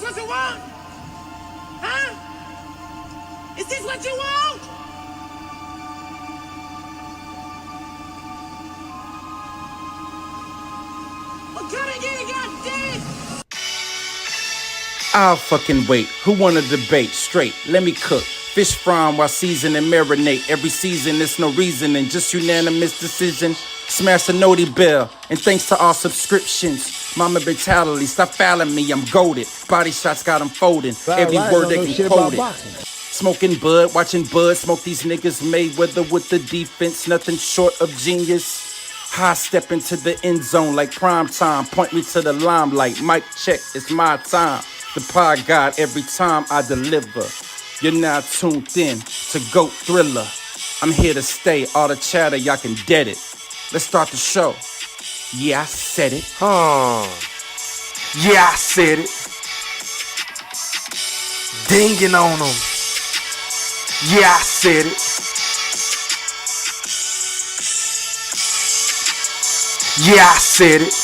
what you want? Huh? Is this what you want? Well, come and get it, goddamn! I'll fucking wait. Who wanna debate? Straight, let me cook. Fish frying while season and marinate. Every season, there's no reason and just unanimous decision. Smash the noti bell, and thanks to all subscriptions. Mama brutality, stop fouling me, I'm goated. Body shots got them folding. Every word they can quote it. Smoking bud, watching bud, smoke these niggas Mayweather with the defense, nothing short of genius. High step into the end zone like prime time. Point me to the limelight. Mic check, it's my time. The pod god every time I deliver. You're now tuned in to GOAT Thriller. I'm here to stay. All the chatter, y'all can dead it. Let's start the show. Yeah, I said it. Yeah, I said it. Dinging on them. Yeah, I said it. Yeah, I said it.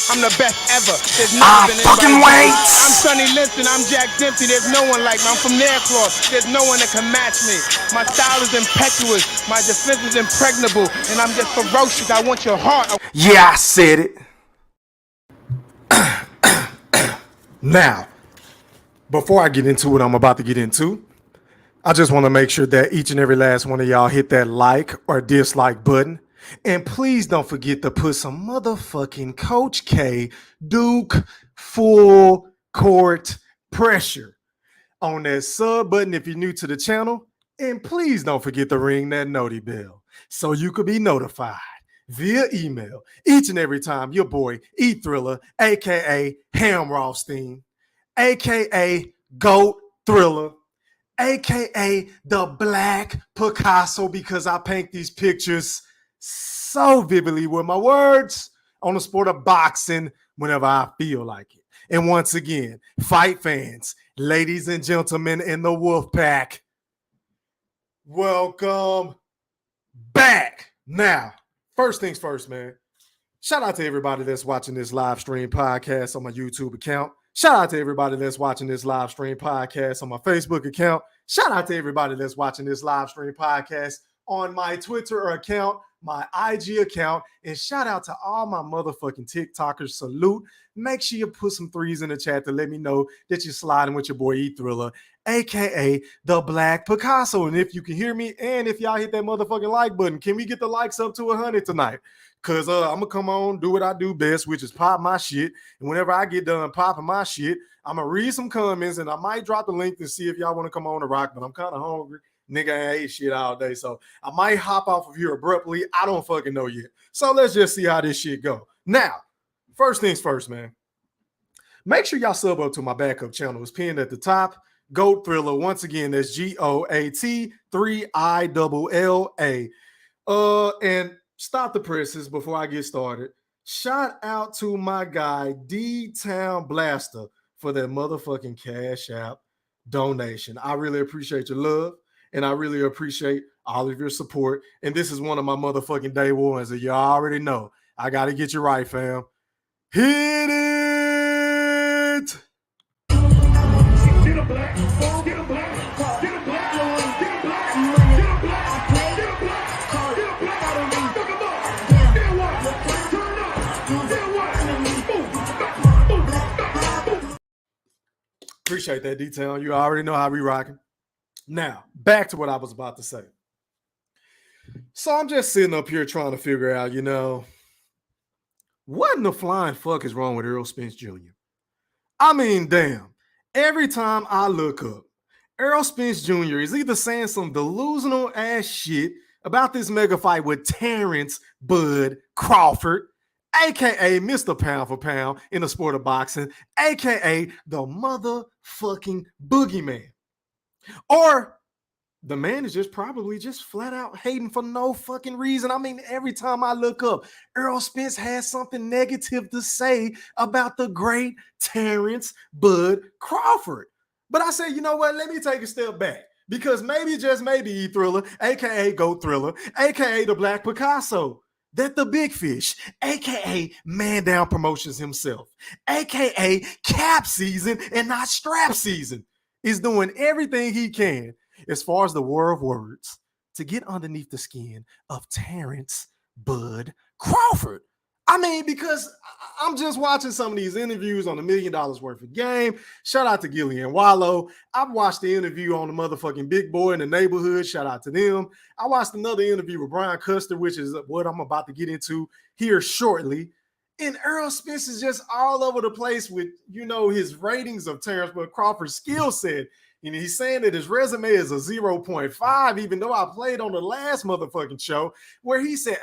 I'm the best ever. There's I never been fucking anybody. wait. I'm Sonny Liston. I'm Jack Dempsey. There's no one like me. I'm from Nairclaw. There's no one that can match me. My style is impetuous. My defense is impregnable. And I'm just ferocious. I want your heart. Yeah, I said it. Now, before I get into what I'm about to get into, I just want to make sure that each and every last one of y'all hit that like or dislike button. And please don't forget to put some motherfucking Coach K Duke full court pressure on that sub button if you're new to the channel. And please don't forget to ring that noti bell so you could be notified via email each and every time your boy E Thriller, aka Hamrothstein, aka GOAT Thriller, aka the Black Picasso, because I paint these pictures so vividly with my words on the sport of boxing whenever I feel like it. And once again, fight fans, ladies and gentlemen in the Wolf Pack, welcome back. Now, first things first, man. Shout out to everybody that's watching this live stream podcast on my YouTube account. Shout out to everybody that's watching this live stream podcast on my Facebook account. Shout out to everybody that's watching this live stream podcast on my Twitter account, my IG account, and shout out to all my motherfucking TikTokers. Salute. Make sure you put some threes in the chat to let me know that you're sliding with your boy E Thriller, aka the Black Picasso. And if you can hear me, and if y'all hit that motherfucking like button, can we get the likes up to 100 tonight? Because I'm going to come on, do what I do best, which is pop my shit. And whenever I get done popping my shit, I'm going to read some comments, and I might drop the link to see if y'all want to come on to rock, but I'm kind of hungry. Nigga, I ate shit all day, so I might hop off of here abruptly. I don't fucking know yet. So let's just see how this shit go. Now, first things first, man. Make sure y'all sub up to my backup channel. It's pinned at the top. GOAT Thriller. Once again, that's GOAT3ILLA. And stop the presses before I get started. Shout out to my guy, D-Town Blaster, for that motherfucking Cash App donation. I really appreciate your love. And I really appreciate all of your support. And this is one of my motherfucking day ones that you already know. I got to get you right, fam. Hit it! Get a black, get a black, get a black, get a black, get a black, get a black, get a black, fuck 'em up, then what? Turn up, then what? Appreciate that detail. You already know how we rocking. Now, back to what I was about to say. So I'm just sitting up here trying to figure out, what in the flying fuck is wrong with Errol Spence Jr.? I mean, damn. Every time I look up, Errol Spence Jr. is either saying some delusional ass shit about this mega fight with Terrence Bud Crawford, aka Mr. Pound for Pound in the sport of boxing, aka the motherfucking boogeyman. Or the man is just probably just flat out hating for no fucking reason. I mean, every time I look up, Errol Spence has something negative to say about the great Terrence Bud Crawford. But I say, you know what? Let me take a step back. Because maybe, just maybe, E Thriller, aka GOAT Thriller, aka the Black Picasso, that the big fish, aka Man Down Promotions himself, aka cap season and not strap season, is doing everything he can as far as the war of words to get underneath the skin of Terrence Bud Crawford. I mean, because I'm just watching some of these interviews on $1 million worth of game. Shout out to Gillian Wallow. I've watched the interview on the motherfucking Big Boy in the Neighborhood. Shout out to them. I watched another interview with Brian Custer, which is what I'm about to get into here shortly. And Errol Spence is just all over the place with, his ratings of Terrence Bud Crawford's skill set. And he's saying that his resume is a 0.5, even though I played on the last motherfucking show where he said,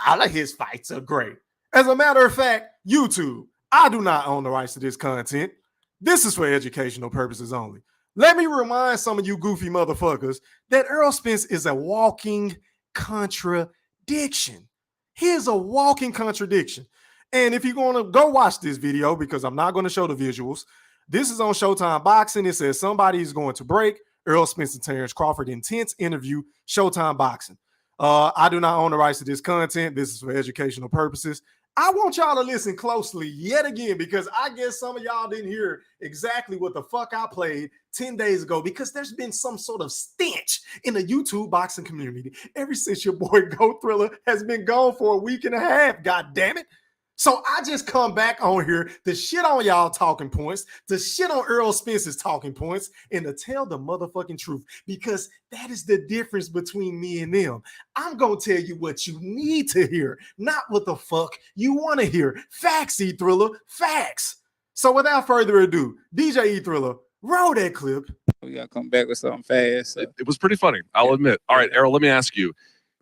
all of his fights are great. As a matter of fact, YouTube, I do not own the rights to this content. This is for educational purposes only. Let me remind some of you goofy motherfuckers that Errol Spence is a walking contradiction. He is a walking contradiction. And if you're going to go watch this video, because I'm not going to show the visuals, this is on Showtime Boxing. It says somebody is going to break. Errol Spence and Terrence Crawford intense interview, Showtime Boxing. I do not own the rights to this content. This is for educational purposes. I want y'all to listen closely yet again, because I guess some of y'all didn't hear exactly what the fuck I played 10 days ago, because there's been some sort of stench in the YouTube boxing community ever since your boy Go Thriller has been gone for a week and a half. God damn it. So I just come back on here to shit on y'all talking points, to shit on Errol Spence's talking points, and to tell the motherfucking truth, because that is the difference between me and them. I'm going to tell you what you need to hear, not what the fuck you want to hear. Facts, E-Thriller, facts. So without further ado, DJ E-Thriller, roll that clip. We got to come back with something fast. So. It was pretty funny, I'll admit. All right, Errol, let me ask you.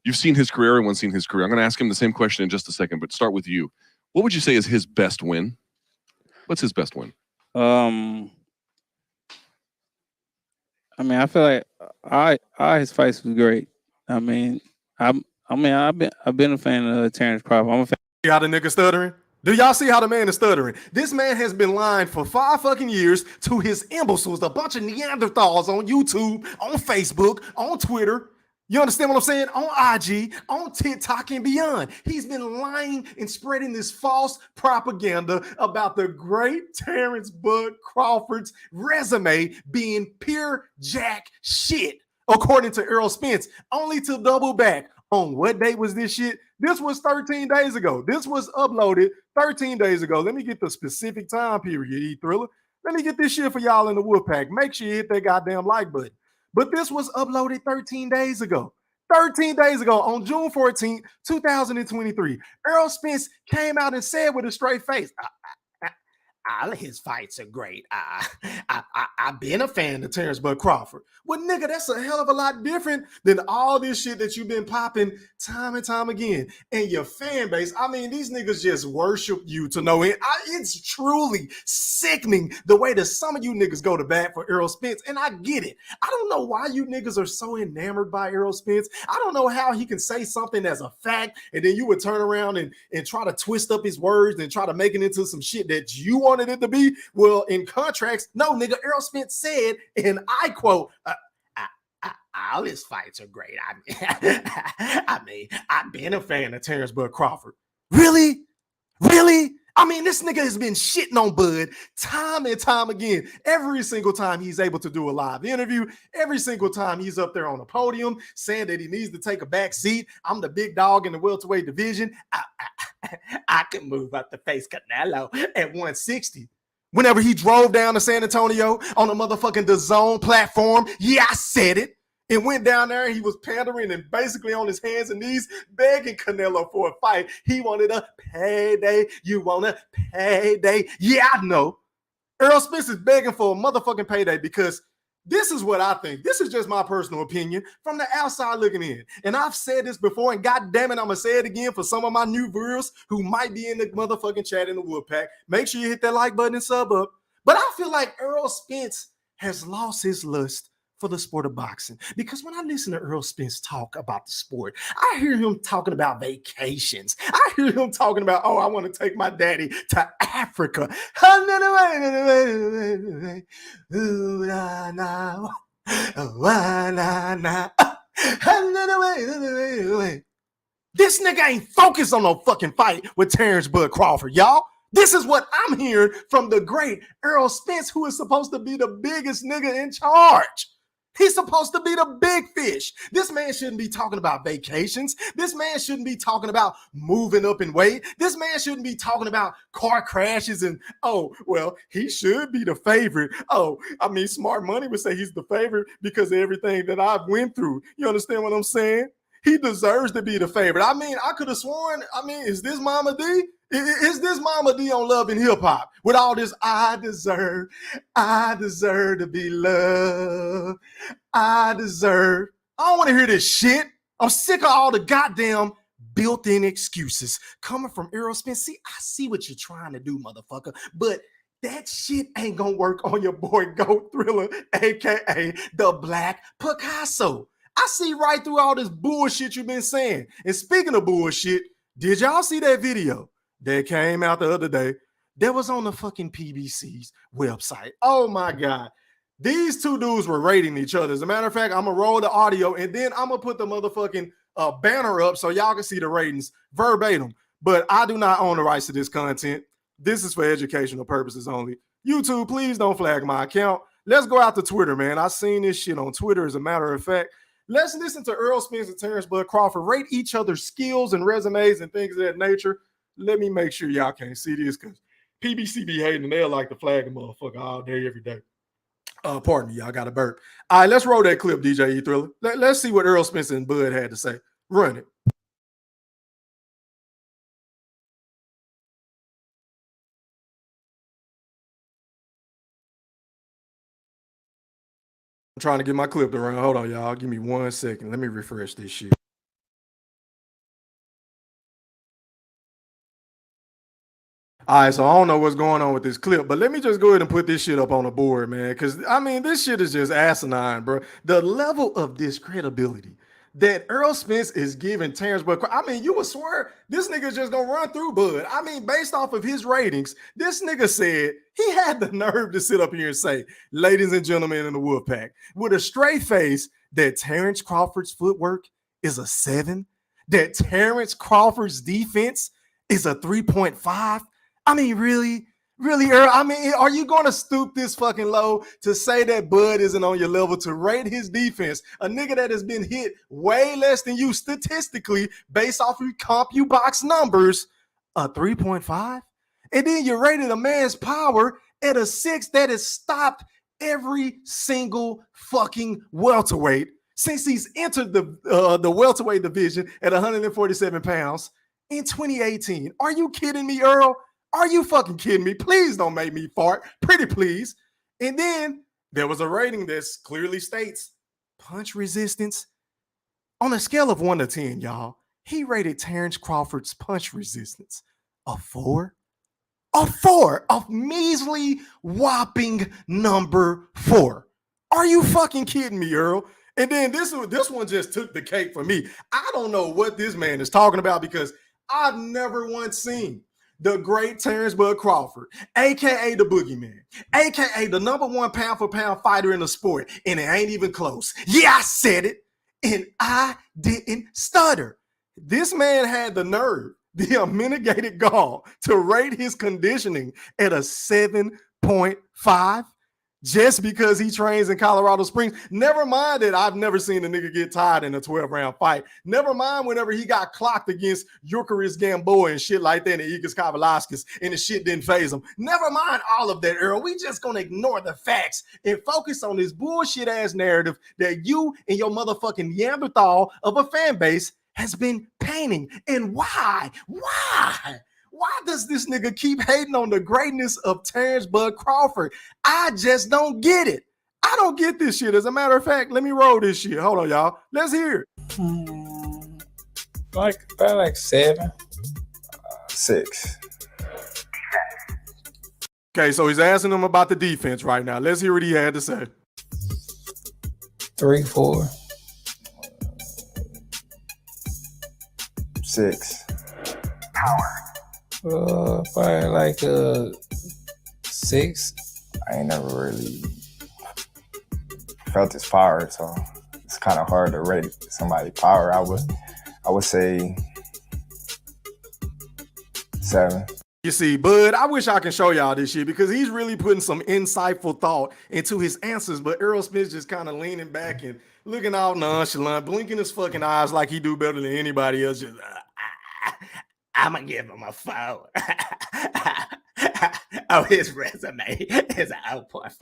You've seen his career, everyone's seen his career. I'm going to ask him the same question in just a second, but start with you. What would you say is his best win? What's his best win? I mean, I feel like all his fights was great. I mean, I've been a fan of Terrence Crawford. I'm a fan. See how the nigga stuttering? Do y'all see how the man is stuttering? This man has been lying for 5 fucking years to his imbeciles, a bunch of Neanderthals on YouTube, on Facebook, on Twitter. You understand what I'm saying? On IG, on TikTok, and beyond. He's been lying and spreading this false propaganda about the great Terrence Bud Crawford's resume being pure jack shit, according to Errol Spence, only to double back on what date was this shit? This was 13 days ago. This was uploaded 13 days ago. Let me get the specific time period, E-Thriller. Let me get this shit for y'all in the Wolfpack. Make sure you hit that goddamn like button. But this was uploaded 13 days ago. 13 days ago on June 14th, 2023. Errol Spence came out and said with a straight face, all of his fights are great. I've been a fan of Terrence Bud Crawford. Well, nigga, that's a hell of a lot different than all this shit that you've been popping time and time again. And your fan base, I mean, these niggas just worship you to no end. It's truly sickening the way that some of you niggas go to bat for Errol Spence. And I get it. I don't know why you niggas are so enamored by Errol Spence. I don't know how he can say something as a fact, and then you would turn around and try to twist up his words and try to make it into some shit that you wanted it to be. Well, in contracts, no, nigga, Errol Spence said, and I quote, all his fights are great. I mean, I've been a fan of Terrence Bud Crawford. Really? Really? I mean, this nigga has been shitting on Bud time and time again. Every single time he's able to do a live interview, every single time he's up there on the podium saying that he needs to take a back seat. I'm the big dog in the welterweight division. I can move up to face Canelo at 160. Whenever he drove down to San Antonio on the motherfucking DAZN platform, yeah, I said it. And went down there and he was pandering and basically on his hands and knees begging Canelo for a fight. He wanted a payday. You want a payday? Yeah, I know. Errol Spence is begging for a motherfucking payday because this is what I think. This is just my personal opinion from the outside looking in. And I've said this before, and God damn it, I'm going to say it again for some of my new viewers who might be in the motherfucking chat in the Woodpack. Make sure you hit that like button and sub up. But I feel like Errol Spence has lost his lust for the sport of boxing. Because when I listen to Errol Spence talk about the sport, I hear him talking about vacations. I hear him talking about, oh, I want to take my daddy to Africa. This nigga ain't focused on no fucking fight with Terrence Bud Crawford, y'all. This is what I'm hearing from the great Errol Spence, who is supposed to be the biggest nigga in charge. He's supposed to be the big fish. This man shouldn't be talking about vacations. This man shouldn't be talking about moving up in weight. This man shouldn't be talking about car crashes and, oh, well, he should be the favorite. Oh, I mean, smart money would say he's the favorite because of everything that I've went through. You understand what I'm saying? He deserves to be the favorite. I mean, I could have sworn, is this Mama D? Is this Mama D on Love and Hip Hop with all this I deserve to be loved. I don't want to hear this shit. I'm sick of all the goddamn built-in excuses coming from Errol Spence. See, I see what you're trying to do, motherfucker, but that shit ain't gonna work on your boy Goat Thriller, aka the Black Picasso. I see right through all this bullshit you've been saying. And speaking of bullshit, did y'all see that video that came out the other day that was on the fucking PBC's website? Oh my God. These two dudes were rating each other. As a matter of fact, I'm going to roll the audio and then I'm going to put the motherfucking banner up so y'all can see the ratings verbatim. But I do not own the rights to this content. This is for educational purposes only. YouTube, please don't flag my account. Let's go out to Twitter, man. I seen this shit on Twitter, as a matter of fact. Let's listen to Errol Spence and Terrence Bud Crawford rate each other's skills and resumes and things of that nature. Let me make sure y'all can't see this because PBC be hating and they'll like to flag a motherfucker all day, every day. Pardon me, y'all got a burp. All right, let's roll that clip, DJ E Thriller. Let's see what Errol Spence and Bud had to say. Run it. I'm trying to get my clip to run. Hold on, y'all. Give me 1 second. Let me refresh this shit. All right, so I don't know what's going on with this clip, but let me just go ahead and put this shit up on the board, man, because, I mean, this shit is just asinine, bro. The level of discredibility that Errol Spence is giving Terrence Bud, I mean, you would swear this nigga's just going to run through Bud. I mean, based off of his ratings, this nigga said he had the nerve to sit up here and say, ladies and gentlemen in the Wolfpack, with a straight face, that Terrence Crawford's footwork is a 7, that Terrence Crawford's defense is a 3.5. I mean, really, Errol? I mean, are you going to stoop this fucking low to say that Bud isn't on your level to rate his defense? A nigga that has been hit way less than you statistically based off your CompuBox numbers, a 3.5? And then you rated a man's power at a 6 that has stopped every single fucking welterweight since he's entered the welterweight division at 147 pounds in 2018. Are you kidding me, Errol? Are you fucking kidding me? Please don't make me fart. Pretty please. And then there was a rating that clearly states punch resistance. On a scale of 1 to 10, y'all, he rated Terrence Crawford's punch resistance a 4. A 4. A measly, whopping number 4. Are you fucking kidding me, Errol? And then this one just took the cake for me. I don't know what this man is talking about because I've never once seen the great Terrence Bud Crawford, a.k.a. the Boogeyman, a.k.a. the #1 pound-for-pound fighter in the sport, and it ain't even close. Yeah, I said it, and I didn't stutter. This man had the nerve, the unmitigated gall, to rate his conditioning at a 7.5 just because he trains in Colorado Springs. Never mind that I've never seen a nigga get tired in a 12-round fight. Never mind whenever he got clocked against Yuriorkis Gamboa and shit like that, and Igor Kavalauskas, and the shit didn't phase him. Never mind all of that, Errol. We just gonna ignore the facts and focus on this bullshit-ass narrative that you and your motherfucking Neanderthal of a fan base has been painting. And why? Why does this nigga keep hating on the greatness of Terrence Bud Crawford? I just don't get it. I don't get this shit. As a matter of fact, let me roll this shit. Hold on, y'all. Let's hear it. About 7. 6. Okay, so he's asking him about the defense right now. Let's hear what he had to say. 3, 4. 6. Probably 6. I ain't never really felt his power, so it's kind of hard to rate somebody's power. I would say 7. You see, Bud, I wish I can show y'all this shit because he's really putting some insightful thought into his answers, but Errol Spence just kind of leaning back and looking all nonchalant, blinking his fucking eyes like he do better than anybody else. Just, I'm gonna give him a 4. Oh, his resume is a 0.5.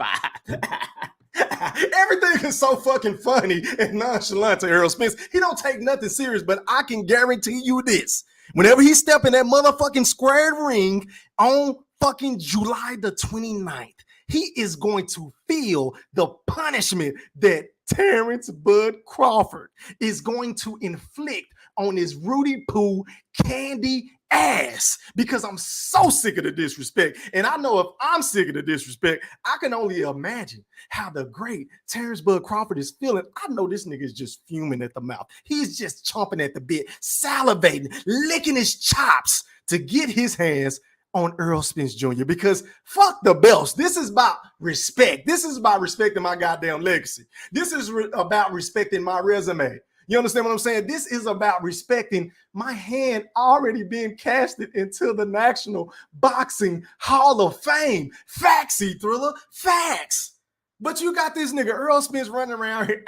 Everything is so fucking funny and nonchalant to Errol Spence. He don't take nothing serious, but I can guarantee you this. Whenever he step in that motherfucking squared ring on fucking July the 29th, he is going to feel the punishment that Terrence Bud Crawford is going to inflict on his Rudy Poo candy ass, because I'm so sick of the disrespect. And I know if I'm sick of the disrespect, I can only imagine how the great Terrence Bud Crawford is feeling. I know this nigga is just fuming at the mouth. He's just chomping at the bit, salivating, licking his chops to get his hands on Errol Spence Jr. because fuck the belts. This is about respect. This is about respecting my goddamn legacy. This is about respecting my resume. You understand what I'm saying? This is about respecting my hand already being casted into the National Boxing Hall of Fame. Factsy, Thriller, facts. But you got this nigga Errol Spence running around here.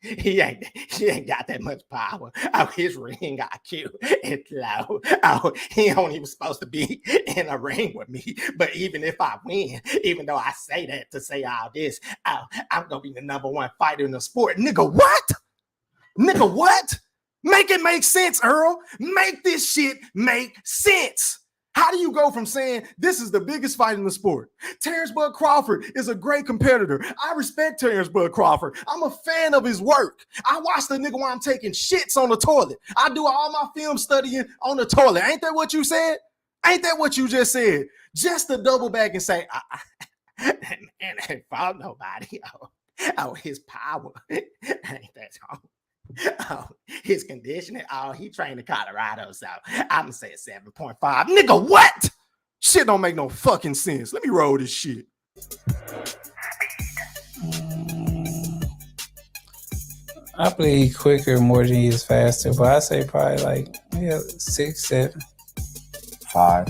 He ain't got that much power. Oh, his ring IQ is low. Oh, he ain't even supposed to be in a ring with me. But even if I win, even though I say that to say all this, oh, I'm gonna be the #1 fighter in the sport. Nigga, what? Nigga, what? Make it make sense, Earl. Make this shit make sense. How do you go from saying this is the biggest fight in the sport? Terrence Bud Crawford is a great competitor. I respect Terrence Bud Crawford. I'm a fan of his work. I watch the nigga while I'm taking shits on the toilet. I do all my film studying on the toilet. Ain't that what you said? Ain't that what you just said? Just to double back and say, man, I ain't fought nobody. Oh, his power. Ain't that all? Oh, his conditioning. Oh, he trained in Colorado, so I'm gonna say a 7.5. Nigga, what? Shit don't make no fucking sense. Let me roll this shit. I believe he's quicker more than he is faster, but I say probably like 6, 7. 5.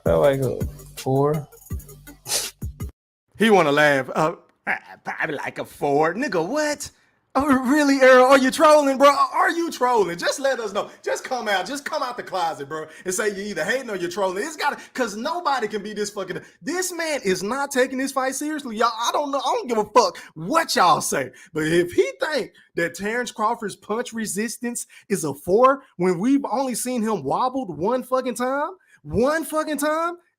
Probably like a 4. He wanna laugh. Probably like a 4. Nigga, what? Oh, really, Errol? Are you trolling, bro? Are you trolling? Just let us know. Just come out the closet, bro, and say you're either hating or you're trolling. It's gotta, because nobody can be this fucking. This man is not taking this fight seriously, y'all. I don't know. I don't give a fuck what y'all say. But if he think that Terrence Crawford's punch resistance is a 4 when we've only seen him wobbled one fucking time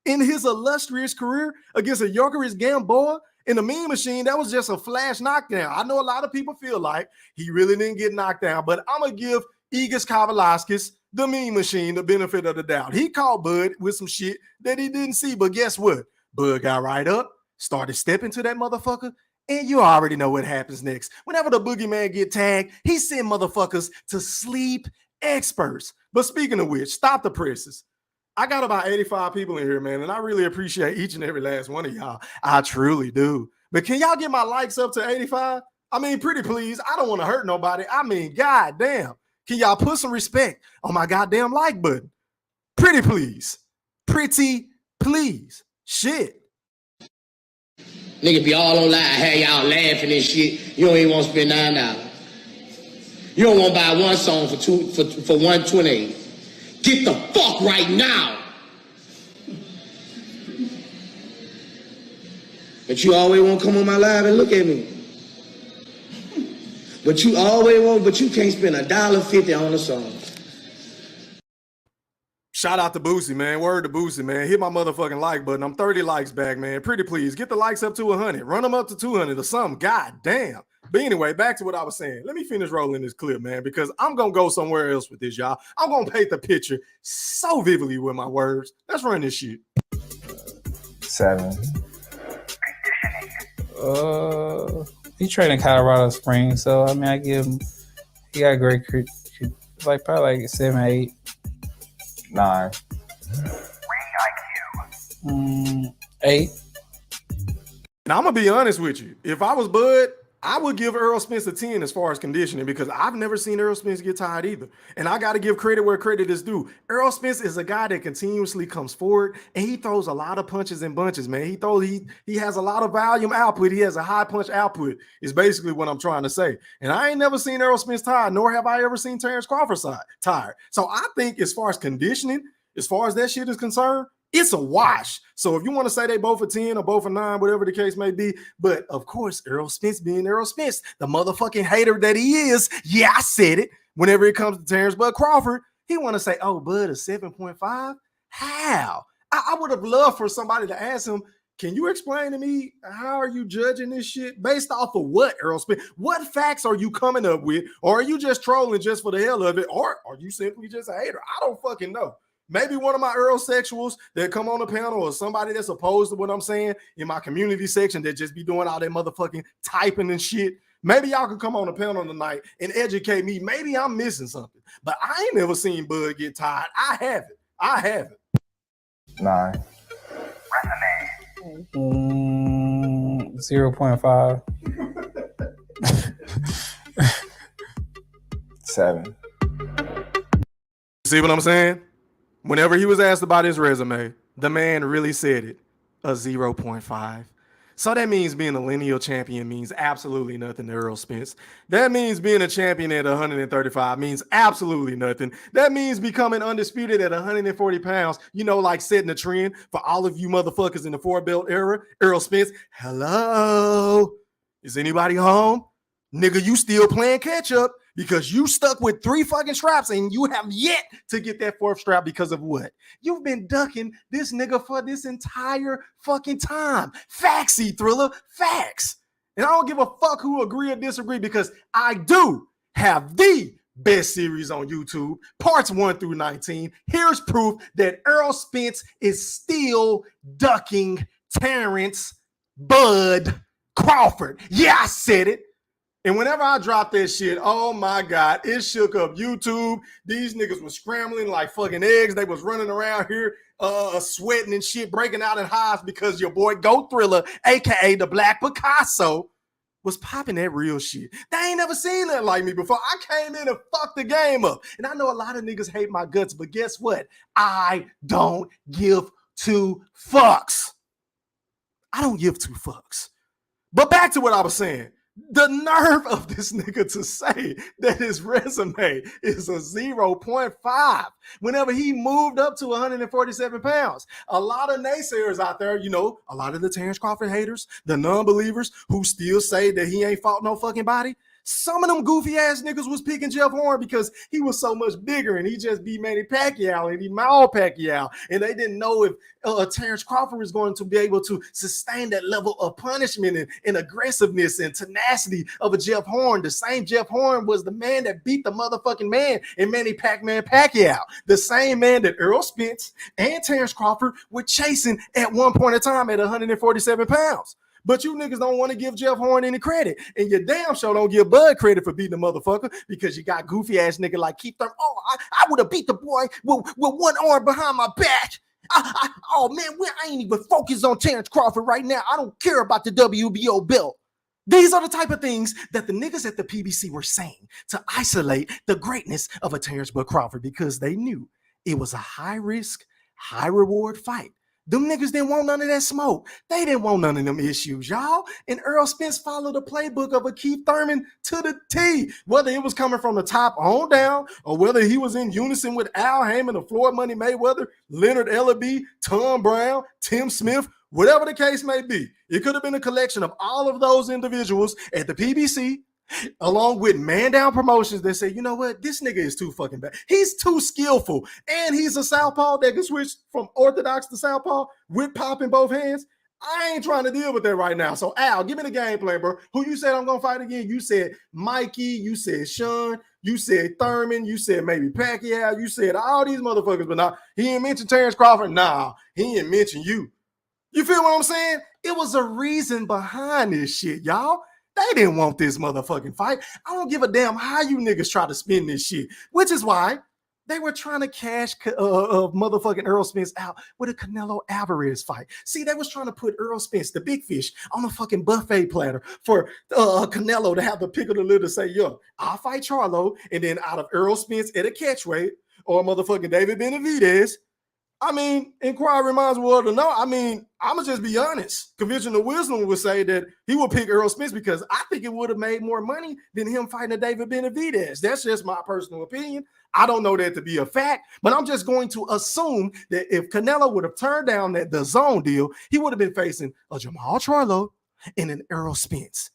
in his illustrious career against a Jokeris Gamboa in the Mean Machine, that was just a flash knockdown. I know a lot of people feel like he really didn't get knocked down, but I'm going to give Igis Kavalauskas, the Mean Machine, the benefit of the doubt. He caught Bud with some shit that he didn't see, but guess what? Bud got right up, started stepping to that motherfucker, and you already know what happens next. Whenever the boogeyman get tagged, he send motherfuckers to sleep experts. But speaking of which, stop the presses. I got about 85 people in here, man, and I really appreciate each and every last one of y'all. I truly do. But can y'all get my likes up to 85? I mean, pretty please. I don't want to hurt nobody. I mean, goddamn. Can y'all put some respect on my goddamn like button? Pretty please. Pretty please. Shit. Nigga be all online, have y'all laughing and shit. You don't even want to spend $9. You don't want to buy one song for $128. Get the fuck right now. But you always want to come on my live and look at me. But you can't spend $1.50 on a song. Shout out to Boosie, man. Word to Boosie, man. Hit my motherfucking like button. I'm 30 likes back, man. Pretty please. Get the likes up to 100. Run them up to 200 or something. God damn. But anyway, back to what I was saying. Let me finish rolling this clip, man, because I'm going to go somewhere else with this, y'all. I'm going to paint the picture so vividly with my words. Let's run this shit. 7. He trained in Colorado Springs, so I mean, I give him. He got a great, like probably like 7, 8. 9. 8. And I'm going to be honest with you. If I was Bud, I would give Errol Spence a 10 as far as conditioning because I've never seen Errol Spence get tired either. And I got to give credit where credit is due. Errol Spence is a guy that continuously comes forward and he throws a lot of punches and bunches, man. He has a lot of volume output. He has a high punch output is basically what I'm trying to say. And I ain't never seen Errol Spence tired, nor have I ever seen Terrence Crawford tired. So I think as far as conditioning, as far as that shit is concerned, it's a wash. So if you want to say they both a 10 or both a 9, whatever the case may be, but of course, Errol Spence being Errol Spence, the motherfucking hater that he is, yeah, I said it. Whenever it comes to Terrence Bud Crawford, he want to say, oh, Bud, a 7.5? How? I would have loved for somebody to ask him, can you explain to me how are you judging this shit based off of what, Errol Spence? What facts are you coming up with? Or are you just trolling just for the hell of it? Or are you simply just a hater? I don't fucking know. Maybe one of my Earl sexuals that come on the panel or somebody that's opposed to what I'm saying in my community section that just be doing all that motherfucking typing and shit. Maybe y'all can come on the panel tonight and educate me. Maybe I'm missing something. But I ain't never seen Bud get tired. I haven't. 9. 0.5. 7. See what I'm saying? Whenever he was asked about his resume, the man really said it, a 0.5. So that means being a lineal champion means absolutely nothing to Errol Spence. That means being a champion at 135 means absolutely nothing. That means becoming undisputed at 140 pounds, like setting a trend for all of you motherfuckers in the 4-belt era. Errol Spence, hello? Is anybody home? Nigga, you still playing catch up because you stuck with 3 fucking straps and you have yet to get that 4th strap because of what? You've been ducking this nigga for this entire fucking time. Factsy, Thriller, facts. And I don't give a fuck who agree or disagree because I do have the best series on YouTube, parts 1 through 19. Here's proof that Errol Spence is still ducking Terrence Bud Crawford. Yeah, I said it. And whenever I dropped that shit, oh my God, it shook up YouTube. These niggas was scrambling like fucking eggs. They was running around here sweating and shit, breaking out in hives because your boy Go Thriller, aka the Black Picasso, was popping that real shit. They ain't never seen that like me before. I came in and fucked the game up. And I know a lot of niggas hate my guts, but guess what? I don't give 2 fucks. I don't give 2 fucks. But back to what I was saying. The nerve of this nigga to say that his resume is a 0.5 whenever he moved up to 147 pounds. A lot of naysayers out there, a lot of the Terrence Crawford haters, the non-believers who still say that he ain't fought no fucking body. Some of them goofy ass niggas was picking Jeff Horn because he was so much bigger and he just beat Manny Pacquiao and he mauled Pacquiao. And they didn't know if Terrence Crawford was going to be able to sustain that level of punishment and aggressiveness and tenacity of a Jeff Horn. The same Jeff Horn was the man that beat the motherfucking man in Manny Pacquiao. The same man that Errol Spence and Terrence Crawford were chasing at one point in time at 147 pounds. But you niggas don't want to give Jeff Horn any credit. And you damn sure don't give Bud credit for beating the motherfucker because you got goofy ass nigga like Keith Thurman. Oh, I would have beat the boy with one arm behind my back. Oh, man, I ain't even focused on Terrence Crawford right now. I don't care about the WBO belt. These are the type of things that the niggas at the PBC were saying to isolate the greatness of a Terrence Bud Crawford because they knew it was a high-risk, high-reward fight. Them niggas didn't want none of that smoke. They didn't want none of them issues, y'all. And Errol Spence followed the playbook of a Keith Thurman to the T. Whether it was coming from the top on down or whether he was in unison with Al Heyman, the Floyd Money Mayweather, Leonard Ellaby, Tom Brown, Tim Smith, whatever the case may be. It could have been a collection of all of those individuals at the PBC, along with man down promotions that say, you know what, this nigga is too fucking bad. He's too skillful. And he's a southpaw that can switch from orthodox to southpaw with pop in both hands. I ain't trying to deal with that right now. So Al, give me the game plan, bro. Who you said I'm going to fight again? You said Mikey. You said Sean. You said Thurman. You said maybe Pacquiao. You said all these motherfuckers, but nah, he ain't mentioned Terrence Crawford. Nah, he ain't mentioned you. You feel what I'm saying? It was a reason behind this shit, y'all. They didn't want this motherfucking fight. I don't give a damn how you niggas try to spin this shit, which is why They were trying to cash motherfucking Errol Spence out with a Canelo Alvarez fight. See, they was trying to put Errol Spence, the big fish, on a fucking buffet platter for Canelo to have the pick of the litter to say, yo, I'll fight Charlo, and then out of Errol Spence at a catchweight or motherfucking David Benavidez. I mean, inquiry minds will to know. I mean, I'm going to just be honest. Conventional wisdom would say that he would pick Errol Spence because I think it would have made more money than him fighting a David Benavidez. That's just my personal opinion. I don't know that to be a fact, but I'm just going to assume that if Canelo would have turned down that the zone deal, he would have been facing a Jamal Charlo and an Errol Spence.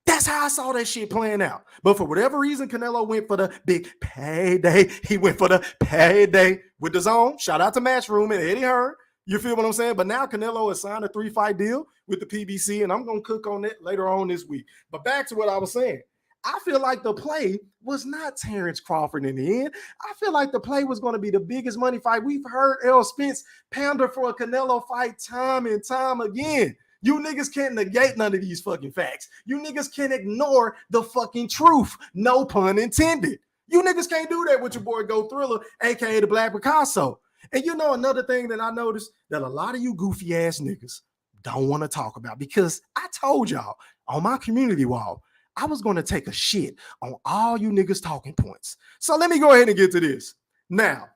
That's how I saw that shit playing out. But for whatever reason, Canelo went for the big payday. He went for the payday with the zone. Shout out to Matchroom and Eddie Hearn. You feel what I'm saying? But now Canelo has signed a 3-fight deal with the PBC, and I'm going to cook on it later on this week. But back to what I was saying. I feel like the play was not Terrence Crawford in the end. I feel like the play was going to be the biggest money fight. We've heard Errol Spence pander for a Canelo fight time and time again. You niggas can't negate none of these fucking facts. You niggas can't ignore the fucking truth. No pun intended. You niggas can't do that with your boy Go Thriller, aka the Black Picasso. And you know another thing that I noticed that a lot of you goofy ass niggas don't want to talk about, because I told y'all on my community wall, I was going to take a shit on all you niggas talking points. So let me go ahead and get to this. Now,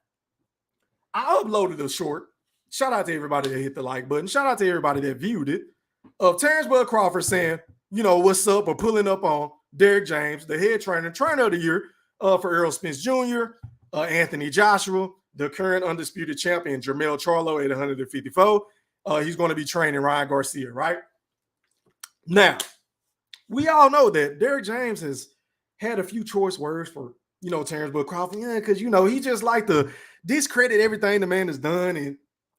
I uploaded a short. Shout out to everybody that hit the like button. Shout out to everybody that viewed it. Of Terrence Bud Crawford saying, you know, what's up, or pulling up on Derek James, the head trainer of the year for Errol Spence Jr., Anthony Joshua, the current undisputed champion, Jermell Charlo at 154. He's going to be training Ryan Garcia, right? Now, we all know that Derek James has had a few choice words for, you know, Terrence Bud Crawford, because, you know, he just like to discredit everything the man has done, and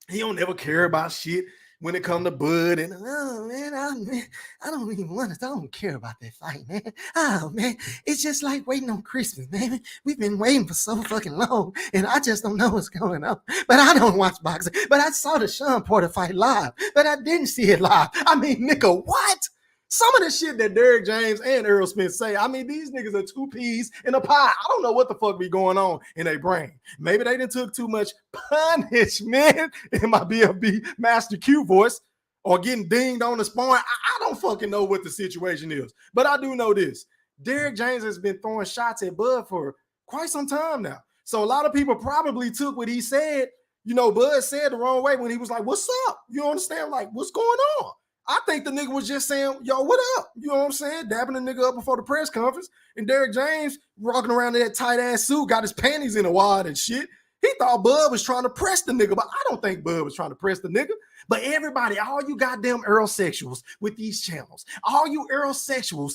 he don't ever care about shit when it comes to Bud. And oh man, I don't even want to. I don't care about that fight, man. Oh man, it's just like waiting on Christmas, man. We've been waiting for so fucking long, and I just don't know what's going on. But I don't watch boxing. But I saw the Sean Porter fight live, but I didn't see it live. I mean, nigga, what? Some of the shit that Derek James and Errol Spence say, I mean, these niggas are two peas in a pie. I don't know what the fuck be going on in their brain. Maybe they didn't took too much punishment in my BFB Master Q voice, or getting dinged on the spawn. I don't fucking know what the situation is. But I do know this. Derek James has been throwing shots at Bud for quite some time now. So a lot of people probably took what he said, you know, Bud said the wrong way when he was like, what's up? You understand? Like, what's going on? I think the nigga was just saying, yo, what up? You know what I'm saying? Dabbing the nigga up before the press conference. And Derek James walking around in that tight ass suit, got his panties in a wad and shit. He thought Bud was trying to press the nigga, but I don't think Bud was trying to press the nigga. But everybody, all you goddamn Errol-sexuals with these channels, all you Errol-sexuals,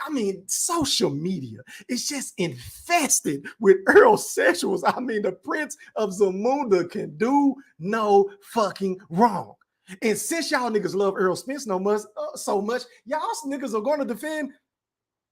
I mean, social media is just infested with Errol-sexuals. I mean, the Prince of Zamunda can do no fucking wrong. And since y'all niggas love Errol Spence so much, y'all niggas are going to defend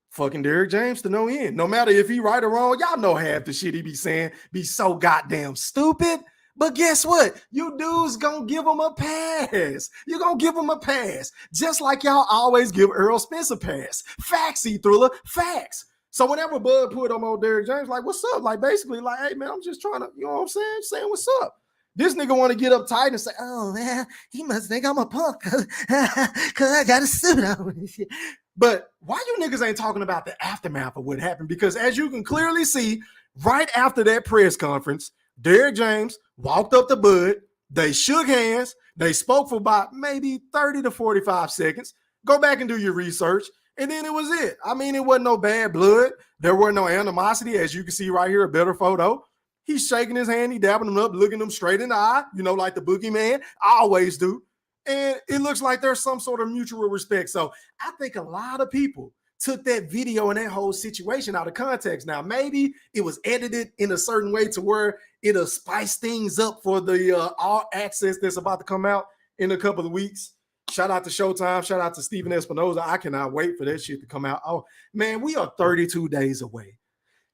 fucking Derek James to no end. No matter if he right or wrong, y'all know half the shit he be saying be so goddamn stupid. But guess what? You dudes gonna give him a pass. You're gonna give him a pass. Just like y'all always give Errol Spence a pass. Facts, E-Thriller, facts. So whenever Bud put him on Derek James, like, what's up? Like, basically, like, hey, man, I'm just trying to, you know what I'm saying? Saying what's up. This nigga want to get up tight and say, oh, man, he must think I'm a punk because I got a suit on. But why you niggas ain't talking about the aftermath of what happened? Because as you can clearly see, right after that press conference, Derek James walked up to Bud. They shook hands. They spoke for about maybe 30 to 45 seconds. Go back and do your research. And then it was it. I mean, it wasn't no bad blood. There were no animosity. As you can see right here, a better photo. He's shaking his hand, he dabbing him up, looking him straight in the eye, you know, like the boogeyman. I always do. And it looks like there's some sort of mutual respect. So I think a lot of people took that video and that whole situation out of context. Now, maybe it was edited in a certain way to where it'll spice things up for the all access that's about to come out in a couple of weeks. Shout out to Showtime. Shout out to Steven Espinoza. I cannot wait for that shit to come out. Oh, man, we are 32 days away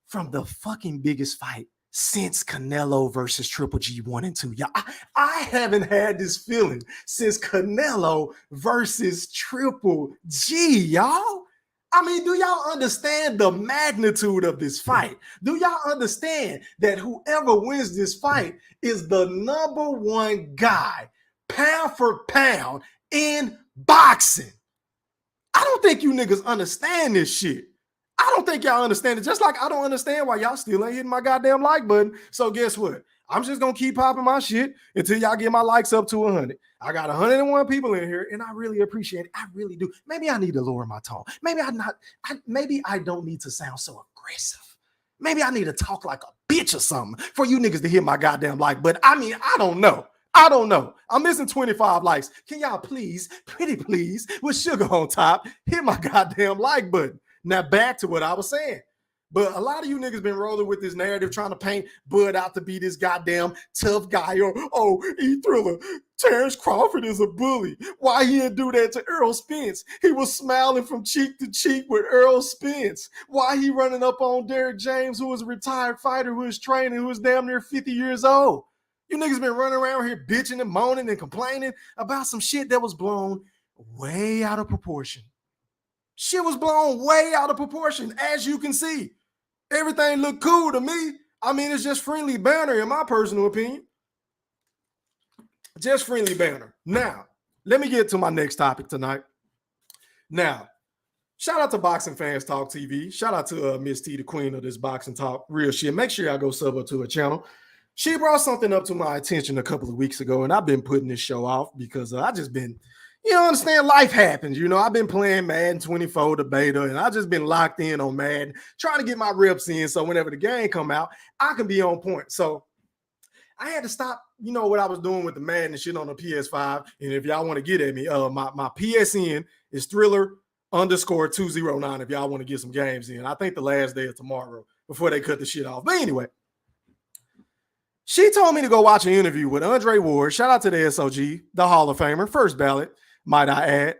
from the fucking biggest fight since Canelo versus Triple G 1 and 2. Y'all, I haven't had this feeling since Canelo versus Triple G, y'all. I mean, do y'all understand the magnitude of this fight? Do y'all understand that whoever wins this fight is the number one guy, pound for pound, in boxing? I don't think you niggas understand this shit. I don't think y'all understand it. Just like I don't understand why y'all still ain't hitting my goddamn like button. So guess what? I'm just gonna keep popping my shit until y'all get my likes up to 100. I got 101 people in here, and I really appreciate it. I really do. Maybe I need to lower my tone. Maybe maybe I don't need to sound so aggressive. Maybe I need to talk like a bitch or something for you niggas to hit my goddamn like button. I mean, I don't know. I'm missing 25 likes. Can y'all please, pretty please, with sugar on top, hit my goddamn like button? Now back to what I was saying. But a lot of you niggas been rolling with this narrative trying to paint Bud out to be this goddamn tough guy, or E-Thriller, Terrence Crawford is a bully. Why he didn't do that to Errol Spence? He was smiling from cheek to cheek with Errol Spence. Why he running up on Derrick James, who was a retired fighter, who was training, who was damn near 50 years old? You niggas been running around here bitching and moaning and complaining about some shit that was blown way out of proportion. Shit was blown way out of proportion, as you can see. Everything looked cool to me. I mean, it's just friendly banter, in my personal opinion. Just friendly banter. Now, let me get to my next topic tonight. Now, shout out to Boxing Fans Talk TV. Shout out to Miss T, the queen of this boxing talk. Real shit. Make sure y'all go sub up to her channel. She brought something up to my attention a couple of weeks ago, and I've been putting this show off because I just been, you know, understand life happens. You know, I've been playing Madden 24, the beta, and I just been locked in on Madden, trying to get my reps in so whenever the game come out, I can be on point. So I had to stop, you know, what I was doing with the Madden and shit on the PS5. And if y'all want to get at me, my PSN is Thriller_209 if y'all want to get some games in. I think the last day of tomorrow before they cut the shit off. But anyway, she told me to go watch an interview with Andre Ward. Shout out to the SOG, the Hall of Famer, first ballot, might I add.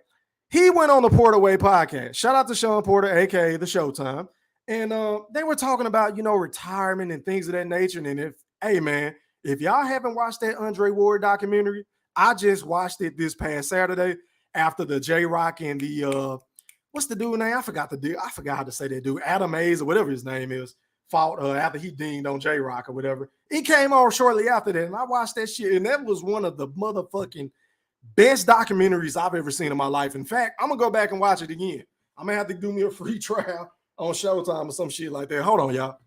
He went on the Porter Way podcast. Shout out to Sean Porter, aka the Showtime. And they were talking about, you know, retirement and things of that nature. And if y'all haven't watched that Andre Ward documentary, I just watched it this past Saturday after the J-Rock and the what's the dude name? I forgot how to say that dude. Adam Hayes or whatever his name is. Fought after he dinged on J-Rock or whatever. He came on shortly after that, and I watched that shit, and that was one of the motherfucking best documentaries I've ever seen in my life. In fact, I'm gonna go back and watch it again. I'm gonna have to do me a free trial on Showtime or some shit like that. Hold on, y'all.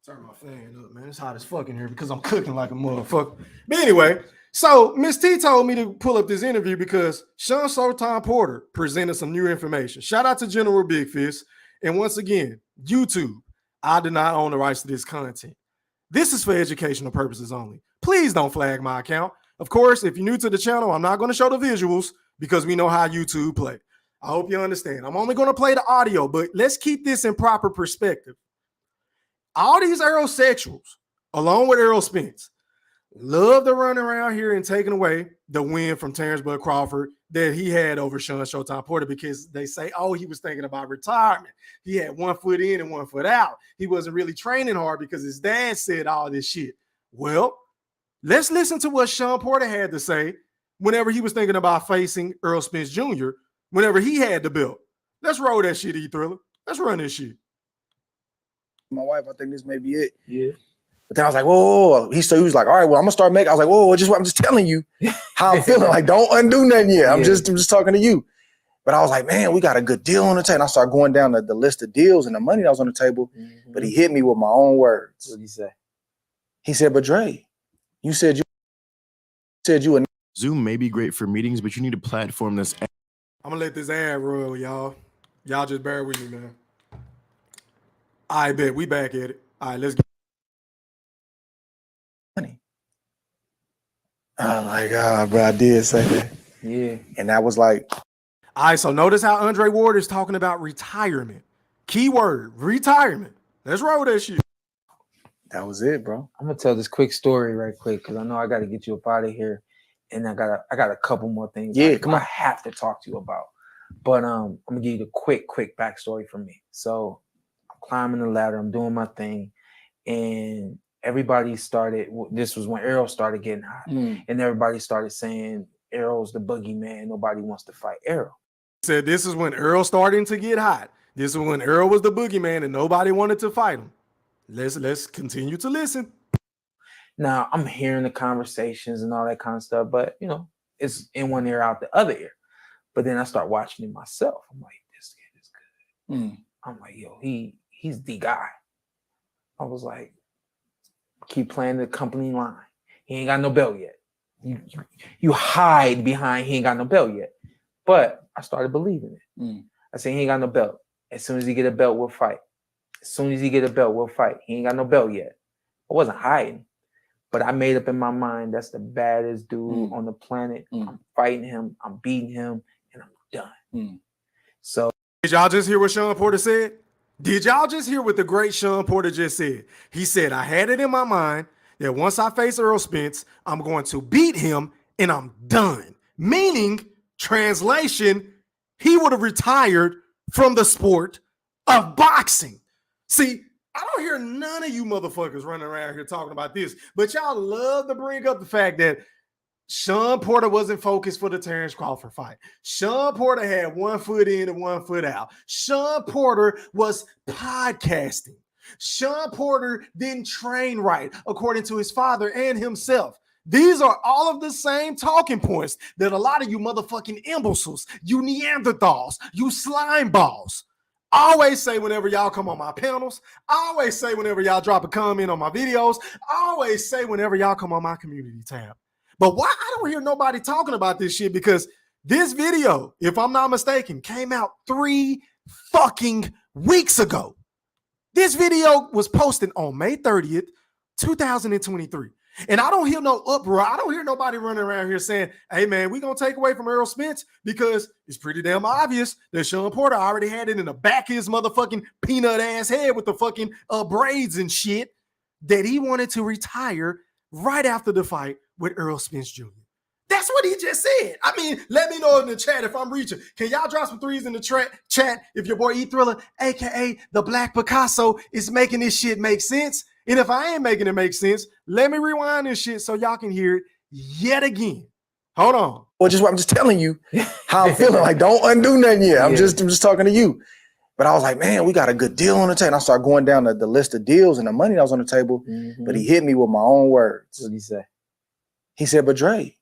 Turn my fan up, man. It's hot as fuck in here because I'm cooking like a motherfucker. But anyway, so Miss T told me to pull up this interview because Sean Showtime Porter presented some new information. Shout out to General Big Fist. And once again, YouTube, I do not own the rights to this content. This is for educational purposes only. Please don't flag my account. Of course, if you're new to the channel, I'm not going to show the visuals because we know how YouTube play. I hope you understand. I'm only going to play the audio, but let's keep this in proper perspective. All these Errolsexuals, along with Errol Spence, love to run around here and taking away the win from Terrence Bud Crawford that he had over Sean Showtime Porter because they say, oh, he was thinking about retirement. He had 1 foot in and 1 foot out. He wasn't really training hard because his dad said all this shit. Well, let's listen to what Sean Porter had to say whenever he was thinking about facing Errol Spence Jr., whenever he had the belt. Let's roll that shit, E-Thriller. Let's run this shit. My wife, I think this may be it. Yeah. But then I was like, whoa. He was like, all right, well, I'm gonna start making. I was like, whoa, I'm just telling you how I'm feeling. Like, don't undo nothing yet. I'm just talking to you. But I was like, man, we got a good deal on the table. And I started going down the list of deals and the money that was on the table. Mm-hmm. But he hit me with my own words. What did he say? He said, but Dre, you said you a Zoom may be great for meetings, but you need a platform that's. I'm gonna let this ad roll, y'all. Y'all just bear with me, man. I bet we back at it. All right, let's get money. I'm like, bro, I did say that. Yeah. And that was like. All right, so notice how Andre Ward is talking about retirement. Keyword, retirement. Let's roll that shit. That was it, bro. I'm gonna tell this quick story right quick because I know I got to get you up out of here, and I got a couple more things. Yeah, come on. I have to talk to you about. But I'm gonna give you the quick backstory from me. So I'm climbing the ladder, I'm doing my thing, and everybody started. This was when Errol started getting hot, and everybody started saying Errol's the boogeyman. Nobody wants to fight Errol. Said this is when Errol starting to get hot. This is when Errol was the boogeyman and nobody wanted to fight him. Let's continue to listen. Now I'm hearing the conversations and all that kind of stuff, but you know, it's in one ear, out the other ear. But then I start watching it myself. I'm like, this kid is good. I'm like, yo, he's the guy. I was like, keep playing the company line. He ain't got no belt yet. You hide behind he ain't got no belt yet. But I started believing it. I said, he ain't got no belt. As soon as he get a belt, we'll fight. As soon as he get a belt, we'll fight. He ain't got no belt yet. I wasn't hiding. But I made up in my mind, that's the baddest dude on the planet. I'm fighting him, I'm beating him, and I'm done. So did y'all just hear what Sean Porter said? Did y'all just hear what the great Sean Porter just said? He said, I had it in my mind that once I face Errol Spence, I'm going to beat him and I'm done. Meaning, translation, he would have retired from the sport of boxing. See, I don't hear none of you motherfuckers running around here talking about this, but y'all love to bring up the fact that Sean Porter wasn't focused for the Terrence Crawford fight. Sean Porter had 1 foot in and 1 foot out. Sean Porter was podcasting. Sean Porter didn't train right, according to his father and himself. These are all of the same talking points that a lot of you motherfucking imbeciles, you Neanderthals, you slime balls, always say whenever y'all come on my panels, always say whenever y'all drop a comment on my videos, always say whenever y'all come on my community tab. But why I don't hear nobody talking about this shit? Because this video, if I'm not mistaken, came out 3 fucking weeks ago. This video was posted on May 30th, 2023. And I don't hear no uproar. I don't hear nobody running around here saying, hey, man, we're going to take away from Errol Spence because it's pretty damn obvious that Sean Porter already had it in the back of his motherfucking peanut ass head with the fucking braids and shit that he wanted to retire right after the fight with Errol Spence Jr. That's what he just said. I mean, let me know in the chat if I'm reaching. Can y'all drop some threes in the chat if your boy E-Thriller, a.k.a. the Black Picasso, is making this shit make sense? And if I ain't making it make sense, let me rewind this shit so y'all can hear it yet again. Hold on. Well, I'm just telling you how I'm feeling. Like, don't undo nothing yet. I'm just talking to you. But I was like, man, we got a good deal on the table. And I started going down the list of deals and the money that was on the table. But he hit me with my own words. What did he say? He said, but Dre,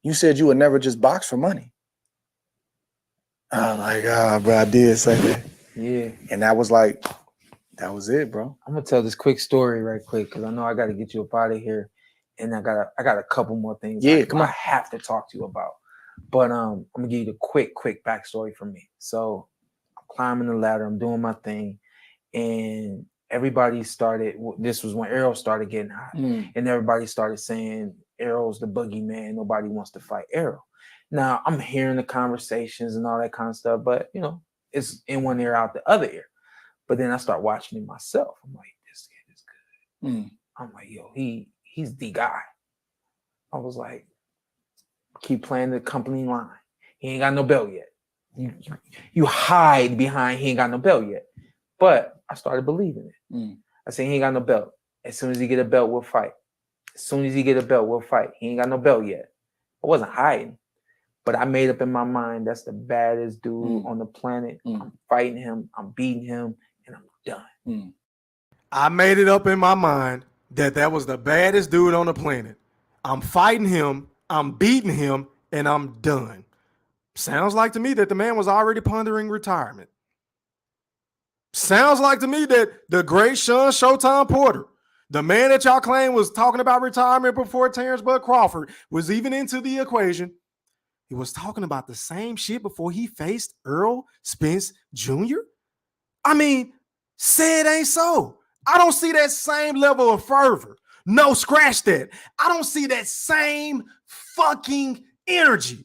you said you would never just box for money. I was like, bro, I did say that. Yeah. And that was like, that was it, bro. I'm gonna tell this quick story right quick because I know I got to get you up out of here, and I got a couple more things. Yeah, come on. I have to talk to you about. But I'm gonna give you the quick backstory from me. So I'm climbing the ladder, I'm doing my thing, and everybody started. This was when Errol started getting hot, and everybody started saying Errol's the boogeyman. Nobody wants to fight Errol. Now I'm hearing the conversations and all that kind of stuff, but you know, it's in one ear, out the other ear. But then I start watching it myself. I'm like, this kid is good. I'm like, yo, he's the guy. I was like, keep playing the company line. He ain't got no belt yet. You hide behind he ain't got no belt yet. But I started believing it. I said, he ain't got no belt. As soon as he get a belt, we'll fight. As soon as he get a belt, we'll fight. He ain't got no belt yet. I wasn't hiding. But I made up in my mind, that's the baddest dude on the planet. I'm fighting him, I'm beating him, and I'm done. I made it up in my mind that was the baddest dude on the planet. I'm fighting him, I'm beating him, and I'm done. Sounds like to me that the man was already pondering retirement. Sounds like to me that the great Sean Showtime Porter, the man that y'all claim was talking about retirement before Terrence Bud Crawford was even into the equation, he was talking about the same shit before he faced Errol Spence Jr.? I mean, say it ain't so. I don't see that same level of fervor. No, scratch that. I don't see that same fucking energy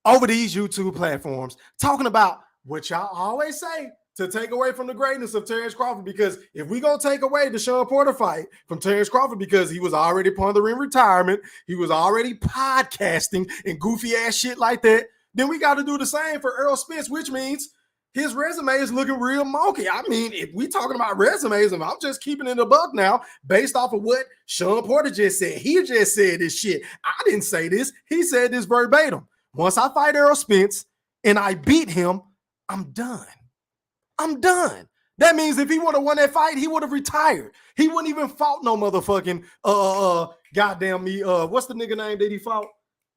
over these YouTube platforms talking about what y'all always say to take away from the greatness of Terrence Crawford. Because if we gonna take away the Sean Porter fight from Terrence Crawford because he was already pondering retirement, he was already podcasting and goofy ass shit like that, then we got to do the same for Errol Spence, which means his resume is looking real monkey. I mean, if we talking about resumes, and I'm just keeping it a buck now, based off of what Sean Porter just said. He just said this shit. I didn't say this. He said this verbatim. Once I fight Errol Spence and I beat him, I'm done. I'm done. That means if he would have won that fight, he would have retired. He wouldn't even fought no motherfucking goddamn me. What's the nigga name that he fought?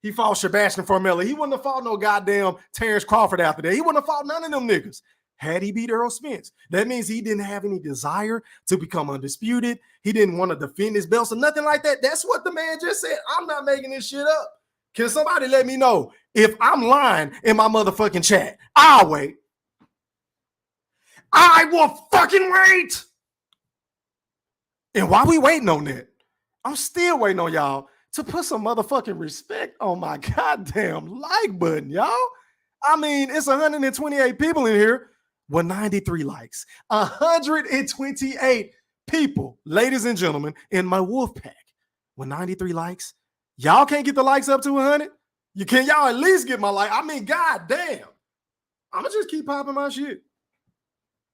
He fought Sebastian Formella. He wouldn't have fought no goddamn Terrence Crawford after that. He wouldn't have fought none of them niggas had he beat Errol Spence. That means he didn't have any desire to become undisputed. He didn't want to defend his belts or nothing like that. That's what the man just said. I'm not making this shit up. Can somebody let me know if I'm lying in my motherfucking chat? I'll wait. I will fucking wait. And while we waiting on that, I'm still waiting on y'all to put some motherfucking respect on my goddamn like button, y'all. I mean, it's 128 people in here with 93 likes. 128 people, ladies and gentlemen, in my wolf pack with 93 likes. Y'all can't get the likes up to 100? You can y'all at least get my like. I mean, goddamn. I'm gonna just keep popping my shit.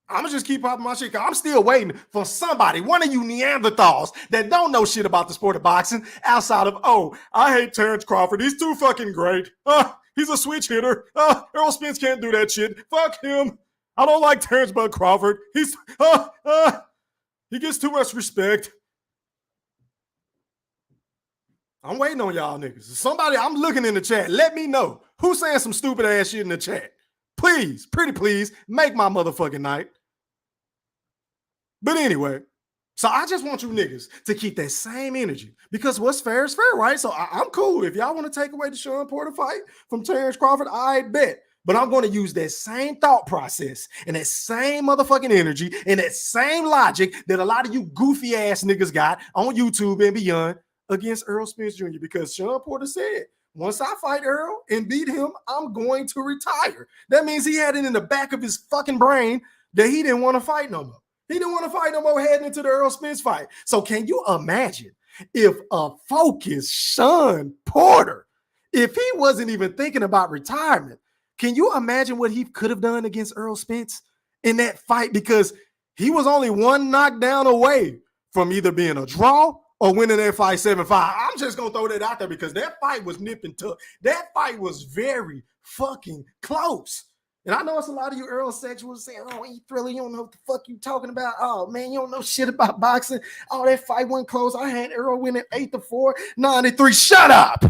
I'm still waiting for somebody, one of you Neanderthals that don't know shit about the sport of boxing outside of, oh, I hate Terrence Crawford. He's too fucking great. He's a switch hitter. Errol Spence can't do that shit. Fuck him. I don't like Terrence Bud Crawford. He gets too much respect. I'm waiting on y'all niggas. Somebody, I'm looking in the chat. Let me know who's saying some stupid ass shit in the chat. Please, pretty please, make my motherfucking night. But anyway, so I just want you niggas to keep that same energy because what's fair is fair, right? So I'm cool. If y'all want to take away the Sean Porter fight from Terrence Crawford, I bet. But I'm going to use that same thought process and that same motherfucking energy and that same logic that a lot of you goofy ass niggas got on YouTube and beyond against Errol Spence Jr. because Sean Porter said, once I fight Errol and beat him, I'm going to retire. That means he had it in the back of his fucking brain that he didn't want to fight no more. He didn't want to fight no more heading into the Errol Spence fight. So can you imagine if a focused Sean Porter, if he wasn't even thinking about retirement, can you imagine what he could have done against Errol Spence in that fight? Because he was only one knockdown away from either being a draw or winning that fight 7-5. I'm just going to throw that out there because that fight was nip and tuck. That fight was very fucking close. And I know it's a lot of you Errol sexuals saying, oh, you Thriller, you don't know what the fuck you talking about. Oh, man, you don't know shit about boxing. Oh, that fight wasn't close. I had Errol winning 8-4, 9-3. Shut up.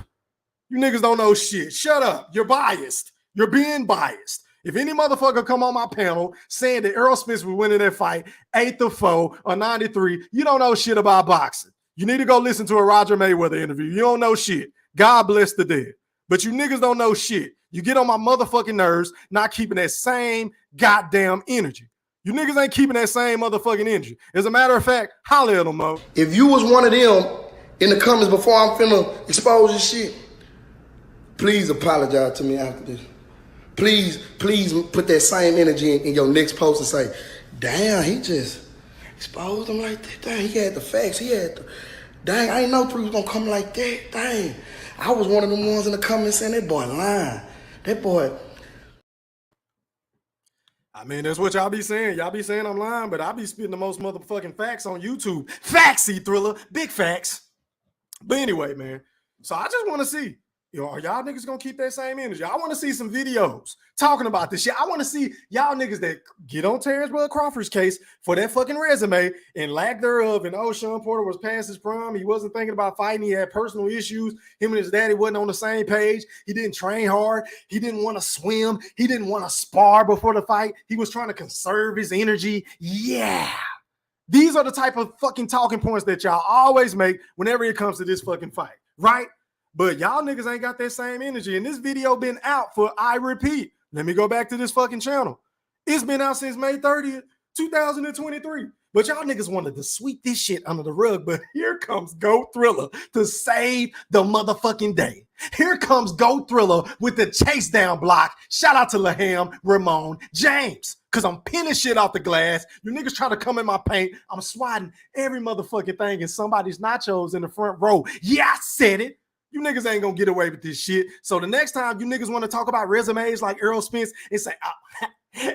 You niggas don't know shit. Shut up. You're biased. You're being biased. If any motherfucker come on my panel saying that Errol Spence was winning that fight 8-4 or 9-3, you don't know shit about boxing. You need to go listen to a Roger Mayweather interview. You don't know shit. God bless the dead. But you niggas don't know shit. You get on my motherfucking nerves not keeping that same goddamn energy. You niggas ain't keeping that same motherfucking energy. As a matter of fact, holla at them, Mo. If you was one of them in the comments before I'm finna expose your shit, please apologize to me after this. Please put that same energy in your next post and say, damn, he just exposed him like that. Dang, he had the facts. Dang, I ain't know Three was gonna come like that. Dang. I was one of them ones in the comments saying that boy lying. That boy. I mean, that's what y'all be saying. Y'all be saying I'm lying, but I be spitting the most motherfucking facts on YouTube. Factsy Thriller. Big facts. But anyway, man. So I just want to see, are y'all niggas gonna keep that same energy? I want to see some videos talking about this shit. I want to see y'all niggas that get on Terrence Bud Crawford's case for that fucking resume and lack thereof. And Sean Porter was past his prime. He wasn't thinking about fighting. He had personal issues. Him and his daddy wasn't on the same page. He didn't train hard. He didn't want to swim. He didn't want to spar before the fight. He was trying to conserve his energy. Yeah. These are the type of fucking talking points that y'all always make whenever it comes to this fucking fight, right? But y'all niggas ain't got that same energy. And this video been out for, I repeat, let me go back to this fucking channel. It's been out since May 30th, 2023. But y'all niggas wanted to sweep this shit under the rug. But here comes Go Thriller to save the motherfucking day. Here comes Go Thriller with the chase down block. Shout out to Laham, Ramon, James. Because I'm pinning shit off the glass. You niggas try to come in my paint. I'm swatting every motherfucking thing in somebody's nachos in the front row. Yeah, I said it. You niggas ain't gonna get away with this shit. So the next time you niggas want to talk about resumes like Errol Spence and say, oh,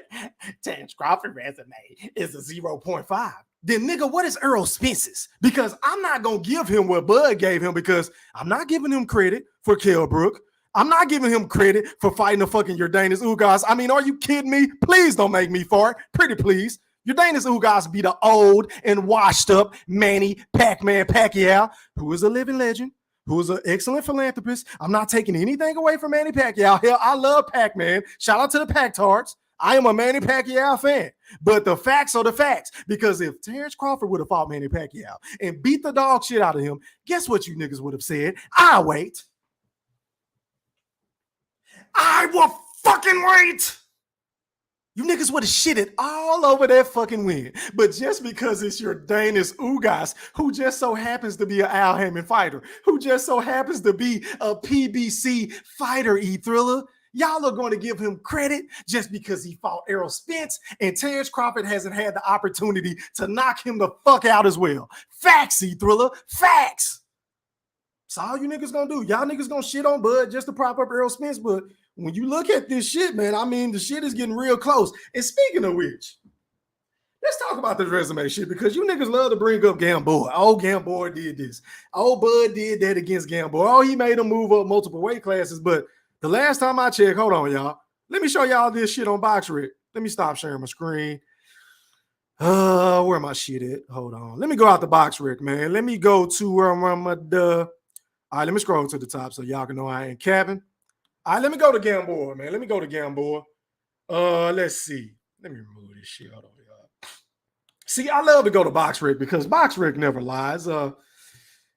Terrence Crawford resume is a 0.5. Then nigga, what is Errol Spence's? Because I'm not gonna give him what Bud gave him because I'm not giving him credit for Kell Brook. I'm not giving him credit for fighting the fucking Yordanis Ugas. I mean, are you kidding me? Please don't make me fart. Pretty please. Yordanis Ugas be the old and washed up Manny Pac-Man Pacquiao, who is a living legend, who is an excellent philanthropist. I'm not taking anything away from Manny Pacquiao. Hell, I love Pac-Man. Shout out to the Pac-Tards. I am a Manny Pacquiao fan. But the facts are the facts. Because if Terrence Crawford would have fought Manny Pacquiao and beat the dog shit out of him, guess what you niggas would have said? I'll wait. I will fucking wait. You niggas would have shitted all over that fucking win. But just because it's your Danis Ugas, who just so happens to be an Al Hammond fighter, who just so happens to be a PBC fighter, E-Thriller, y'all are going to give him credit just because he fought Errol Spence and Terrence Crawford hasn't had the opportunity to knock him the fuck out as well. Facts, E-Thriller. Facts. That's all you niggas gonna do. Y'all niggas gonna shit on Bud just to prop up Errol Spence, but when you look at this shit, man, I mean, the shit is getting real close. And speaking of which, let's talk about this resume shit because you niggas love to bring up Gamboa. Oh, Gamboa did this. Oh, Bud did that against Gamboa. Oh, he made him move up multiple weight classes. But the last time I checked, hold on, y'all. Let me show y'all this shit on BoxRec. Let me stop sharing my screen. Where my shit at? Hold on. Let me go out the BoxRec, man. Let me go to where I'm all right, let me scroll to the top so y'all can know I ain't capping. All right, let me go to Gamboa, man. Let me go to Gamboa. Let's see. Let me remove this shit. Hold on, y'all. See, I love to go to BoxRec because BoxRec never lies.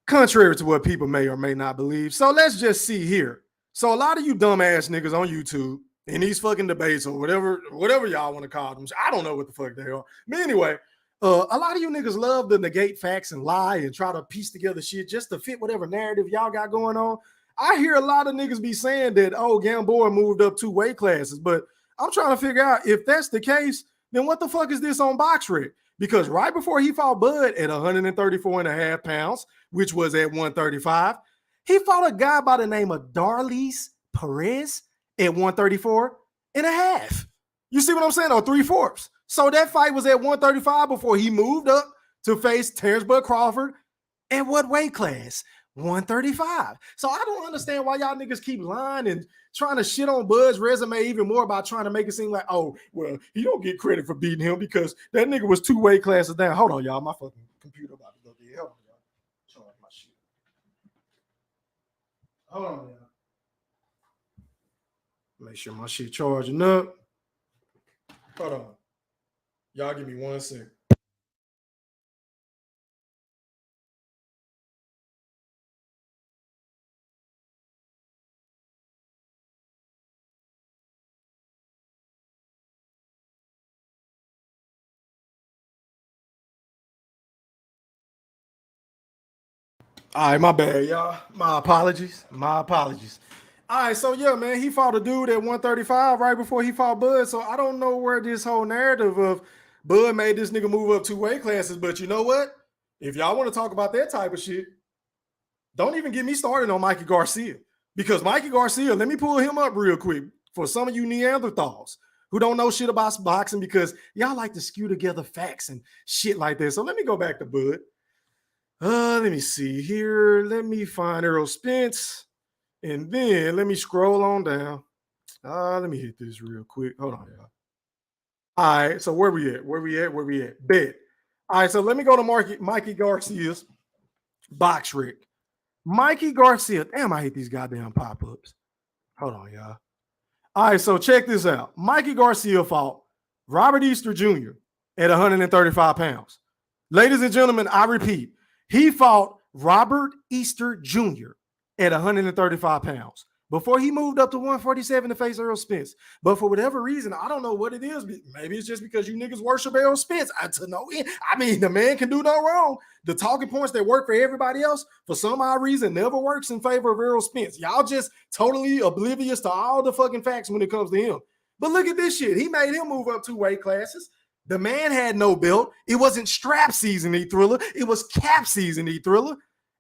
Contrary to what people may or may not believe. So let's just see here. So a lot of you dumbass niggas on YouTube in these fucking debates or whatever y'all want to call them. I don't know what the fuck they are. But anyway, a lot of you niggas love to negate facts and lie and try to piece together shit just to fit whatever narrative y'all got going on. I hear a lot of niggas be saying that, oh, Gamboa moved up 2 weight classes, but I'm trying to figure out if that's the case, then what the fuck is this on BoxRec? Because right before he fought Bud at 134.5 pounds, which was at 135, he fought a guy by the name of Darlis Perez at 134.5. You see what I'm saying? Or 3/4. So that fight was at 135 before he moved up to face Terrence Bud Crawford at what weight class? 135. So I don't understand why y'all niggas keep lying and trying to shit on Bud's resume even more by trying to make it seem like, oh, well, he don't get credit for beating him because that nigga was 2 weight classes down. Hold on, y'all. My fucking computer about to go there. Hold on, y'all. Charge my shit. Hold on, y'all. Make sure my shit charging up. Hold on. Y'all give me 1 second. All right, my bad, y'all. My apologies. My apologies. All right, so yeah, man, he fought a dude at 135 right before he fought Bud. So I don't know where this whole narrative of Bud made this nigga move up 2 weight classes. But you know what? If y'all want to talk about that type of shit, don't even get me started on Mikey Garcia. Because Mikey Garcia, let me pull him up real quick for some of you Neanderthals who don't know shit about boxing because y'all like to skew together facts and shit like that. So let me go back to Bud. Let me see here. Let me find Errol Spence. And then let me scroll on down. Let me hit this real quick. Hold on, y'all. All right, so where we at? Where we at? Bet. All right, so let me go to Mikey Garcia's BoxRec. Mikey Garcia. Damn, I hate these goddamn pop-ups. Hold on, y'all. All right, so check this out. Mikey Garcia fought Robert Easter Jr. at 135 pounds. Ladies and gentlemen, I repeat, he fought Robert Easter Jr. at 135 pounds before he moved up to 147 to face Errol Spence. But for whatever reason, I don't know what it is. Maybe it's just because you niggas worship Errol Spence. I mean, the man can do no wrong. The talking points that work for everybody else, for some odd reason, never works in favor of Errol Spence. Y'all just totally oblivious to all the fucking facts when it comes to him. But look at this shit. He made him move up 2 weight classes. The man had no belt. It wasn't strap season, E-Thriller. It was cap season, E-Thriller.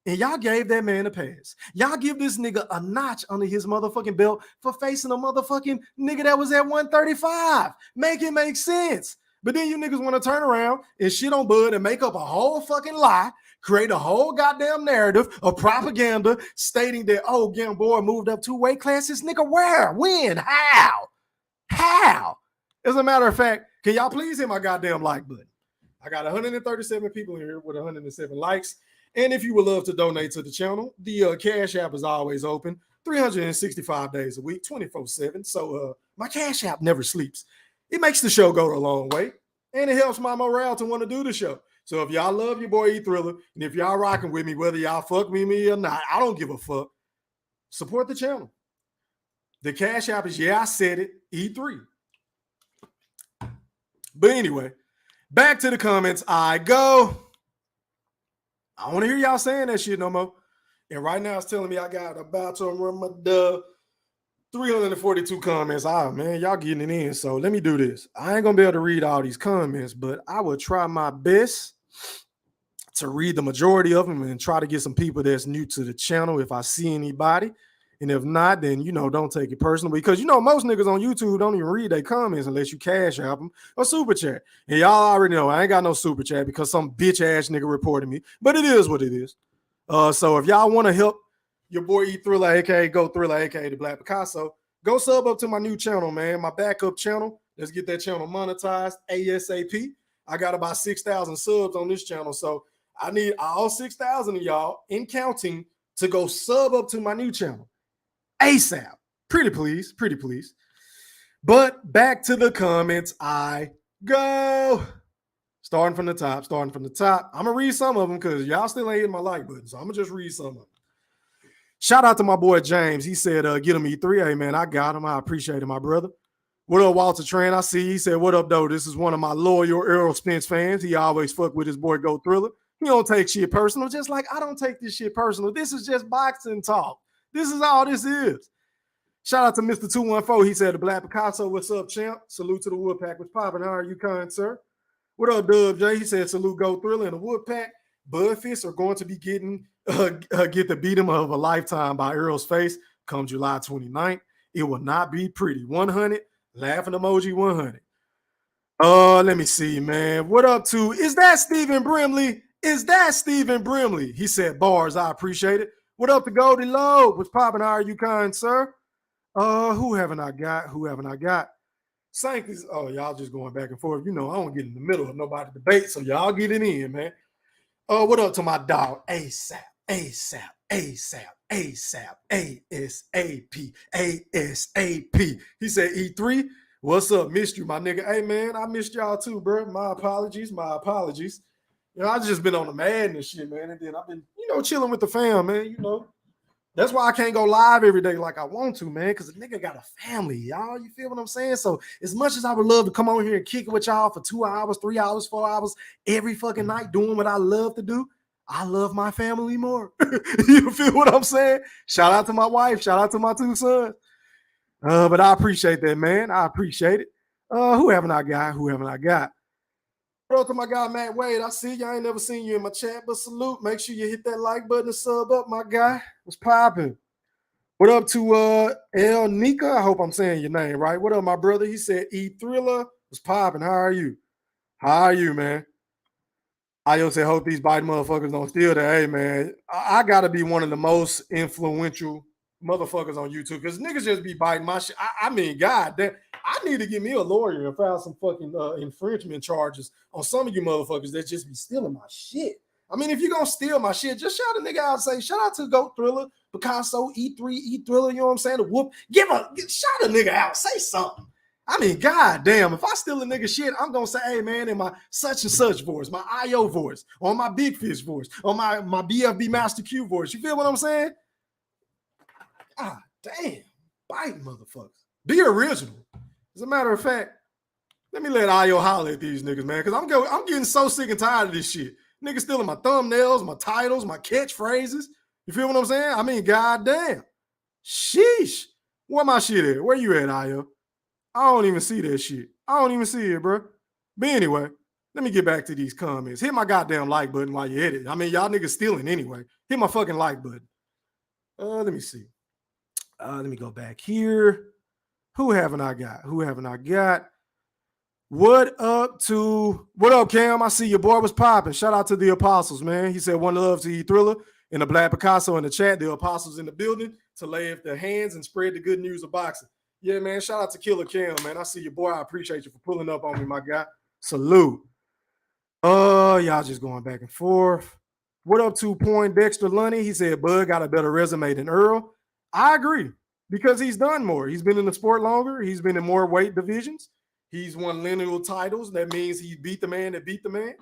And y'all gave that man a pass. Y'all give this nigga a notch under his motherfucking belt for facing a motherfucking nigga that was at 135. Make it make sense. But then you niggas want to turn around and shit on Bud and make up a whole fucking lie, create a whole goddamn narrative of propaganda stating that, oh, Game Boy moved up 2 weight classes. Nigga, where? When? How? How? As a matter of fact, can y'all please hit my goddamn like button? I got 137 people here with 107 likes. And if you would love to donate to the channel, the Cash App is always open 365 days a week, 24/7. So my Cash App never sleeps. It makes the show go a long way, and it helps my morale to want to do the show. So if y'all love your boy E Thriller, and if y'all rocking with me, whether y'all fuck with me or not, I don't give a fuck. Support the channel. The Cash App is, yeah, I said it, E3. But anyway, back to the comments I go. I don't want to hear y'all saying that shit no more. And right now it's telling me I got about to run my 342 comments. Man, y'all getting it in. So let me do this. I ain't gonna be able to read all these comments, but I will try my best to read the majority of them and try to get some people that's new to the channel if I see anybody. And if not, then, don't take it personal, because, most niggas on YouTube don't even read their comments unless you Cash App them or Super Chat. And y'all already know I ain't got no Super Chat because some bitch ass nigga reported me, but it is what it is. So if y'all want to help your boy E Thriller, aka Go Thriller, aka the Black Picasso, go sub up to my new channel, man, my backup channel. Let's get that channel monetized ASAP. I got about 6,000 subs on this channel, so I need all 6,000 of y'all in counting to go sub up to my new channel ASAP. Pretty please. But back to the comments I go. Starting from the top. I'm going to read some of them because y'all still ain't hitting my like button, so I'm going to just read some of them. Shout out to my boy James. He said, get him E3. Hey, man, I got him. I appreciate it, my brother. What up, Walter Tran? I see. He said, what up, though? This is one of my loyal Errol Spence fans. He always fuck with his boy Go Thriller. He don't take shit personal, just like I don't take this shit personal. This is just boxing talk. This is all this is. Shout out to Mr. 214. He said, the Black Picasso, what's up, champ? Salute to the Woodpack. What's poppin'? How are you, kind sir? What up, Dub J? He said, salute Go Thriller and the Woodpack. Budfists are going to be getting get the beat 'em of a lifetime by Errol's face come July 29th. It will not be pretty. 100, laughing emoji 100. Let me see, man. What up to, is that Stephen Brimley? He said, bars, I appreciate it. What up to Goldie Lowe? What's poppin'? How are you, kind sir? Who haven't I got? Sanctus. Oh, y'all just going back and forth. I don't get in the middle of nobody debate, so y'all get it in, man. What up to my dog? ASAP. ASAP. He said, E3, what's up? Missed you, my nigga. Hey, man, I missed y'all too, bro. My apologies. I just been on the madness shit, man. And then I've been, chilling with the fam, man. That's why I can't go live every day like I want to, man, because the nigga got a family, y'all. You feel what I'm saying? So as much as I would love to come on here and kick it with y'all for 2 hours, 3 hours, 4 hours, every fucking night doing what I love to do, I love my family more. You feel what I'm saying? Shout out to my wife. Shout out to my 2 sons. But I appreciate that, man. I appreciate it. Who haven't I got? What up to my guy, Matt Wade? I see you. I ain't never seen you in my chat, but salute. Make sure you hit that like button and sub up, my guy. What's popping? What up to El Nika? I hope I'm saying your name right. What up, my brother? He said, E Thriller. What's popping? How are you? Man? I said, hope these bite motherfuckers don't steal that. Hey, man, I got to be one of the most influential motherfuckers on YouTube because niggas just be biting my shit. I mean, God damn, I need to get me a lawyer and file some fucking infringement charges on some of you motherfuckers that just be stealing my shit. I mean, if you're going to steal my shit, just shout a nigga out and say, shout out to Go Thriller, Picasso, E3, E Thriller, you know what I'm saying? The whoop. Shout a nigga out. Say something. I mean, God damn, if I steal a nigga shit, I'm going to say, hey, man, in my such and such voice, my IO voice, or my Big Fish voice, or my BFB Master Q voice. You feel what I'm saying? Ah, damn. Bite motherfuckers. Be original. As a matter of fact, let me let IO holler at these niggas, man, because I'm getting so sick and tired of this shit. Niggas stealing my thumbnails, my titles, my catchphrases. You feel what I'm saying? I mean, goddamn. Sheesh. Where my shit at? Where you at, IO? I don't even see that shit. I don't even see it, bro. But anyway, let me get back to these comments. Hit my goddamn like button while you hit it. I mean, y'all niggas stealing anyway. Hit my fucking like button. Let me see. Let me go back here. Who haven't I got? What up, Cam? I see your boy was popping. Shout out to the Apostles, man. He said one love to E Thriller and the Black Picasso in the chat. The Apostles in the building to lay up their hands and spread the good news of boxing. Yeah, man. Shout out to Killer Cam, man. I see your boy. I appreciate you for pulling up on me, my guy. Salute. Y'all just going back and forth. What up to Dexter Lunny? He said Bud got a better resume than Earl. I agree because he's done more. He's been in the sport longer. He's been in more weight divisions. He's won lineal titles. That means he beat the man that beat the man.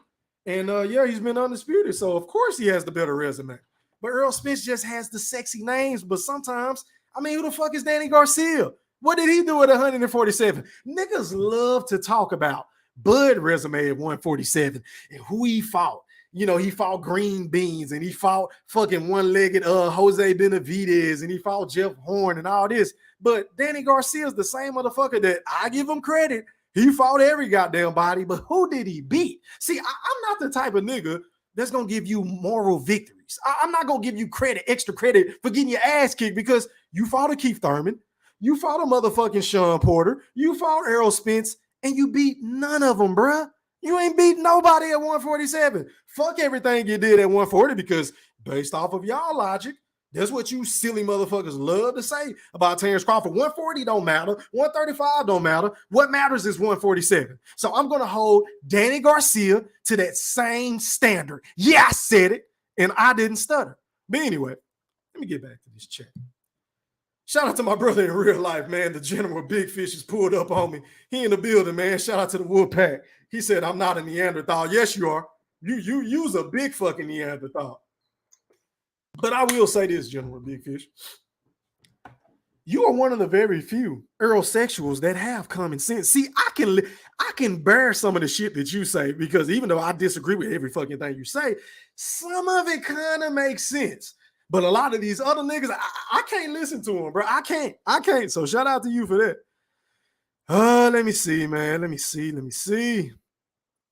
And yeah, he's been undisputed. So of course he has the better resume. But Earl Spence just has the sexy names. But sometimes, I mean, who the fuck is Danny Garcia? What did he do at 147? Niggas love to talk about Bud resume at 147 and who he fought. You know, he fought Green Beans and he fought fucking one-legged Jose Benavidez and he fought Jeff Horn and all this. But Danny Garcia is the same motherfucker that I give him credit. He fought every goddamn body, but who did he beat? See, I'm not the type of nigga that's going to give you moral victories. I'm not going to give you credit, extra credit for getting your ass kicked because you fought a Keith Thurman. You fought a motherfucking Sean Porter. You fought Errol Spence and you beat none of them, bruh. You ain't beat nobody at 147. Fuck everything you did at 140 because based off of y'all logic, that's what you silly motherfuckers love to say about Terrence Crawford. 140 don't matter. 135 don't matter. What matters is 147. So I'm going to hold Danny Garcia to that same standard. Yeah, I said it, and I didn't stutter. But anyway, let me get back to this chat. Shout out to my brother in real life, man. The General Big Fish has pulled up on me. He in the building, man. Shout out to the Wolfpack. He said, I'm not a Neanderthal. Yes, you are. You use a big fucking Neanderthal. But I will say this, General Big Fish. You are one of the very few Earl-sexuals that have common sense. See, I can bear some of the shit that you say because even though I disagree with every fucking thing you say, some of it kind of makes sense. But a lot of these other niggas, I can't listen to them, bro. I can't. So shout out to you for that. Let me see, man. Let me see.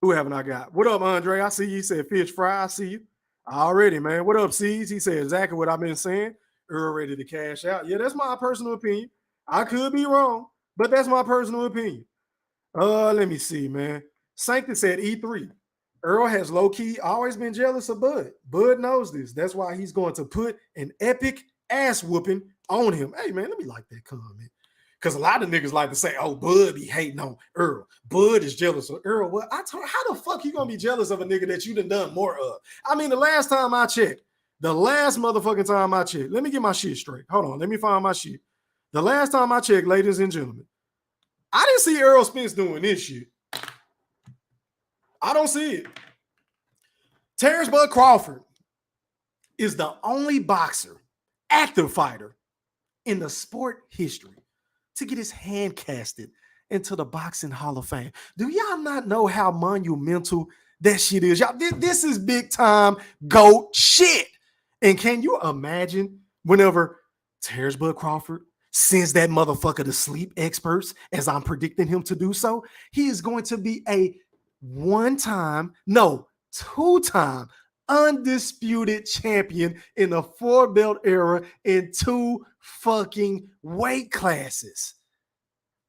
Who haven't I got? What up, Andre? I see you. He said fish fry. I see you. Already, man. What up, C's? He said exactly what I've been saying. Earl ready to cash out. Yeah, that's my personal opinion. I could be wrong, but that's my personal opinion. Let me see, man. Sanctus said E3. Earl has low-key always been jealous of Bud. Bud knows this. That's why he's going to put an epic ass whooping on him. Hey, man, let me like that comment. Because a lot of niggas like to say, oh, Bud be hating on Earl. Bud is jealous of Earl. Well, how the fuck you going to be jealous of a nigga that you done more of? I mean, the last time I checked, let me get my shit straight. Hold on, let me find my shit. The last time I checked, ladies and gentlemen, I didn't see Errol Spence doing this shit. I don't see it. Terrence Bud Crawford is the only boxer, active fighter in the sport history to get his hand casted into the Boxing Hall of Fame. Do y'all not know how monumental that shit is? Y'all, this is big time GOAT shit. And can you imagine whenever Terrence Bud Crawford sends that motherfucker to sleep experts, as I'm predicting him to do so, he is going to be a two-time undisputed champion in the 4-belt era in 2 fucking weight classes.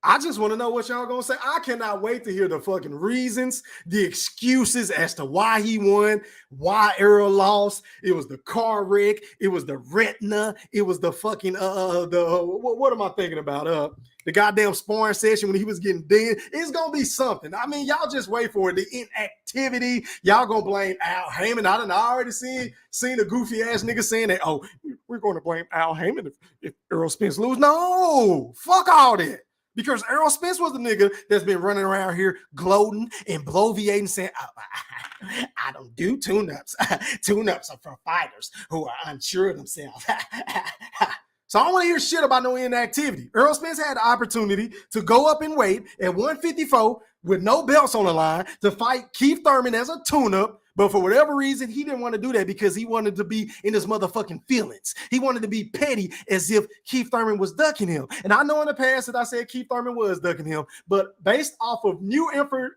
I just want to know what y'all gonna say. I cannot wait to hear the fucking reasons, the excuses as to why he won, why Errol lost. It was the car wreck, it was the retina, it was the fucking what am I thinking about? The goddamn sparring session when he was getting dead. It's gonna be something. I mean, y'all just wait for it. The inactivity. Y'all gonna blame Al Heyman. I already seen a goofy ass nigga saying that. Oh, we're gonna blame Al Heyman if Errol Spence lose. No, fuck all that. Because Errol Spence was the nigga that's been running around here gloating and bloviating, saying, I don't do tune-ups. Tune-ups are for fighters who are unsure of themselves. So I don't want to hear shit about no inactivity. Errol Spence had the opportunity to go up in weight at 154 with no belts on the line to fight Keith Thurman as a tune-up. But for whatever reason, he didn't want to do that because he wanted to be in his motherfucking feelings. He wanted to be petty as if Keith Thurman was ducking him. And I know in the past that I said Keith Thurman was ducking him, but based off of new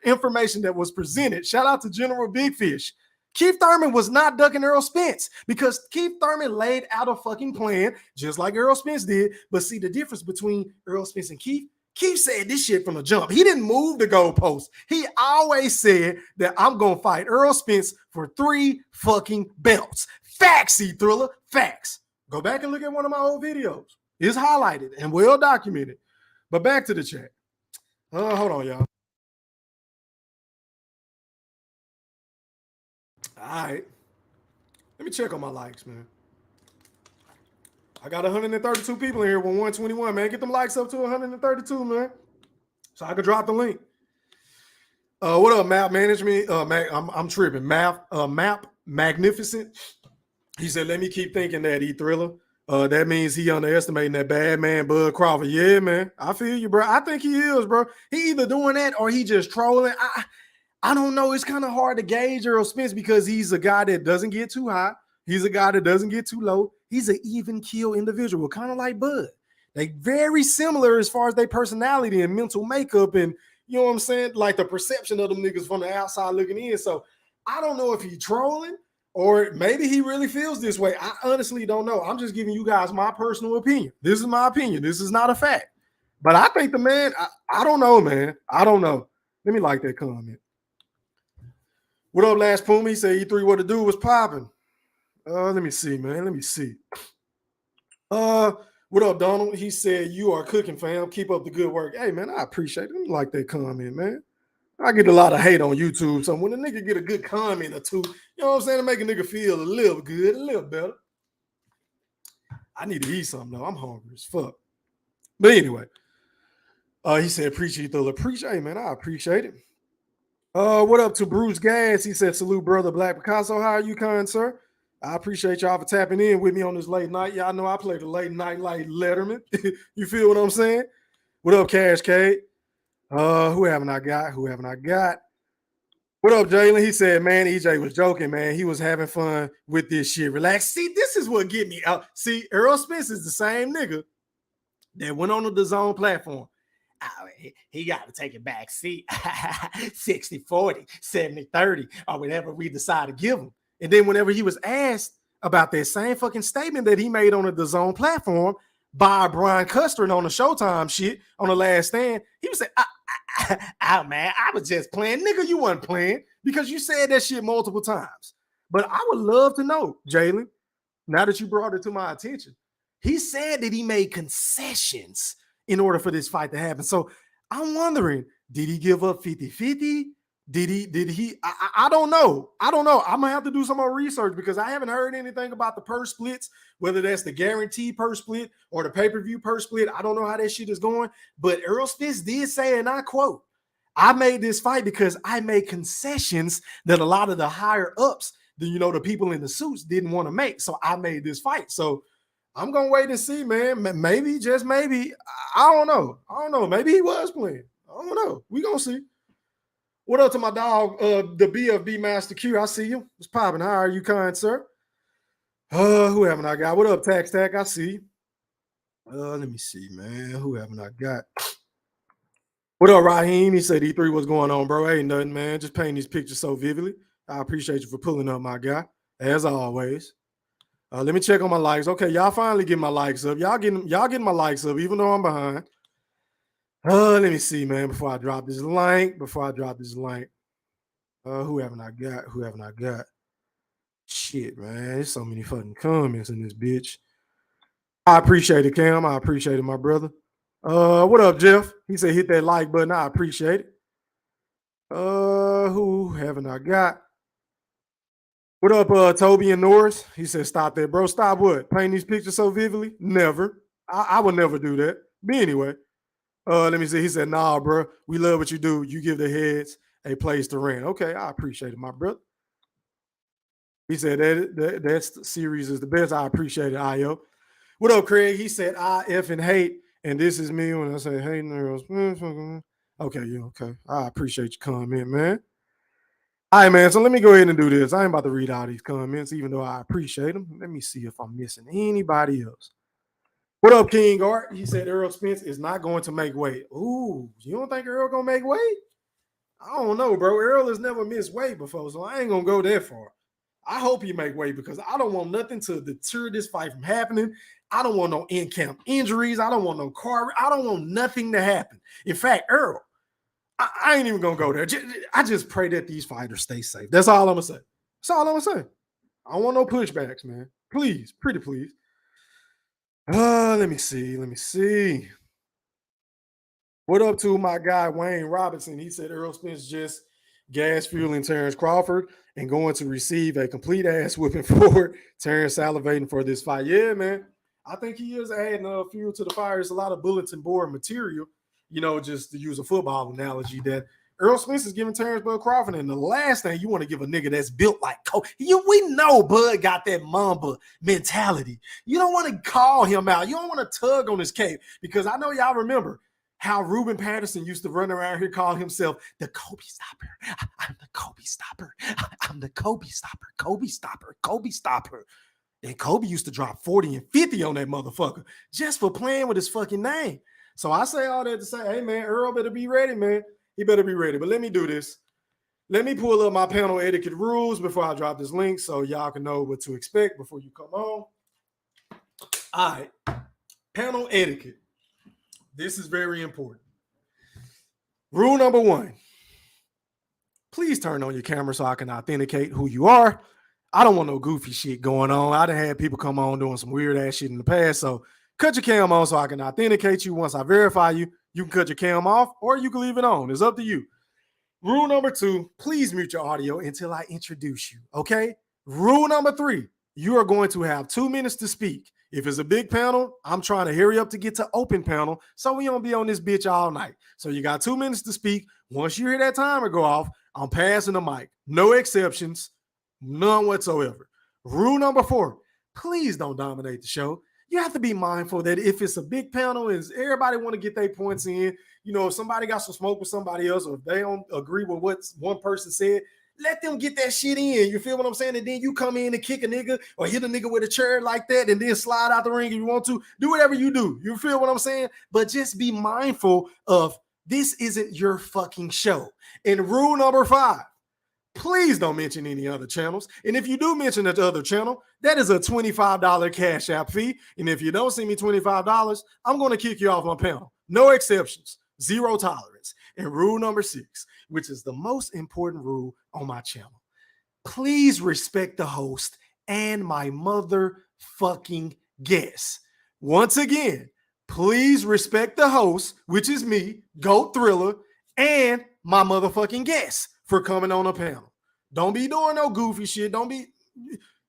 information that was presented, shout out to General Big Fish, Keith Thurman was not ducking Errol Spence because Keith Thurman laid out a fucking plan just like Errol Spence did. But see, the difference between Errol Spence and Keith Keith said this shit from the jump. He didn't move the goalpost. He always said that I'm going to fight Errol Spence for 3 fucking belts. Facts, C-Thriller. Facts. Go back and look at one of my old videos. It's highlighted and well documented. But back to the chat. Hold on, y'all. All right. Let me check on my likes, man. I got 132 people in here with 121, man. Get them likes up to 132, man. So I could drop the link. What up, Map Management? I'm tripping. Map Magnificent. He said, let me keep thinking that, E-Thriller. That means he underestimating that bad man, Bud Crawford. Yeah, man. I feel you, bro. I think he is, bro. He either doing that or he just trolling. I don't know. It's kind of hard to gauge Errol Spence because he's a guy that doesn't get too high. He's a guy that doesn't get too low. He's an even keel individual, kind of like Bud. They very similar as far as their personality and mental makeup and, you know what I'm saying? Like the perception of them niggas from the outside looking in. So I don't know if he's trolling or maybe he really feels this way. I honestly don't know. I'm just giving you guys my personal opinion. This is my opinion. This is not a fact. But I think the man, I don't know, man. I don't know. Let me like that comment. What up, Last Puma? He said E3 what to do was popping. Let me see, man. Let me see. What up, Donald? He said, you are cooking, fam. Keep up the good work. Hey, man, I appreciate it. Let me like that comment, man. I get a lot of hate on YouTube. So when a nigga get a good comment or two, you know what I'm saying, to make a nigga feel a little good, a little better. I need to eat something, though. I'm hungry as fuck. But anyway, he said, appreciate the appreciate, man. I appreciate it. What up to Bruce Gas? He said, salute, brother Black Picasso. How are you, kind sir? I appreciate y'all for tapping in with me on this late night. Y'all know I play the late night like Letterman. You feel what I'm saying? What up, Cash K? Who haven't I got? Who haven't I got? What up, Jalen? He said, man, EJ was joking, man. He was having fun with this shit. Relax. See, this is what get me out. See, Errol Spence is the same nigga that went on the DAZN platform. He got to take a back seat. 60-40, 70-30, or whatever we decide to give him. And then whenever he was asked about that same fucking statement that he made on the DAZN platform by Brian Custer on the Showtime shit on The Last Stand, he was saying, man, I was just playing. Nigga, you weren't playing because you said that shit multiple times. But I would love to know, Jalen, now that you brought it to my attention, he said that he made concessions in order for this fight to happen. So I'm wondering, did he give up 50-50? Did he? I don't know. I'm gonna have to do some more research because I haven't heard anything about the purse splits, whether that's the guaranteed purse split or the pay-per-view purse split. I don't know how that shit is going, but Errol Spence did say, and I quote, I made this fight because I made concessions that a lot of the higher ups, the people in the suits didn't want to make. So I made this fight. So I'm gonna wait and see, man. Maybe, just maybe. I don't know. Maybe he was playing. I don't know. We gonna see. What up to my dog, the BFB Master Q? I see you. What's popping? How are you, kind sir? Who haven't I got? What up, Tax Tack? I see you. Let me see, man. Who haven't I got? What up, Raheem? He said E3, what's going on, bro? Ain't nothing, man. Just painting these pictures so vividly. I appreciate you for pulling up, my guy, as always. Let me check on my likes. Okay, y'all finally getting my likes up. Y'all getting my likes up, even though I'm behind. Let me see, man, before I drop this link. Who haven't I got? Shit, man. There's so many fucking comments in this bitch. I appreciate it, Cam. I appreciate it, my brother. What up, Jeff? He said hit that like button. I appreciate it. Who haven't I got? What up, Toby and Norris? He said, stop that, bro. Stop what? Painting these pictures so vividly? Never. I would never do that. But anyway. Let me see. He said, nah, bro. We love what you do. You give the heads a place to rent. Okay, I appreciate it, my brother. He said that series is the best. I appreciate it, Io. What up, Craig? He said, I effing hate, and this is me when I say hate. Okay, yeah, okay. I appreciate your comment, man. All right, man. So let me go ahead and do this. I ain't about to read all these comments, even though I appreciate them. Let me see if I'm missing anybody else. What up, King Art? He said Errol Spence is not going to make weight. Ooh, you don't think Errol gonna make weight? I don't know, bro. Errol has never missed weight before, so I ain't gonna go that far. I hope he make weight because I don't want nothing to deter this fight from happening. I don't want no in-camp injuries. I don't want no car. I don't want nothing to happen. In fact, Errol, I ain't even gonna go there. I just pray that these fighters stay safe. That's all I'm gonna say. That's all I'm gonna say. I don't want no pushbacks, man. Please, pretty please. Let me see. What up to my guy Wayne Robinson? He said Errol Spence just gas fueling Terrence Crawford and going to receive a complete ass whipping for Terrence salivating for this fight. Yeah, man. I think he is adding fuel to the fire. It's a lot of bulletin board material, just to use a football analogy, that Errol Spence is giving Terrence Bud Crawford. And the last thing you want to give a nigga that's built like Kobe. We know Bud got that Mamba mentality. You don't want to call him out. You don't want to tug on his cape, because I know y'all remember how Ruben Patterson used to run around here, call himself the Kobe stopper. I'm the Kobe stopper. I'm the Kobe stopper. Kobe stopper. Kobe stopper. And Kobe used to drop 40 and 50 on that motherfucker just for playing with his fucking name. So I say all that to say, hey, man, Errol better be ready, man. He better be ready. But let me do this. Let me pull up my panel etiquette rules before I drop this link so y'all can know what to expect before you come on. All right. Panel etiquette. This is very important. Rule number 1. Please turn on your camera so I can authenticate who you are. I don't want no goofy shit going on. I done had people come on doing some weird ass shit in the past. So cut your cam on so I can authenticate you. Once I verify you, you can cut your cam off or you can leave it on. It's up to you. Rule number 2, please mute your audio until I introduce you, okay? Rule number 3, you are going to have 2 minutes to speak. If it's a big panel, I'm trying to hurry up to get to open panel so we don't be on this bitch all night. So you got 2 minutes to speak. Once you hear that timer go off, I'm passing the mic. No exceptions, none whatsoever. Rule number 4, please don't dominate the show. You have to be mindful that if it's a big panel and everybody want to get their points in, if somebody got some smoke with somebody else, or if they don't agree with what one person said, let them get that shit in. You feel what I'm saying? And then you come in and kick a nigga or hit a nigga with a chair like that and then slide out the ring if you want to. Do whatever you do. You feel what I'm saying? But just be mindful of this isn't your fucking show. And rule number 5, please don't mention any other channels. And if you do mention that other channel, that is a $25 Cash App fee. And if you don't send me $25, I'm going to kick you off my panel. No exceptions. Zero tolerance. And rule number 6, which is the most important rule on my channel. Please respect the host and my motherfucking guests. Once again, please respect the host, which is me, Goat Thriller, and my motherfucking guests for coming on a panel. Don't be doing no goofy shit. Don't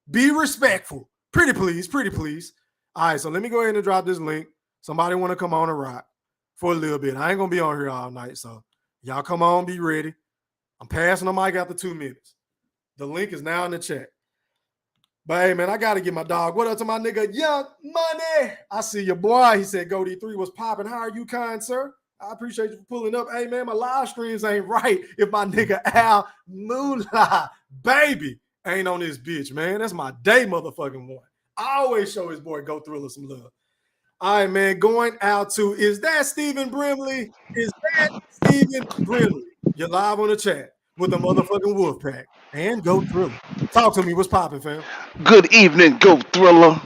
be respectful. Pretty please. All right, so let me go ahead and drop this link. Somebody want to come on and rock for a little bit. I ain't gonna be on here all night, so y'all come on, be ready. I'm passing the mic after 2 minutes. The link is now in the chat. But hey, man, I gotta get my dog. What up to my nigga Young Money? I see your boy. He said Go D3 was popping. How are you, kind sir? I appreciate you for pulling up. Hey, man, my live streams ain't right if my nigga Al Moolah, baby, ain't on this bitch, man. That's my day motherfucking one. I always show his boy Go Thriller some love. All right, man, going out to, is that Stephen Brimley? Is that Stephen Brimley? You're live on the chat with the motherfucking Wolf Pack and Go Thriller. Talk to me. What's popping, fam? Good evening, Go Thriller.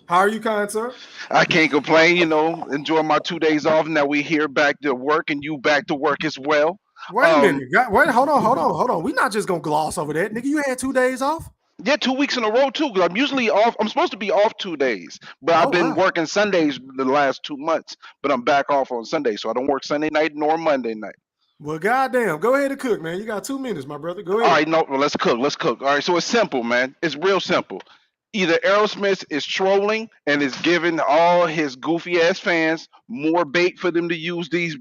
How are you, kind sir? I can't complain, enjoy my 2 days off. Now we here back to work and you back to work as well. Wait a minute. Wait, hold on. We're not just going to gloss over that. Nigga, you had 2 days off? Yeah, 2 weeks in a row too, because I'm usually off. I'm supposed to be off 2 days, but I've been working Sundays the last 2 months, but I'm back off on Sunday, so I don't work Sunday night nor Monday night. Well, goddamn. Go ahead and cook, man. You got 2 minutes, my brother. Go ahead. All right, no, well, let's cook. All right, so it's simple, man. It's real simple. Either Errol Smith is trolling and is giving all his goofy ass fans more bait for them to use these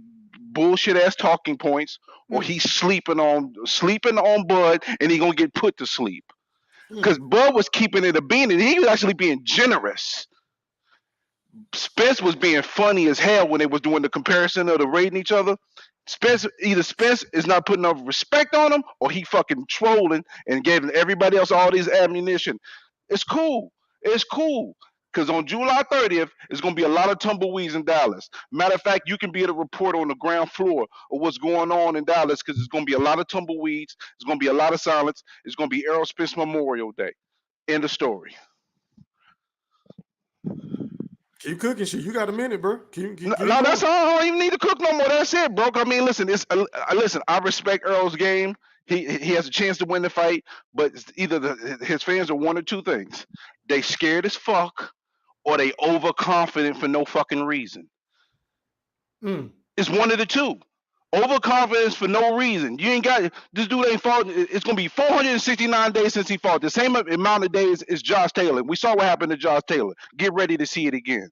bullshit ass talking points, or he's sleeping on Bud and he gonna get put to sleep. Because Bud was keeping it a bean and he was actually being generous. Spence was being funny as hell when they was doing the comparison of the rating each other. Spence is not putting enough respect on him, or he fucking trolling and giving everybody else all this ammunition. It's cool. Because on July 30th, it's going to be a lot of tumbleweeds in Dallas. Matter of fact, you can be able to report on the ground floor of what's going on in Dallas, because it's going to be a lot of tumbleweeds. It's going to be a lot of silence. It's going to be Errol Spence Memorial Day. End of story. Keep cooking shit. You got a minute, bro. Keep No, that's going. all. I don't even need to cook no more. That's it, bro. I mean, listen, listen. I respect Earl's game. He has a chance to win the fight, but it's either his fans are one or two things: they scared as fuck, or they overconfident for no fucking reason. Mm. It's one of the two. Overconfidence for no reason. You ain't got this dude ain't fought. It's gonna be 469 days since he fought. The same amount of days as Josh Taylor. We saw what happened to Josh Taylor. Get ready to see it again.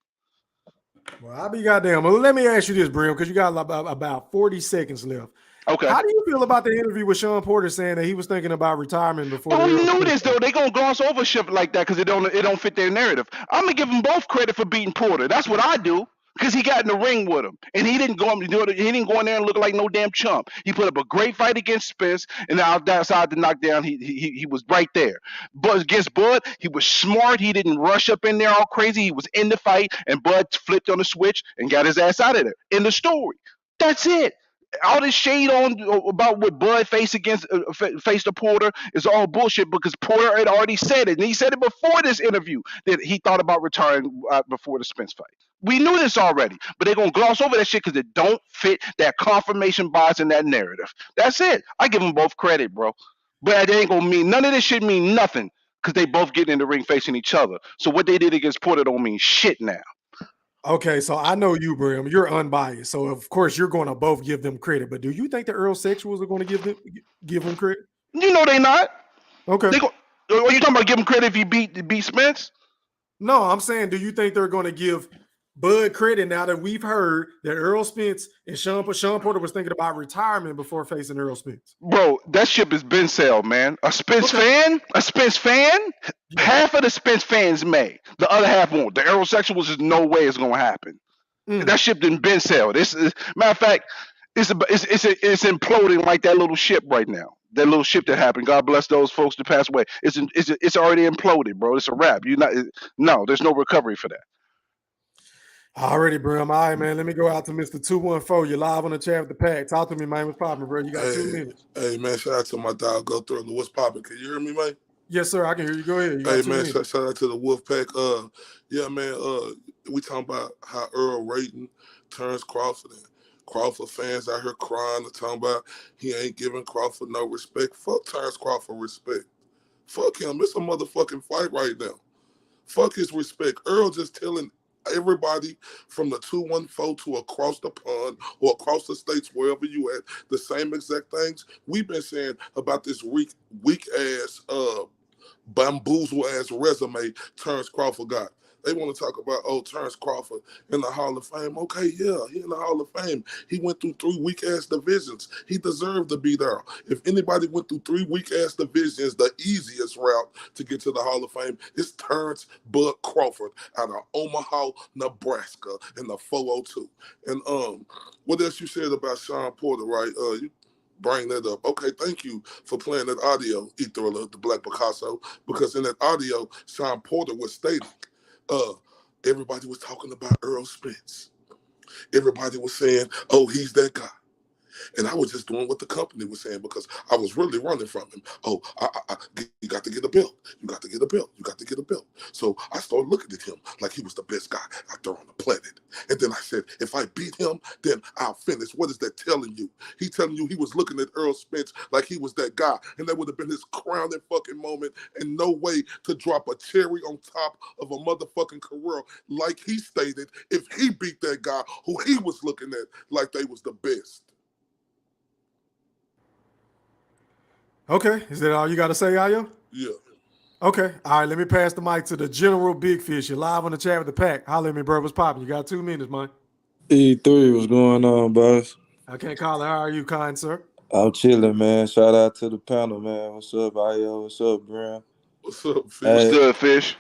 Well, I'll be goddamn. Well, let me ask you this, Brim, because you got about 40 seconds left. Okay. How do you feel about the interview with Sean Porter saying that he was thinking about retirement before? But we the knew this though. They gonna gloss over shit like that because it don't fit their narrative. I'm gonna give them both credit for beating Porter. That's what I do. Because he got in the ring with him, and he didn't go up and do it. He didn't go in there and look like no damn chump. He put up a great fight against Spence, and outside the knockdown, he was right there. But against Bud, he was smart. He didn't rush up in there all crazy. He was in the fight, and Bud flipped on the switch and got his ass out of there. In the story, that's it. All this shade on about what Bud faced the Porter is all bullshit because Porter had already said it, and he said it before this interview that he thought about retiring before the Spence fight. We knew this already, but they're gonna gloss over that shit because it don't fit that confirmation bias in that narrative. That's it. I give them both credit, bro. But it ain't gonna mean none of this shit mean nothing because they both getting in the ring facing each other. So what they did against Porter don't mean shit now. Okay, so I know you, Brim. You're unbiased, so of course you're going to both give them credit. But do you think the Earl sexuals are going to give them credit? You know they not. Okay. Are you talking about give him credit if he beat Spence? No, I'm saying, do you think they're going to give Bud credit now that we've heard that Earl Spence and Sean Porter was thinking about retirement before facing Earl Spence? Bro, that ship has been sailed, man. A Spence fan, half of the Spence fans may. The other half won't. The Aerosexuals is no way it's gonna happen. That ship didn't been sailed. Matter of fact, it's imploding like that little ship right now. That little ship that happened. God bless those folks that passed away. It's already imploded, bro. It's a wrap. No, there's no recovery for that. Already, Brim. All right, man. Let me go out to Mr. 214. You're live on the chat with the pack. Talk to me, man. What's popping, bro? You got 2 minutes. Hey, man. Shout out to my dog. Go through. What's popping? Can you hear me, man? Yes, sir. I can hear you. Go ahead. You hey, man. Shout out to the Wolf Pack. Yeah, man. We talking about how Earl rating turns Crawford in. Crawford fans out here crying and talking about he ain't giving Crawford no respect. Fuck Terrence Crawford respect. Fuck him. It's a motherfucking fight right now. Fuck his respect. Earl just telling everybody from the 214 to across the pond or across the states, wherever you at, the same exact things we've been saying about this weak ass bamboozle ass resume Terrence Crawford got. They want to talk about, Terrence Crawford in the Hall of Fame. Okay, yeah, he in the Hall of Fame. He went through 3 weak-ass divisions. He deserved to be there. If anybody went through 3 weak-ass divisions, the easiest route to get to the Hall of Fame is Terrence Bud Crawford out of Omaha, Nebraska in the 402. And what else you said about Sean Porter, right? You bring that up. Okay, thank you for playing that audio, Ether, the Black Picasso, because in that audio, Sean Porter was stating, everybody was talking about Earl Spence. Everybody was saying, oh, he's that guy. And I was just doing what the company was saying because I was really running from him. Oh, you got to get a belt. You got to get a belt. You got to get a belt. So I started looking at him like he was the best guy out there on the planet. And then I said, if I beat him, then I'll finish. What is that telling you? He telling you he was looking at Earl Spence like he was that guy. And that would have been his crowning fucking moment and no way to drop a cherry on top of a motherfucking career like he stated if he beat that guy who he was looking at like they was the best. Okay. Is that all you got to say, Ayo? Yeah. Okay. All right. Let me pass the mic to the General Big Fish. You're live on the chat with the pack. Holler at me, bro. What's popping? You got 2 minutes, man. E3, what's going on, boss? I can't call it. How are you, kind sir? I'm chilling, man. Shout out to the panel, man. What's up, Ayo? What's up, Bram? What's up, Fish? What's good, Fish?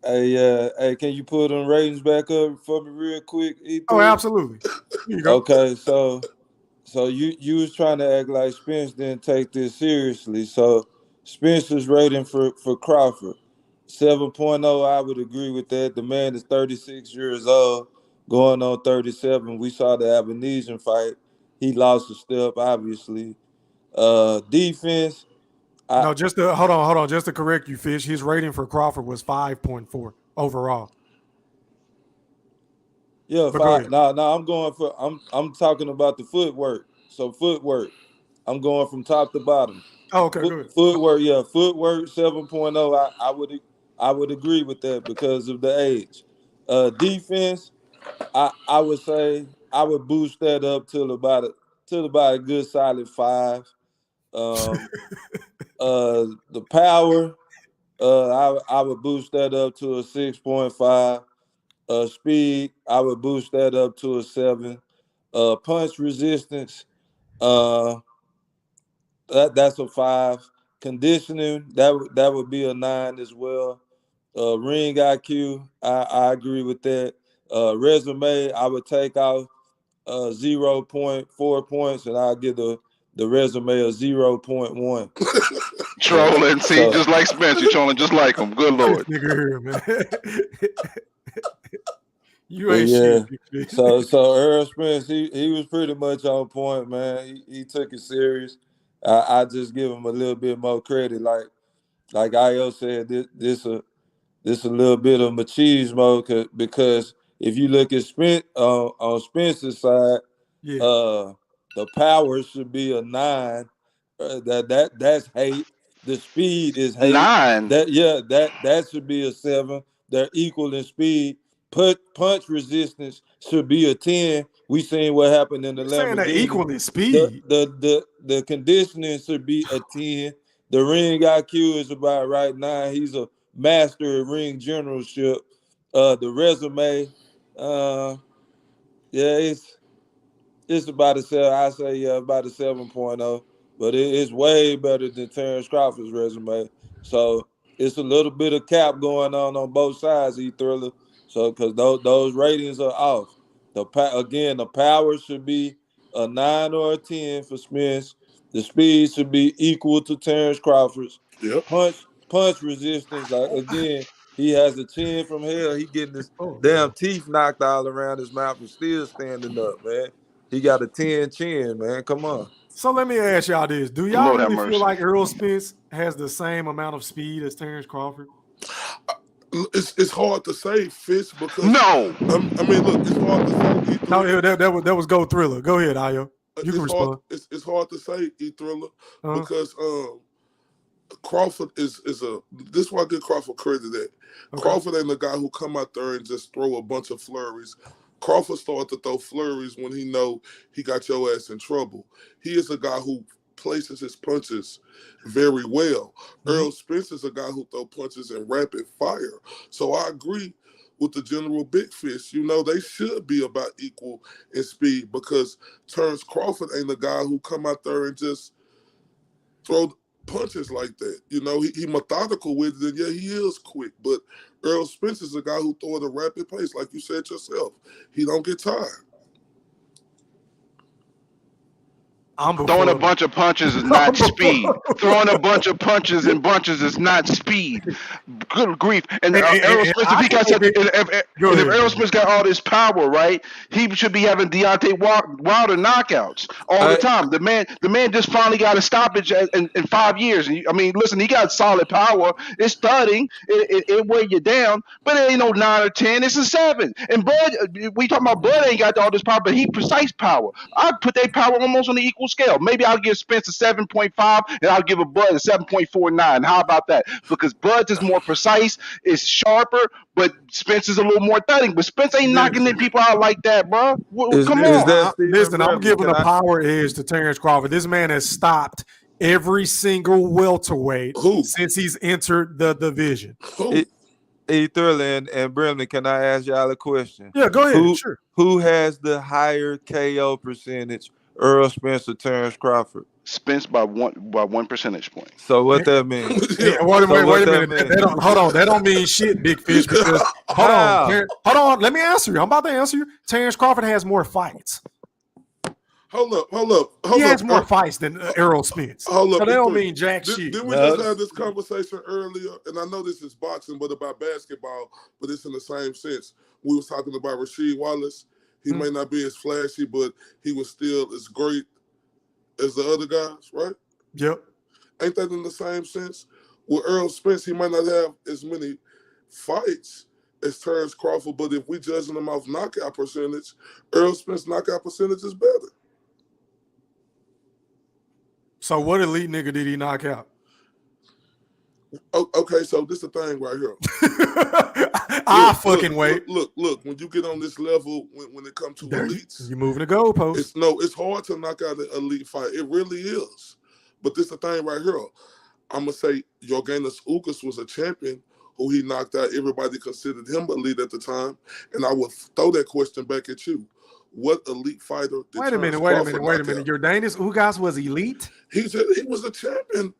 Hey, can you put them ratings back up for me real quick, E3? Oh, absolutely. Here you go. Okay, so you was trying to act like Spence didn't take this seriously. So Spencer's rating for Crawford, 7.0. I would agree with that. The man is 36 years old, going on 37. We saw the Abenesian fight. He lost a step, obviously. Defense. No, just to hold on. Just to correct you, Fish. His rating for Crawford was 5.4. overall. Yeah, But go ahead. I'm going for I'm talking about the footwork. So footwork. I'm going from top to bottom. Oh, okay, go ahead. Footwork, yeah, footwork 7.0. I would agree with that because of the age. Defense, I would say I would boost that up till about a good solid 5. The power, I would boost that up to a 6.5. Speed, I would boost that up to a 7. Punch resistance, that's a 5. Conditioning, that would be a 9 as well. Ring IQ, I agree with that. Resume, I would take out 0.4 points, and I'll give the resume a 0.1. Trolling, see, just like Spence, you trolling just like him. Good This lord. nigga here, man. You But ain't yeah, shit. so Earl Spence, he was pretty much on point, man. He took it serious. I just give him a little bit more credit, like Io said. This a little bit of machismo because if you look at Spence on Spence's side, Yeah. the power should be a 9. That's hate. The speed is hate. 9. That should be a 7. They're equal in speed. Punch resistance should be a 10. We seen what happened in the You're saying they're equal Lamborghini. in speed. The conditioning should be a 10. The ring IQ is about right now. He's a master of ring generalship. The resume, yeah, it's about a 7. I say about a 7.0, but it's way better than Terrence Crawford's resume. So it's a little bit of cap going on both sides, Thriller. So because those ratings are off. The power should be a 9 or a 10 for Spence. The speed should be equal to Terrence Crawford's. Yep. Punch resistance. Again, he has a chin from hell. He getting his damn teeth knocked all around his mouth and still standing up, man. He got a 10 chin, man. Come on. So let me ask y'all this: do y'all Lord have really feel mercy. like Errol Spence has the same amount of speed as Terrence Crawford? It's hard to say, Fish, because no. I mean, look, it's hard to say. No, that was Go Thriller. Go ahead, Ayo. You can respond. It's hard to say, Thriller, because Crawford is a. This is why I give Crawford credit that Crawford ain't the guy who come out there and just throw a bunch of flurries. Crawford started to throw flurries when he know he got your ass in trouble. He is a guy who places his punches very well. Errol Spence is a guy who throw punches in rapid fire. So I agree with the general Big Fish. You know, they should be about equal in speed because Terrence Crawford ain't the guy who come out there and just throw punches like that. You know, he methodical with it, and yeah, he is quick, but Errol Spence is a guy who throw at a rapid pace, like you said yourself. He don't get tired. Throwing a bunch of punches is not speed. Throwing a bunch of punches and bunches is not speed. Good grief! And Errol Spence, if Errol Spence got all this power, right, he should be having Deontay Wilder knockouts all the time. The man just finally got a stoppage in 5 years. I mean, listen, he got solid power. It's thudding. It weigh you down, but it ain't no 9 or 10. It's a 7. And Bud, we talking about Bud ain't got all this power, but he precise power. I put that power almost on the equal scale. Maybe I'll give Spence a 7.5 and I'll give a Bud a 7.49. How about that? Because Bud's is more precise, it's sharper, but Spence is a little more thudding. But Spence ain't knocking them people out like that, bro. Come on. Listen, I'm giving a power edge to Terrence Crawford. This man has stopped every single welterweight since he's entered the division. Thriller and Brimley, can I ask y'all a question? Yeah, go ahead. Sure. Who has the higher KO percentage, Errol Spence or Terrence Crawford? Spence by one percentage point. So what that means? Wait a minute. Hold on. That don't mean shit, Big Fish. Because hold on. Let me answer you. I'm about to answer you. Terrence Crawford has more fights. Hold up. He has more fights than Errol Spence. Hold up. So that don't mean jack shit. Didn't we just have this conversation earlier? And I know this is boxing, but about basketball, but it's in the same sense. We was talking about Rasheed Wallace. He may not be as flashy, but he was still as great as the other guys, right? Yep. Ain't that in the same sense? With Errol Spence, he might not have as many fights as Terrence Crawford, but if we judging them off knockout percentage, Errol Spence knockout percentage is better. So what elite nigga did he knock out? Okay, so this is the thing right here. Wait. Look. When you get on this level, when it comes to elites, you moving the goalposts. It's hard to knock out an elite fight. It really is. But this is the thing right here. I'm gonna say Yorganis Ugas was a champion who he knocked out. Everybody considered him elite at the time, and I would throw that question back at you. What elite fighter did Wait a minute. Yorganis Ugas was elite? He was a champion.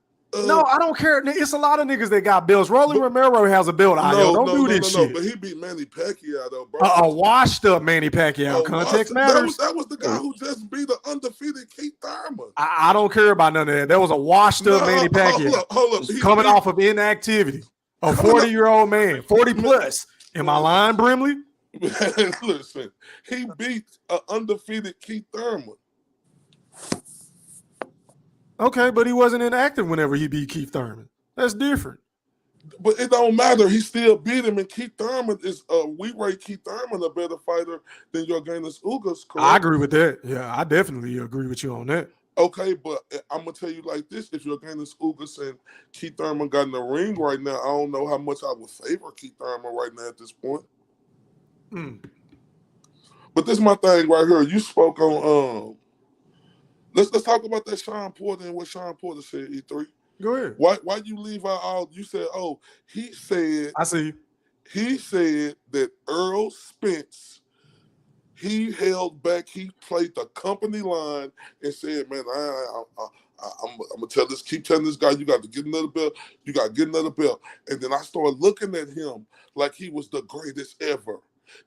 No, I don't care. It's a lot of niggas that got belts. Rolly Romero has a belt. Don't do this shit. But he beat Manny Pacquiao though, bro. A washed up Manny Pacquiao. Context matters. That was the guy who just beat the undefeated Keith Thurman. I don't care about none of that. There was a washed up Manny Pacquiao. Hold up. Coming off of inactivity. A 40-year-old man, 40 plus. Am I lying, Brimley? Listen, he beat an undefeated Keith Thurman. Okay, but he wasn't inactive whenever he beat Keith Thurman. That's different. But it don't matter. He still beat him, and Keith Thurman is we rate Keith Thurman a better fighter than Yorganis Ugas. Correct? I agree with that. Yeah, I definitely agree with you on that. Okay, but I'm gonna tell you like this: if Yorganis Ugas and Keith Thurman got in the ring right now, I don't know how much I would favor Keith Thurman right now at this point. But this is my thing right here. You spoke on Let's talk about that Sean Porter and what Sean Porter said, E3. Go ahead. Why you leave out all you said, he said I see. He said that Errol Spence, he held back, he played the company line and said, man, I'm gonna keep telling this guy, you got to get another belt, you got to get another belt. And then I started looking at him like he was the greatest ever.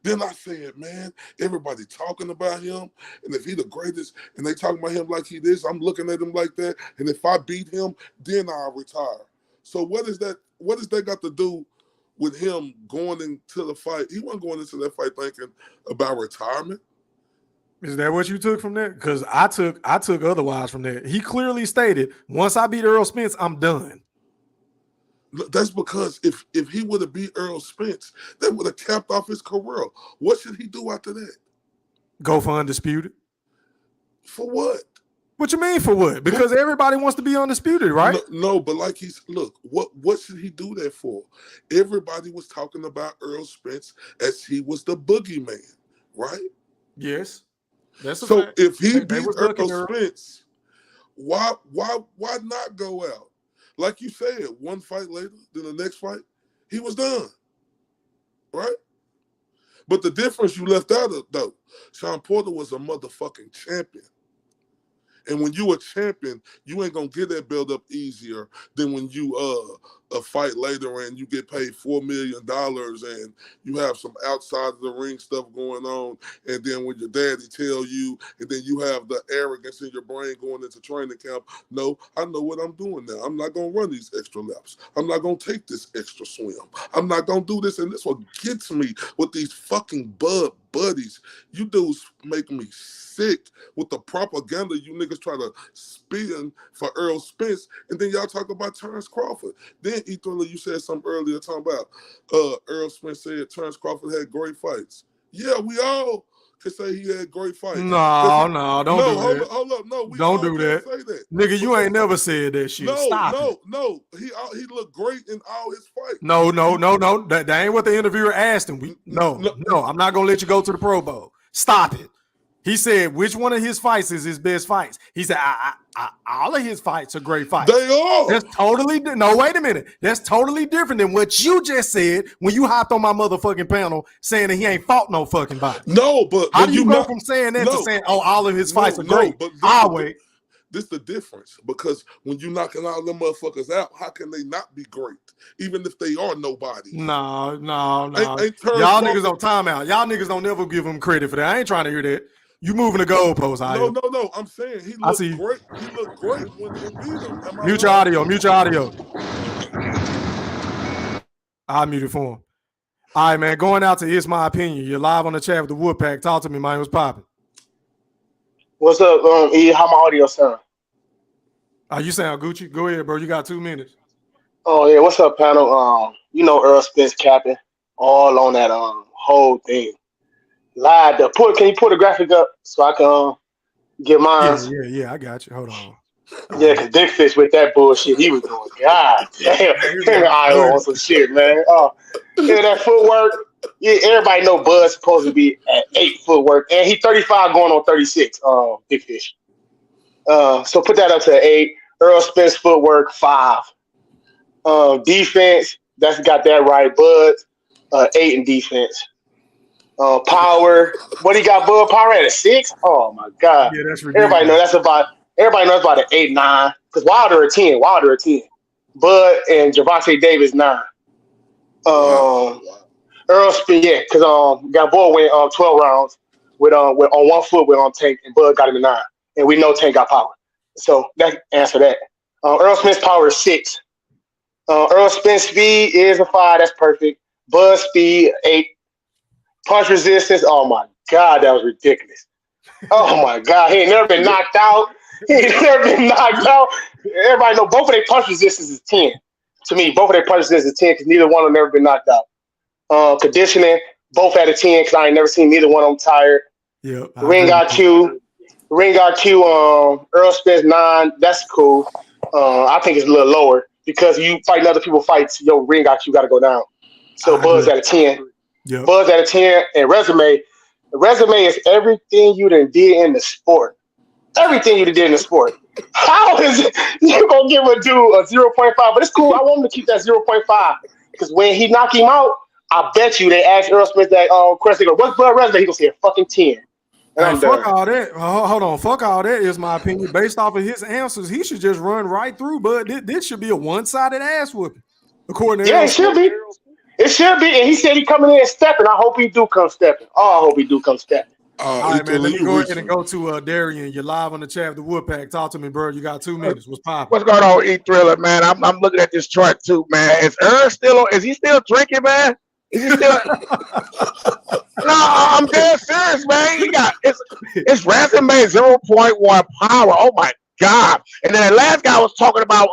Then I said, man, everybody talking about him, and if he the greatest, and they talking about him like he this, I'm looking at him like that, and if I beat him, then I'll retire. So what is that got to do with him going into the fight? He wasn't going into that fight thinking about retirement. Is that what you took from that? Because I took otherwise from that. He clearly stated, once I beat Errol Spence, I'm done. That's because if he would have beat Errol Spence, that would have capped off his career. What should he do after that? Go for undisputed. For what? What you mean for what? Because everybody wants to be undisputed, right? No, but like what should he do that for? Everybody was talking about Errol Spence as he was the boogeyman, right? Yes. That's so fact. If he beat Errol Spence, why not go out? Like you said, one fight later, then the next fight, he was done. Right? But the difference you left out of, though, Sean Porter was a motherfucking champion. And when you a champion, you ain't gonna get that build up easier than when you a fight later and you get paid $4 million and you have some outside of the ring stuff going on, and then when your daddy tell you, and then you have the arrogance in your brain going into training camp. No, I know what I'm doing now. I'm not gonna run these extra laps. I'm not gonna take this extra swim. I'm not gonna do this, and this what gets me with these fucking buddies. You dudes make me sick with the propaganda you niggas try to spin for Errol Spence, and then y'all talk about Terrence Crawford. Then Ethan, you said something earlier talking about Errol Spence said Terrence Crawford had great fights. Yeah, we all could say he had great fights. No, don't do that. Hold up, no, we don't do that. Say that. Nigga, you ain't never said that shit. Stop it. No. He looked great in all his fights. No. That ain't what the interviewer asked him. No. I'm not gonna let you go to the Pro Bowl. Stop it. He said, which one of his fights is his best fights? He said, all of his fights are great fights. They are. That's totally no, wait a minute. That's totally different than what you just said when you hopped on my motherfucking panel saying that he ain't fought no fucking body. No, but how do you go from saying that to saying, all of his fights are great? But wait. This is the difference, because when you knocking all them motherfuckers out, how can they not be great, even if they are nobody? No. Ain't Y'all niggas on timeout. Y'all niggas don't never give him credit for that. I ain't trying to hear that. You moving the goalposts, No. I'm saying he looked great. He looked great when he beat him. Mute your audio. I muted for him. All right, man. Going out to It's My Opinion. You're live on the chat with the Woodpack. Talk to me, man. What's popping? What's up, E? How my audio sound? You sound Gucci. Go ahead, bro. You got 2 minutes. Oh yeah. What's up, panel? You know Earl Spence capping. all on that whole thing. Live. Can you pull the graphic up so I can get mine? Yeah. I got you. Hold on. Yeah, because Big Fish with that bullshit he was doing. God damn. Him and Iowa on some shit, man. Oh, yeah, that footwork. Yeah, everybody know Bud's supposed to be at 8 footwork. And he 35 going on 36, Big Fish. So put that up to 8. Earl Spence footwork 5. Defense, that's got that right. Bud 8 in defense. Power, what he got? Bud Power at a 6. Oh my God! Yeah, that's ridiculous. Everybody knows about an 8, 9. Because Wilder a 10. Bud and Javante Davis 9. Earl Spence, yeah, because got Bud went 12 rounds with on 1 foot with Tank, and Bud got him a 9. And we know Tank got power. So that answer that. Earl Spence power is 6. Earl Spence speed is a 5. That's perfect. Bud speed 8. Punch resistance. Oh my God, that was ridiculous. Oh my God, he ain't never been knocked out. Everybody know both of their punch resistance is 10. To me, both of their punch resistance is 10 because neither one of them never been knocked out. Conditioning, both at a 10 because I ain't never seen neither one of them tired. Yeah. Ring IQ, Earl Spence 9. That's cool. I think it's a little lower because you fighting other people fights, your ring IQ got to go down. So Buzz at a 10. Yep. Buzz at a 10 and resume. Resume is everything you done did in the sport. Everything you done did in the sport. How is it you gonna give a dude a 0.5? But it's cool. I want him to keep that 0.5 because when he knock him out, I bet you they ask Earl Smith that question. They go, "What's Bud resume?" He gonna say a fucking 10. And fuck all that. Hold on. Fuck all that is my opinion. Based off of his answers, he should just run right through. But this should be a one-sided ass whooping. According to it should be. It should be. And he said he coming in stepping. I hope he do come stepping. Oh, I hope he do come stepping. All right, man. Let me go ahead and go to Darian. You're live on the chat of the Woodpack. Talk to me, bro. You got 2 minutes. What's poppin'? What's going on, E-Thriller, man? I'm looking at this chart too, man. Is Errol still? Is he still drinking, man? Is he still? No, I'm dead serious, man. He got it's resume 0.1 power. Oh my God! And then the last guy was talking about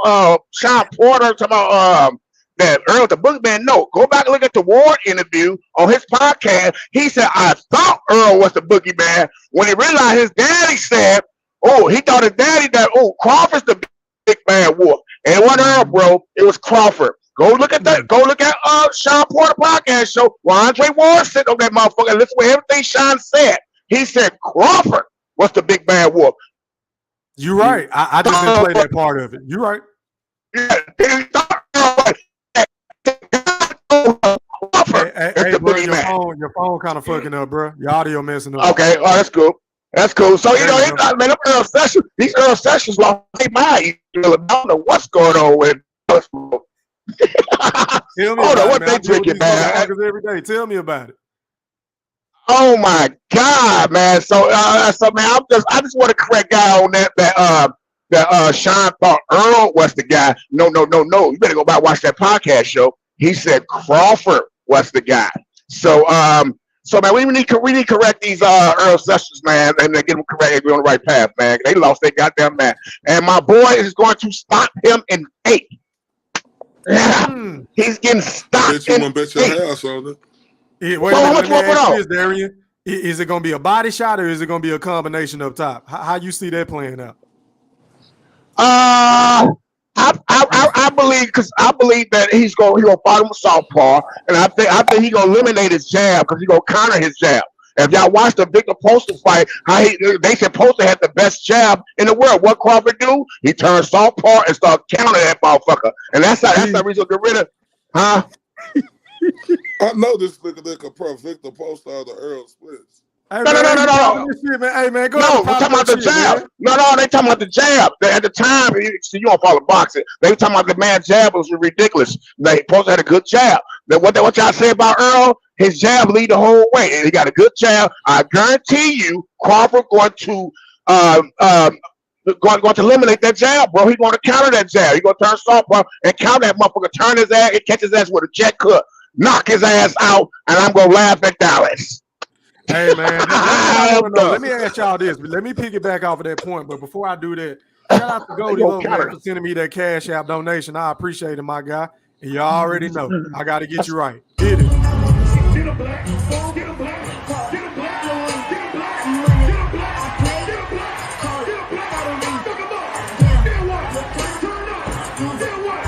Sean Porter, talking about that Earl the Boogeyman. No, go back and look at the Ward interview on his podcast. He said, I thought Earl was the Boogeyman when he realized his daddy said, oh, he thought his daddy that, oh, Crawford's the big bad wolf. And it wasn't Earl, bro. It was Crawford. Go look at that. Go look at Sean Porter podcast show where Andre Ward sitting on that motherfucker and listen to everything Sean said. He said Crawford was the big bad wolf. You're right. I just didn't play that part of it. You're right. Hey, bro, your phone kind of fucking up, bro. Your audio messing up. Okay, that's cool. That's cool. So, you know, man, these Earl Sessions lost their mind. I don't know what's going on with us. Tell me about what they drinking, man. Every day. Tell me about it. Oh my God, man. So man, I just want to correct guy on that Sean thought Earl was the guy. No. You better go back and watch that podcast show. He said Crawford was the guy. So man, we need to correct these Earl Sessions, man, and get them correct. We're on the right path, man. They lost their goddamn man, and my boy is going to stop him in 8. Yeah, he's getting stopped. Bet you bet your house on it. Wait a minute, let me ask you this, Darian. Is it going to be a body shot or is it going to be a combination up top? How you see that playing out? I believe that he's gonna fight him with southpaw, and I think he's gonna eliminate his jab because he's gonna counter his jab. If y'all watch the Victor Poster fight, they said Poster had the best jab in the world. What Crawford do? He turned southpaw and start countering that motherfucker, and that's the reason to get rid of, huh? I know this nigga that can pro Victor Poster of the Earl Splits. Hey, No. Shit, man. Hey, man, go no, we're talking about the jab. No, they talking about the jab. At the time, you don't follow boxing. They were talking about the man's jab was ridiculous. They supposed to have a good jab. Then what y'all say about Earl? His jab lead the whole way, and he got a good jab. I guarantee you, Crawford going to eliminate that jab, bro. He's going to counter that jab. He's going to turn southpaw and counter that motherfucker. Turn his ass and catch his ass with a jet cut, knock his ass out, and I'm going to laugh at Dallas. Hey, man, let me ask y'all this. Let me piggyback off of that point. But before I do that, shout out to Goldie for sending me that Cash App donation. I appreciate it, my guy. And y'all already know I got to get you right. Get it. Get a black, get a black, get a black, get a black, get a black, get a black, get a black, get a black, fuck 'em up. Then what? Turn up. Then what?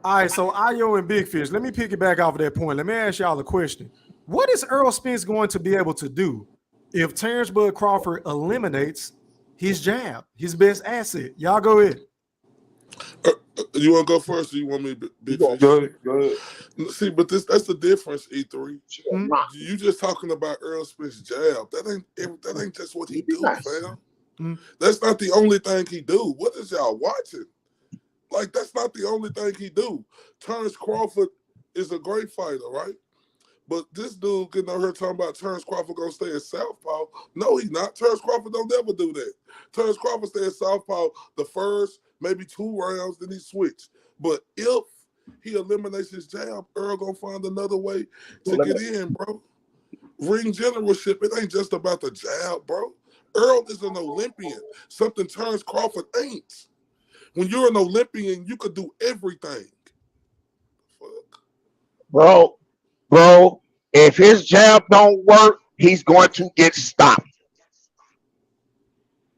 All right, so Ayo and Big Fish, let me pick it back off of that point. Let me ask y'all a question. What is Errol Spence going to be able to do if Terrence Bud Crawford eliminates his jab, his best asset? Y'all go ahead. You want to go first, or you want me, Big Fish? Go ahead. See, but that's the difference, E3. Mm-hmm. You just talking about Errol Spence's jab. That ain't just what he do, fam. Mm-hmm. That's not the only thing he do. What is y'all watching? Like, that's not the only thing he do. Terrence Crawford is a great fighter, right? But this dude getting out here talking about Terrence Crawford gonna stay at Southpaw. No, he's not. Terrence Crawford don't ever do that. Terrence Crawford stay at Southpaw the first, maybe 2 rounds, then he switch. But if he eliminates his jab, Earl gonna find another way to get in, bro. Ring generalship, it ain't just about the jab, bro. Earl is an Olympian, something Terrence Crawford ain't. When you're an Olympian, you could do everything. Bro, if his jab don't work, he's going to get stopped.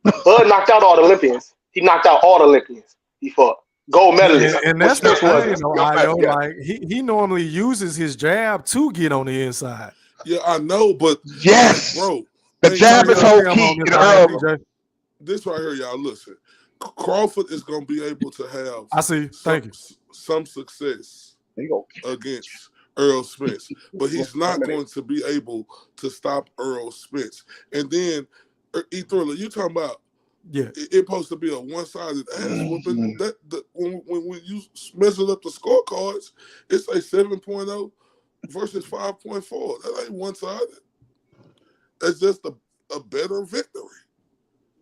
Bud knocked out all the Olympians. He knocked out all the Olympians. He fought gold medalists. And that's the Spence thing, wasn't. though, Ayo. Like he normally uses his jab to get on the inside. Yeah, I know, but yes, bro, the jab is whole key in Earl. This right here, y'all listen. Crawford is going to be able to have I see. Thank you. Some success against Errol Spence, but he's not going to be able to stop Errol Spence. And then, E-Thriller, you talking about it's supposed to be a one-sided ass whooping. When you measure up the scorecards, it's a 7.0 versus 5.4. That ain't one-sided. It's just a better victory,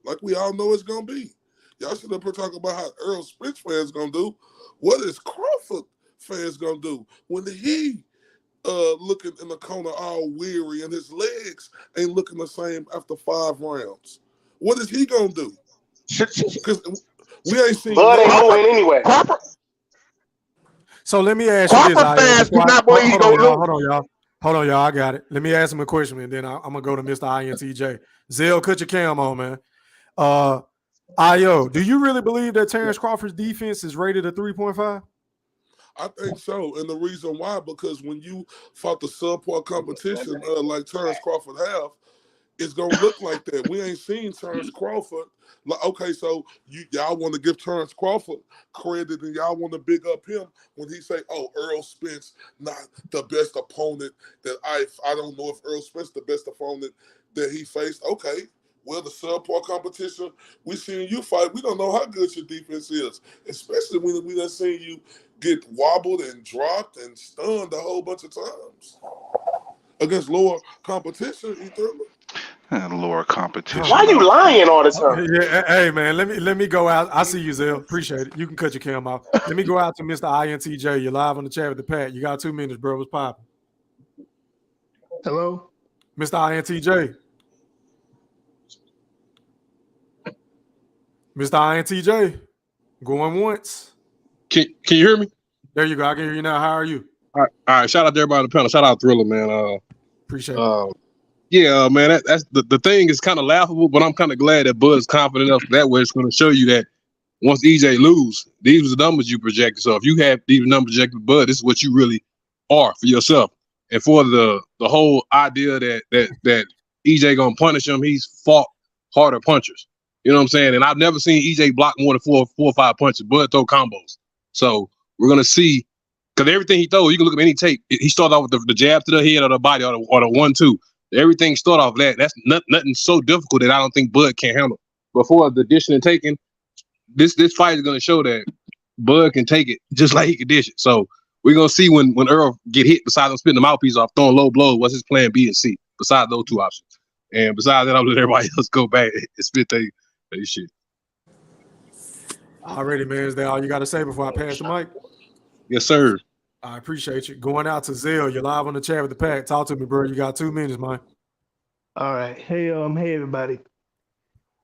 like we all know it's going to be. Y'all should have been talking about how Errol Spence fans going to do. What is Crawford fans going to do when he looking in the corner all weary and his legs ain't looking the same after 5 rounds? What is he going to do? Because we ain't seen Bud ain't moving anyway. So let me ask you this. Crawford fans do not believe he's going to lose. Hold on, y'all. I got it. Let me ask him a question, and then I'm going to go to Mr. INTJ. Zell, cut your cam on, man. Ayo, do you really believe that Terrence Crawford's defense is rated a 3.5? I think so, and the reason why, because when you fought the subpar competition like Terrence Crawford have, it's gonna look like that. We ain't seen Terrence Crawford. Like, okay, so y'all want to give Terrence Crawford credit, and y'all want to big up him when he say, "Oh, Errol Spence not the best opponent that I don't know if Errol Spence the best opponent that he faced." Okay. Well, the subpar competition, we seen you fight. We don't know how good your defense is, especially when we done seen you get wobbled and dropped and stunned a whole bunch of times against lower competition. Lower competition. Why you lying all the time? Yeah, hey man, let me go out. I see you, Zell. Appreciate it. You can cut your cam off. Let me go out to Mr. INTJ. You're live on the chat with the Pat. You got 2 minutes, bro. What's popping? Hello, Mr. INTJ. Mr. INTJ, going once. Can you hear me? There you go. I can hear you now. How are you? All right. Shout out to everybody on the panel. Shout out Thriller, man. Appreciate it. Yeah, man. That's the thing is kind of laughable, but I'm kind of glad that Bud's confident enough that way. It's going to show you that once EJ lose, these was the numbers you projected. So if you have these numbers projected, Bud, this is what you really are for yourself. And for the whole idea that EJ gonna punish him, he's fought harder punchers. You know what I'm saying? And I've never seen EJ block more than four or 5 punches. Bud throw combos. So we're gonna see, because everything he throws, you can look at any tape. He started off with the jab to the head or the body or the 1-2. Everything start off that. That's nothing so difficult that I don't think Bud can't handle. Before the dishing and taking, this fight is gonna show that Bud can take it just like he can dish it. So we're gonna see when Earl get hit, besides him spitting the mouthpiece off, throwing low blows, what's his plan B and C, besides those 2 options. And besides that, I'll let everybody else go back and spit their shit. Already, man. Is that all you got to say before I pass the mic? Yes, sir. I appreciate you. Going out to Zell. You're live on the chat with the Pack. Talk to me, bro. You got 2 minutes, man. all right. Hey, everybody.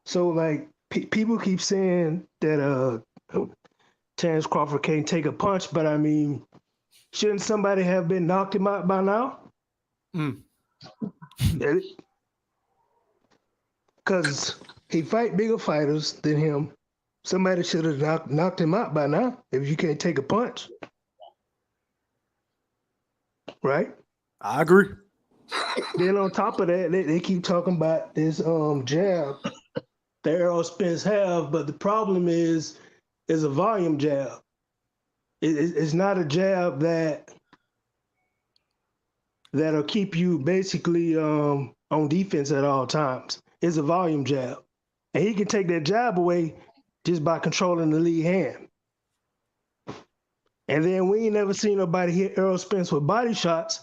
So, like, people keep saying that Terrence Crawford can't take a punch, but I mean, Shouldn't somebody have been knocked him out by now? Because he fight bigger fighters than him. Somebody should have knocked him out by now if you can't take a punch. Right? I agree. Then on top of that, they keep talking about this jab that Errol Spence have, but the problem is a volume jab. It's not a jab that'll keep you basically on defense at all times. It's a volume jab. And he can take that jab away just by controlling the lead hand. And then we ain't never seen nobody hit Errol Spence with body shots,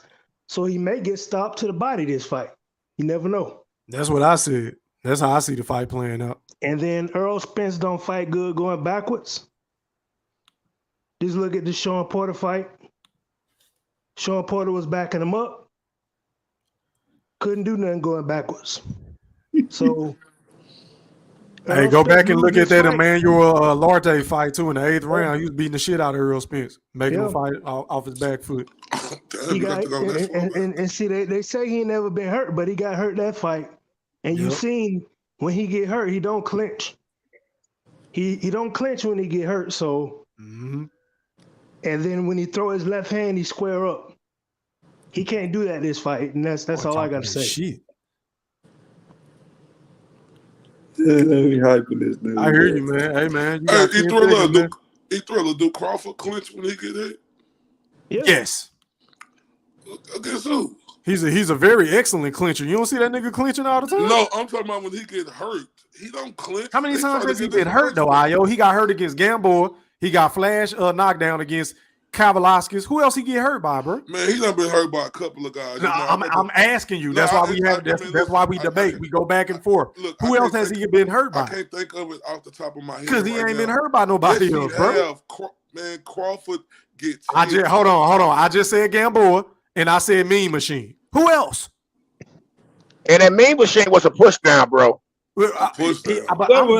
so he may get stopped to the body this fight. You never know. That's what I said. That's how I see the fight playing out. And then Errol Spence don't fight good going backwards. Just look at the Sean Porter fight. Sean Porter was backing him up. Couldn't do nothing going backwards. So, hey, go back and look at that Emmanuel Larte fight too in the 8th round. He was beating the shit out of Errol Spence, making him fight off his back foot. He got, and see, they say he ain't never been hurt, but he got hurt that fight. And you seen when he get hurt, he don't clinch. He don't clinch when he get hurt. So, and then when he throw his left hand, he square up. He can't do that this fight, and that's all I got to say. Shit. Let me hyping this dude. I hear you, man. Hey, man. Hey, Thriller, do Crawford clinch when he get hit? Yes. Against who? He's a very excellent clincher. You don't see that nigga clinching all the time? No, I'm talking about when he get hurt. He don't clinch. How many times has he been hurt, though, Io? He got hurt against Gamboa. He got flash knockdown against Kavalauskas. Who else he get hurt by, bro? Man, he done been hurt by a couple of guys. No, I'm asking you. That's why we have. That's why we debate. We go back and forth. Who else has he been hurt by? I can't think of it off the top of my head. Because he ain't been hurt by nobody else, bro. Man, Crawford gets. Hold on. I just said Gamboa and I said Mean Machine. Who else? And that Mean Machine was a push down, bro. I'm gonna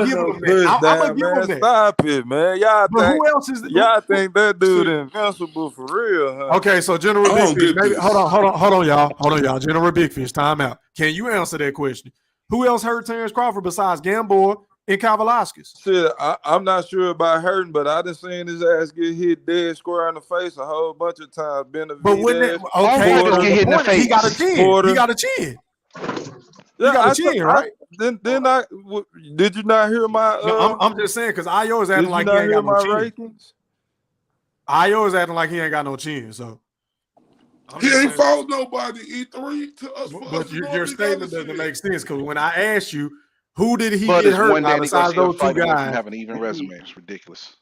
give him that. Stop it, man. Y'all But think, who else is? y'all think that dude invincible for real, huh? Okay, so General Big Fish. Maybe, hold on, y'all. General Big Fish, time out. Can you answer that question? Who else hurt Terrence Crawford besides Gamboa and Kavalauskas? Shit, I'm not sure about hurting, but I done seen his ass get hit dead square in the face a whole bunch of times. But wouldn't it? Okay, he got a chin. He got a chin. Yeah, got a chin, right? Did you not hear my? No, I'm just saying because Io is acting like he ain't got no chin. Rankings? Io is acting like he ain't got no chin. So he ain't fought nobody. E3 to us. But your statement doesn't make sense because when I asked you who did he get hurt by besides those two guys, have an even resume. It's ridiculous.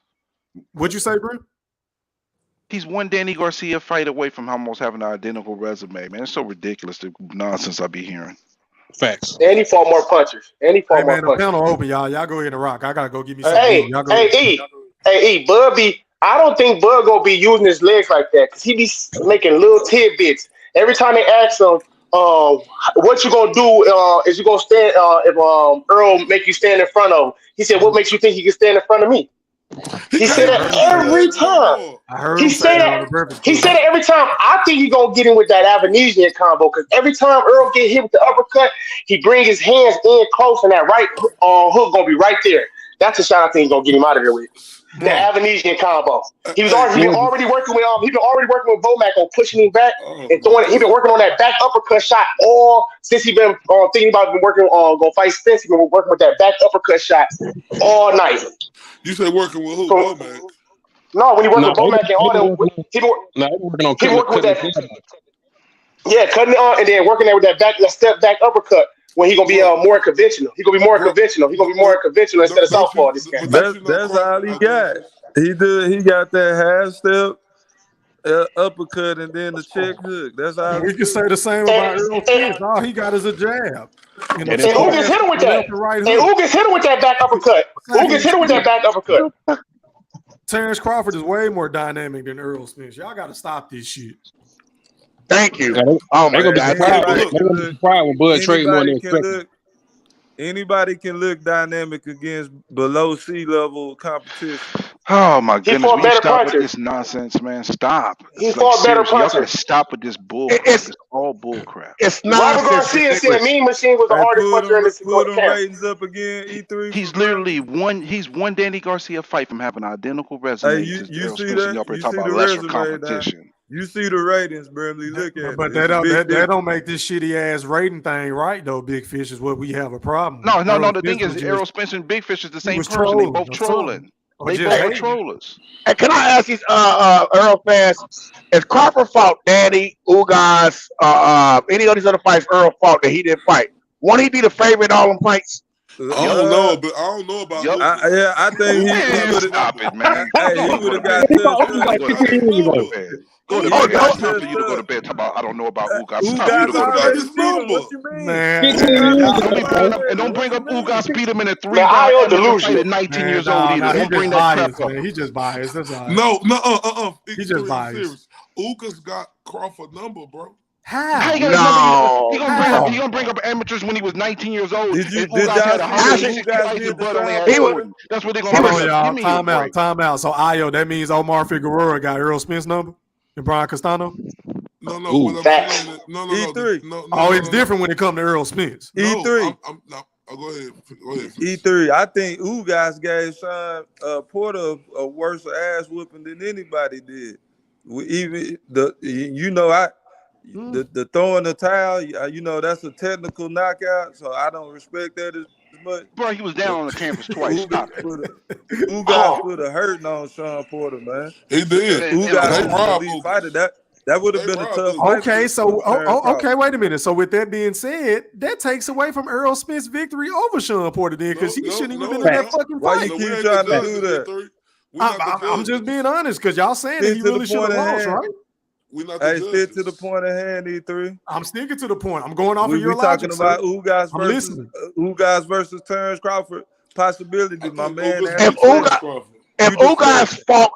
What'd you say, bro? He's one Danny Garcia fight away from almost having an identical resume, man. It's so ridiculous, the nonsense I be hearing. Facts. And he fought more punchers. Hey, man, the panel open, y'all. Y'all go ahead and rock. I gotta go give me some. Hey, Bud I don't think Bud gonna be using his legs like that because he be making little tidbits. Every time they ask him, what you gonna do is you gonna stand if Earl make you stand in front of him. He said, what makes you think he can stand in front of me? He said that every time. He said that every time. I think he gonna get him with that Avenesian combo because every time Earl get hit with the uppercut, he bring his hands in close and that right hook gonna be right there. That's the shot I think he's gonna get him out of there with. The Avenesian combo. He been already working with Bomac on pushing him back and throwing it. He been working on that back uppercut shot all since he been thinking about working on gonna fight Spence. He been working with that back uppercut shot all night. You said working with who? Bomac? No, when he worked with Bomac and all them, he been working with that. Yeah, cutting it on and then working there with that step back uppercut. When he gonna be more conventional, he gonna be more conventional. He gonna be more conventional instead of southpaw. This guy. That's all he got. He got that half step, uppercut, and then the check hook. That's all. We can say the same about Errol Spence. All he got is a jab. And who gets hit him with that? And who gets hit him with that back uppercut? Who gets hit him with that back uppercut? Terrence Crawford is way more dynamic than Errol Spence. Y'all got to stop this shit. Thank you. Oh my God! When Bud trade more than expected. Anybody can look dynamic against below sea level competition. Oh my He goodness! fought Will you better stop with punchers. this nonsense, man? Stop. He It's like fought better seriously, y'all gotta punchers. stop with this bull crap. It's It's all bull crap. it's Robert nonsense. Garcia said Ridiculous. Mean Machine was the Hey, hardest puncher in pull the them camp. ratings up again. E3 He's for Brim. literally one Danny Garcia fight from having an identical Hey, resume you to you Errol see Spence, and that? y'all probably You talk see about the lesser resume now. competition. You see the ratings, Brimley. Look at But it. that It's a big that difference. don't make this shitty ass rating thing right though. Big Fish is what we have a problem No, with. no, no. Errol The thing Spence is, was Errol just Spence and Big Fish is the he same was person. They trolling both or something. trolling. Or They just both are hating. trollers. Hey, can I ask these Earl fans? If Crawford fought Danny, Ugas, any of these other fights Earl fought that he didn't fight, won't he be the favorite in all them fights? I don't know, but I don't know about Yup. Ugas. I think he Man, would have. stop it, man. Hey, Go he on, go would to have got bed. touched up. Go to Got his bed. Go to number. bed. Go to He bed. would It's have got time for touched you to go to up. bed. Talk about I don't know about Ugas. It's time for you to Ugas go to Ugas got bed. already his beat him. number. What you mean? Man, Don't be bringing up and don't bring up Ugas beat him in a Man, 3-round Io amateur fight delusional. at 19 man, years old either. he Don't bring just that crap biased, up. man. He just biased. That's all right. No, He just E3, I'm biased. serious. Ugas got Crawford number, bro. How he How? got his number? He No, gonna bring up amateurs when he was 19 years old. Did And y'all Ugas had see what 160 Ugas fights did and to Bud only Sean had he was. 40? 40. That's what they gonna He Hold bring on, was. up. Give y'all. me a break. Time out. So Io, that means Omar Figueroa got Errol Spence number and Brian Castano. No, Ooh. what I'm Facts. saying is, no, E3. Oh, it's different when it comes to Errol Spence. E3. No, go ahead. Go ahead. E3. I think Ugas gave Sean Porter a worse ass whooping than anybody did. Even the throwing the towel, that's a technical knockout, so I don't respect that as much. Bro, he was down But on the canvas twice. Stop it. Ugas put a hurting on Sean Porter, man. He did. Ugas They is an robbed elite Ugas. fighter. That would have They been a robbed tough Ugas. fight. Okay, so Terrence okay, wait a minute. So with that being said, that takes away from Errol Spence' victory over Sean Porter then, because he shouldn't even been in that fucking Why fight. you keep trying to do that? I'm just being honest, because y'all saying that he really should have lost, right? Hey, stick to the point of hand, E3. I'm sticking to the point. I'm going off of your We talking logic, about sir. Ugas I'm versus listening. Ugas versus Terrence Crawford possibility. My man, If Ugas fought,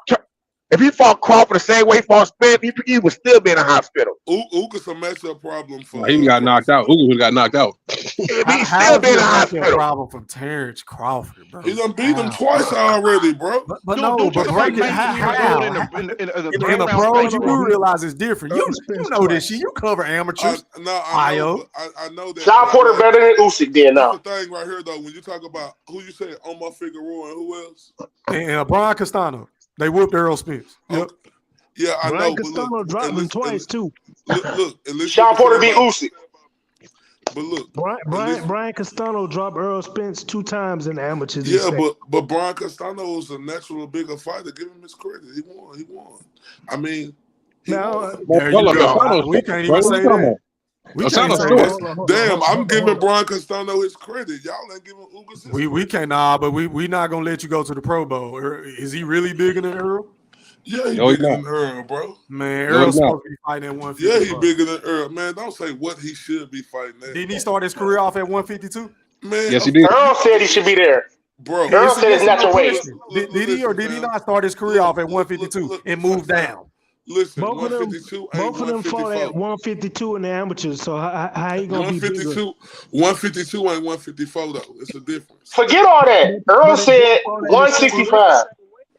if he fought Crawford the same way he fought Spence, he would still be in the hospital. Ugas a matchup problem for. He got knocked out. Ugas would have got knocked out. He's How still is be he in the a matchup hospital. problem from Terrence Crawford, bro? He done beat him twice already, bro. But no, but break it. How? In the pros, you do realize it's different. You know this shit. You cover amateurs. I know that. Sean Porter better than Usyk then This now. the thing right here, though. When you talk about who you say, Omar Figueroa and who else? And Brian Castano. They whooped Errol Spence. Yep. Yeah, I Brian know. But Castano look, dropped him twice too. Look, Sean Porter beat Usyk. But look, Brian Castano dropped Errol Spence 2 times in the amateurs. yeah, but Brian Castano is a natural bigger fighter. Give him his credit. He won. I mean, now there you go. We can't even say that. We can't say that. Damn, I'm giving Brian Castano his credit. Y'all ain't giving Ugas his We can't, but we not gonna let you go to the Pro Bowl. Is he really bigger than Errol? Yeah, he bigger than Errol, bro. Man, Errol's supposed to be fighting at 150. Yeah, he bigger than Errol. Man, don't say what he should be fighting at. Didn't he start his career off at 152? Man, yes, he did. Earl said he should be there. Bro, Earl said it's natural weight. Did he or did he not start his career off at 152 and move down? Listen, both of them fought at 152 in the amateurs. So how he gonna be bigger? 152 ain't 154 though. It's a difference. Forget all that. Earl said 165.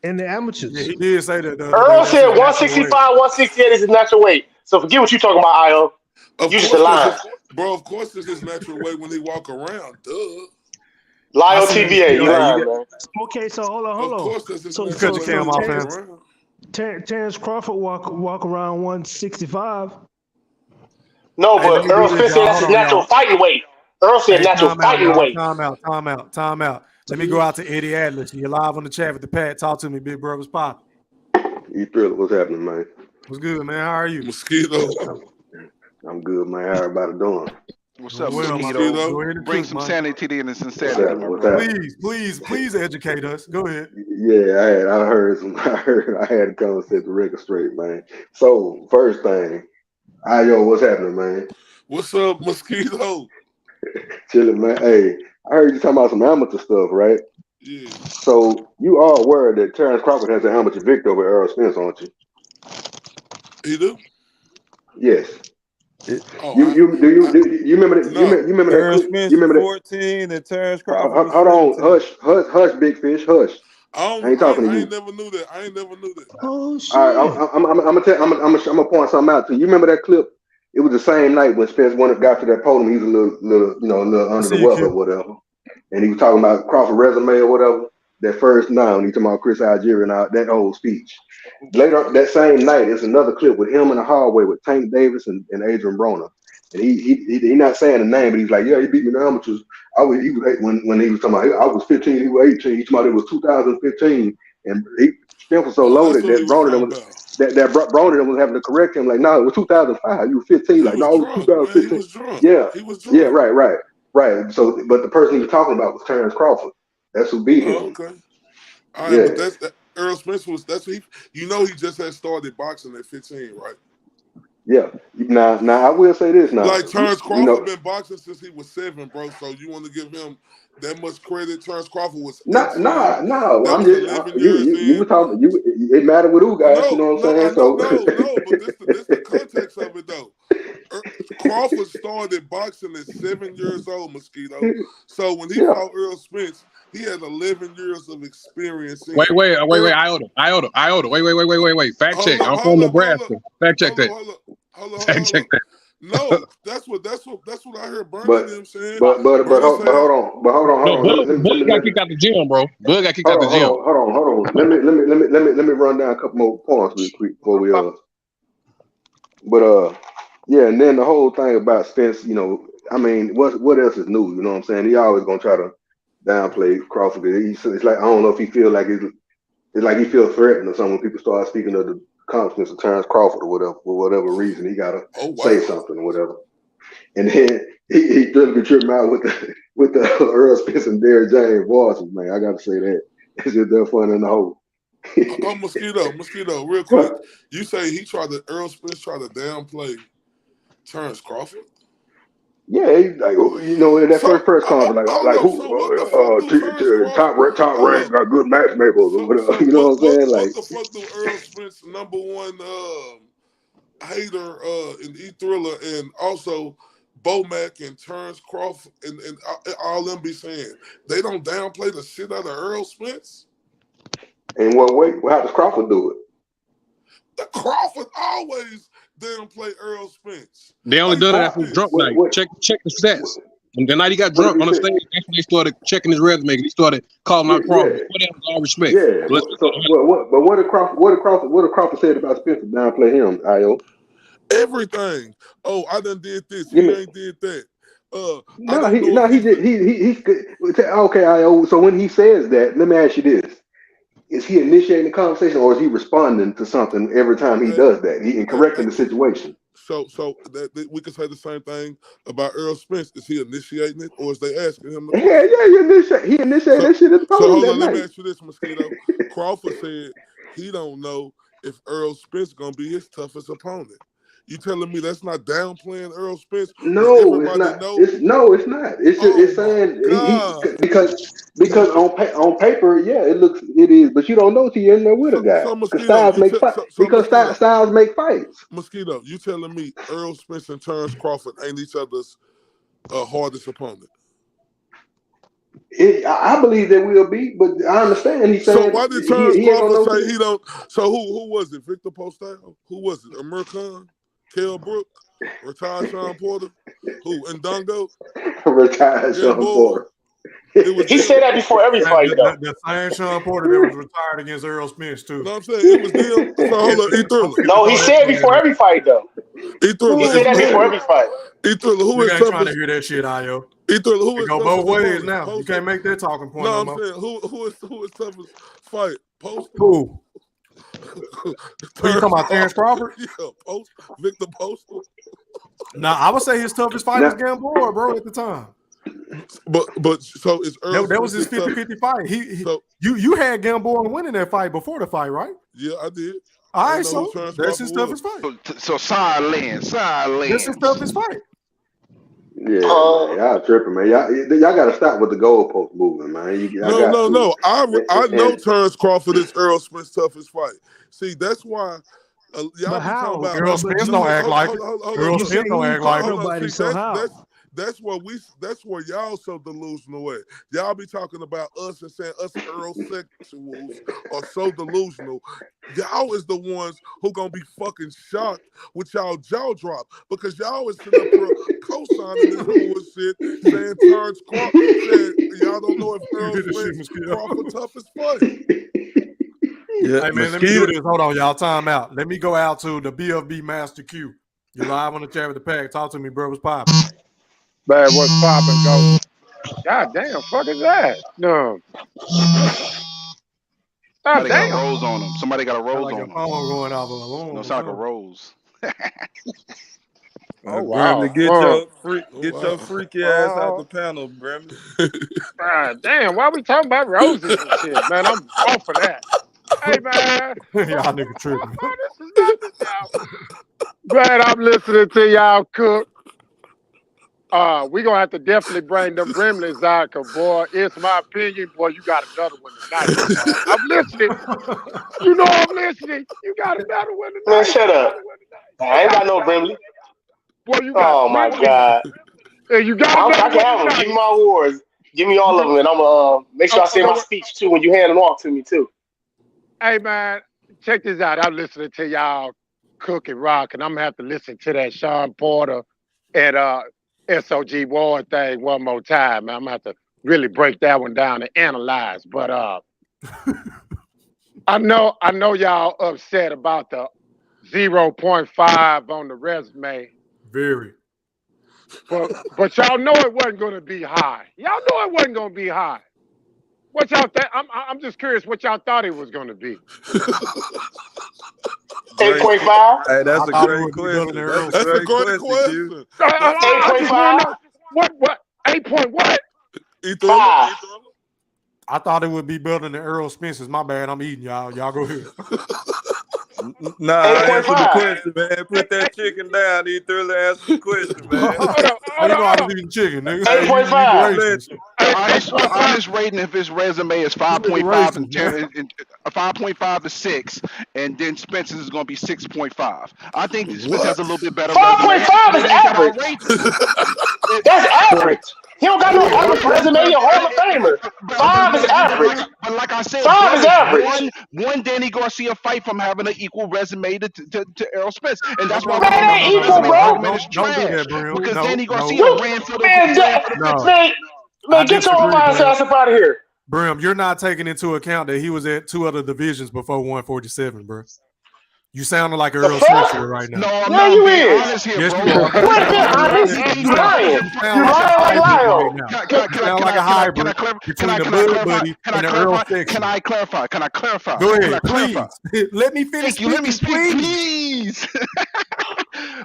In the amateurs. Yeah, he did say that. Earl said 165, 168 is his natural weight. So forget what you talking about, Io. You just a liar. Bro, of course it's his natural weight when he walk around. Duh. Lie on TBA, you lying, man. Okay, so hold on. Of course that's his cut your cam off, fam. Terrence Crawford walk around 165. No, but Earl Spence said that's his natural fighting weight. Earl said natural fighting weight. Time out. Let me go out to Eddie Atlas. You're live on the chat with the Pat. Talk to me, big bro. What's poppin'? E3, what's happening, man? What's good, man? How are you? Mosquito. I'm good, man. How everybody doing? What's up, Well, Mosquito? Bring some sanity to the sincerity, my brother. Please educate us. Go ahead. Yeah, I had a conversation with record straight, man. So first thing, Io, what's happening, man? What's up, Mosquito? Chilling, man. Hey, I heard you talking about some amateur stuff, right? Yeah. So you are aware that Terrence Crawford has an amateur victory over Errol Spence, aren't you? He do? Yes. Oh, you remember that? You remember Errol that? Spence You remember that? 14 and Terrence Crawford. Hold on, hush, big fish, hush. I ain't talking to I you. ain't never knew that. I ain't never knew that. Oh shit. All right, I'm gonna point something out to you. You remember that clip? It was the same night when Spence got to that podium. He was a little under the weather or whatever, and he was talking about Crawford resume or whatever. That first night when he talking about Chris Algieri and all that whole speech. Later that same night, there's another clip with him in the hallway with Tank Davis and Adrian Broner. And he not saying the name, but he's like, yeah, he beat me in the amateurs. He was when he was talking about I was 15, he was 18. He's talking about it was 2015, and Spence was so loaded that Broner was having to correct him like, no, it was 2005. You were 15. He Like, was no, it was drunk, man. He 2015. was drunk. Yeah, He was drunk. yeah, right. So, but the person he was talking about was Terrence Crawford. That's who beat him. Oh, okay. All right, Yeah. but Errol Spence he just had started boxing at 15, right? Yeah. Now I will say this now. Like Terrence Crawford been boxing since he was 7, bro. So you want to give him that much credit? Terrence Crawford was 18. No. That I'm was just 11 years you were in. talking. It mattered with who guys. You know what I'm saying? No, but this the context of it though. Crawford started boxing at 7 years old, Mosquito. So when he fought Errol Spence, he had 11 years of experience. Wait, Iota. Wait. Fact check. I'm from Nebraska. Fact check that. Fact check that. No, that's what I heard Bernie them saying. But hold on. Bud got kicked out the gym, bro. Bud got kicked out the gym. Hold on. Let me run down a couple more points real quick before we yeah, and then the whole thing about Spence, I mean, what else is new? You know what I'm saying? He always gonna try to downplay Crawford. It's like I don't know if he feel like it's like he feels threatened or something when people start speaking of the confidence of Terrence Crawford or whatever, for whatever reason he gotta say something or whatever. And then he really be tripping out with the Earl Spence and Derrick James voices, man. I gotta say that. It's just that fun in the hole. Mosquito, real quick. You say Earl Spence tried to downplay Terrence Crawford? Yeah, in that first press conference, top rank, got good matchmakers or whatever. You know what I'm saying? What the fuck do Earl Spence #1 hater and E-Thriller and also Bomac and Terrence Crawford and all them be saying they don't downplay the shit out of Earl Spence? In what way? How does Crawford do it? The Crawford always downplay Earl Spence. They only done it after drunk night. Check the stats. And the night he got drunk on the stage, that's when they started checking his resume. He started calling out Crawford. Put him with all respect. Yeah. What did Crawford said about Spencer downplay him, Io? Everything. Oh, I done did this. He ain't did that. Okay, Io. So when he says that, let me ask you this. Is he initiating the conversation or is he responding to something every time he does that? He correcting the situation. So that we could say the same thing about Earl Spence. Is he initiating it or is they asking him? He initiated that shit at the podium. So hold on, that let me night. ask you this, Mosquito. Crawford said he don't know if Earl Spence gonna be his toughest opponent. You telling me that's not downplaying Earl Spence? No, it's not. It's not. It's just it's saying because on paper, yeah, it is, but you don't know till you're in there with a guy. Because styles make fights. Mosquito, you telling me Earl Spence and Terrence Crawford ain't each other's hardest opponent? I believe there will be, but I understand he's saying. So why did Terrence Crawford say he don't? So who was it? Victor Postale? Who was it? Amir Khan? Kell Brook? Retired Sean Porter? Who? Ndongo? Retired Sean Porter. He said that before every fight, though. The same Sean Porter that was retired against Errol Spence, too. No, I'm saying it was them. So hold on, E-Thriller. No, he said before every fight, though. E-Thriller. He said that before every fight. E-Thriller, who is ain't trying to hear that shit, Io. E-Thriller, who is go both ways now. You can't make that talking point. No, I'm saying who is toughest fight? Post. Who? You talking about Terrence Crawford? Yeah, Victor Postal. Nah, I would say his toughest fight was Gamboa, bro, at the time. But so it's Earl. That was his 50-50 fight. You had Gamboa winning that fight before the fight, right? Yeah, I did. All right, so that's his toughest fight. So silence. This is toughest fight. Yeah, y'all tripping, man. Y'all got to stop with the goalpost moving, man. No. I know Terrence Crawford is Earl Spence's toughest fight. See, that's why. Y'all But be how? talking about Earl Spence don't act like it. Earl Spence don't act like nobody. So how? That's where y'all so delusional at. Y'all be talking about us and saying us Earl-sexuals are so delusional. Y'all is the ones who gonna be fucking shocked with y'all jaw drop because y'all is sitting up here co-signing this bullshit, saying Terrence Crawford said y'all don't know if Earl Spence Crawford tough as fuck. Hey man, let me do this. Hold on, y'all. Time out. Let me go out to the BFB Master Q. You live on the chat with the pack. Talk to me, bro. What's poppin'? Man, what's poppin', go? God damn, fuck is that? No. Somebody got a rose on him. Somebody got a rose like on a him. phone going off alone. No, sound like a rose. Oh wow. Brimley, get your freaky ass out the panel, Brimley. God damn, why we talking about roses and shit, man? I'm off of that. Hey man. Y'all nigga tripping. This is not this y'all. Glad I'm listening to y'all cook. We gonna have to definitely bring them Brimleys out, cause boy, it's my opinion, boy, you got another one tonight. I'm listening. You know I'm listening. You got another one tonight. Man, shut up. I ain't got no Brimley. Boy, you got Oh my God. Hey, you got I can have them. Give me my awards. Give me all of them, and I'm gonna make sure I say my speech too when you hand them off to me too. Hey man, check this out. I'm listening to y'all cook and rock, and I'm gonna have to listen to that Sean Porter and SOG Ward thing one more time. Man. I'm gonna have to really break that one down and analyze. But I know y'all upset about the 0.5 on the resume. Very. But y'all know it wasn't gonna be high. Y'all know it wasn't gonna be high. What y'all think? I'm just curious what y'all thought it was gonna be. 8.5. Hey, that's a great question. That's a great question. 8.5. What? 8 point what? 5. I thought it would be better than Errol Spence's. My bad. I'm eating, y'all. Y'all go ahead. Nah, answer the question, man. Put that chicken down. He thoroughly answered the question, man. How you know I was eating chicken, nigga? 8.5. Honest rating if his resume is 5.5 and 5.5 to 6, and then Spence's is going to be 6.5. I think Spence has a little bit better 5.5 is average. That's average. He don't got no average resume. He a Hall of Famer. 5 is average. But like I said, 5 is average. One Danny Garcia fight from having an equal resume to Errol Spence, and that's why Man, it ain't equal, bro. Don't do that, bro. because Danny Garcia ran for the man, get your biased ass up out of here. Brim, you're not taking into account that he was at 2 other divisions before 147, bro. You sounded like Earl Spencer right now. No, I'm Yeah, not you being is. honest here, Yes, bro. you are. You ain't being honest. You lying. You lying like Lyle. You sound like a hybrid between the Bud Buddy and the Earl section. Can I clarify? Go ahead, please. Let me finish. Thank you. Let me speak, please.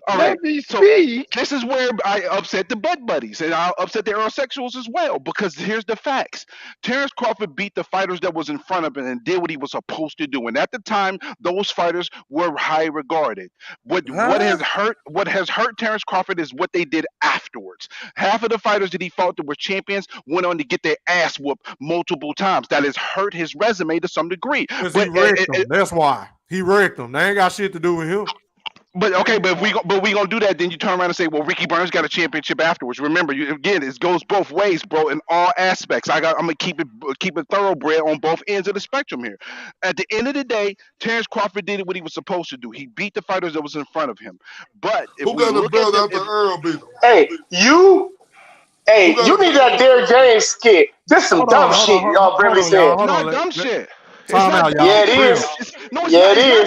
All right. So this is where I upset the Bud Buddies and I upset the Aerosexuals as well, because here's the facts. Terrence Crawford beat the fighters that was in front of him and did what he was supposed to do. And at the time, those fighters were high regarded. What has hurt Terrence Crawford is what they did afterwards. Half of the fighters that he fought that were champions went on to get their ass whooped multiple times. That has hurt his resume to some degree. Because he wrecked them. That's why. He wrecked them. They ain't got shit to do with him. But okay, but if we gonna do that, then you turn around and say, well, Ricky Burns got a championship afterwards. Remember, again, it goes both ways, bro, in all aspects. I'm gonna keep it thoroughbred on both ends of the spectrum here. At the end of the day, Terrence Crawford did what he was supposed to do. He beat the fighters that was in front of him. But if who got the belt after Errol beat him? Hey, you need that Derrick James skit. This some dumb shit y'all Brimley said. It's not dumb shit. Yeah, it is. It's not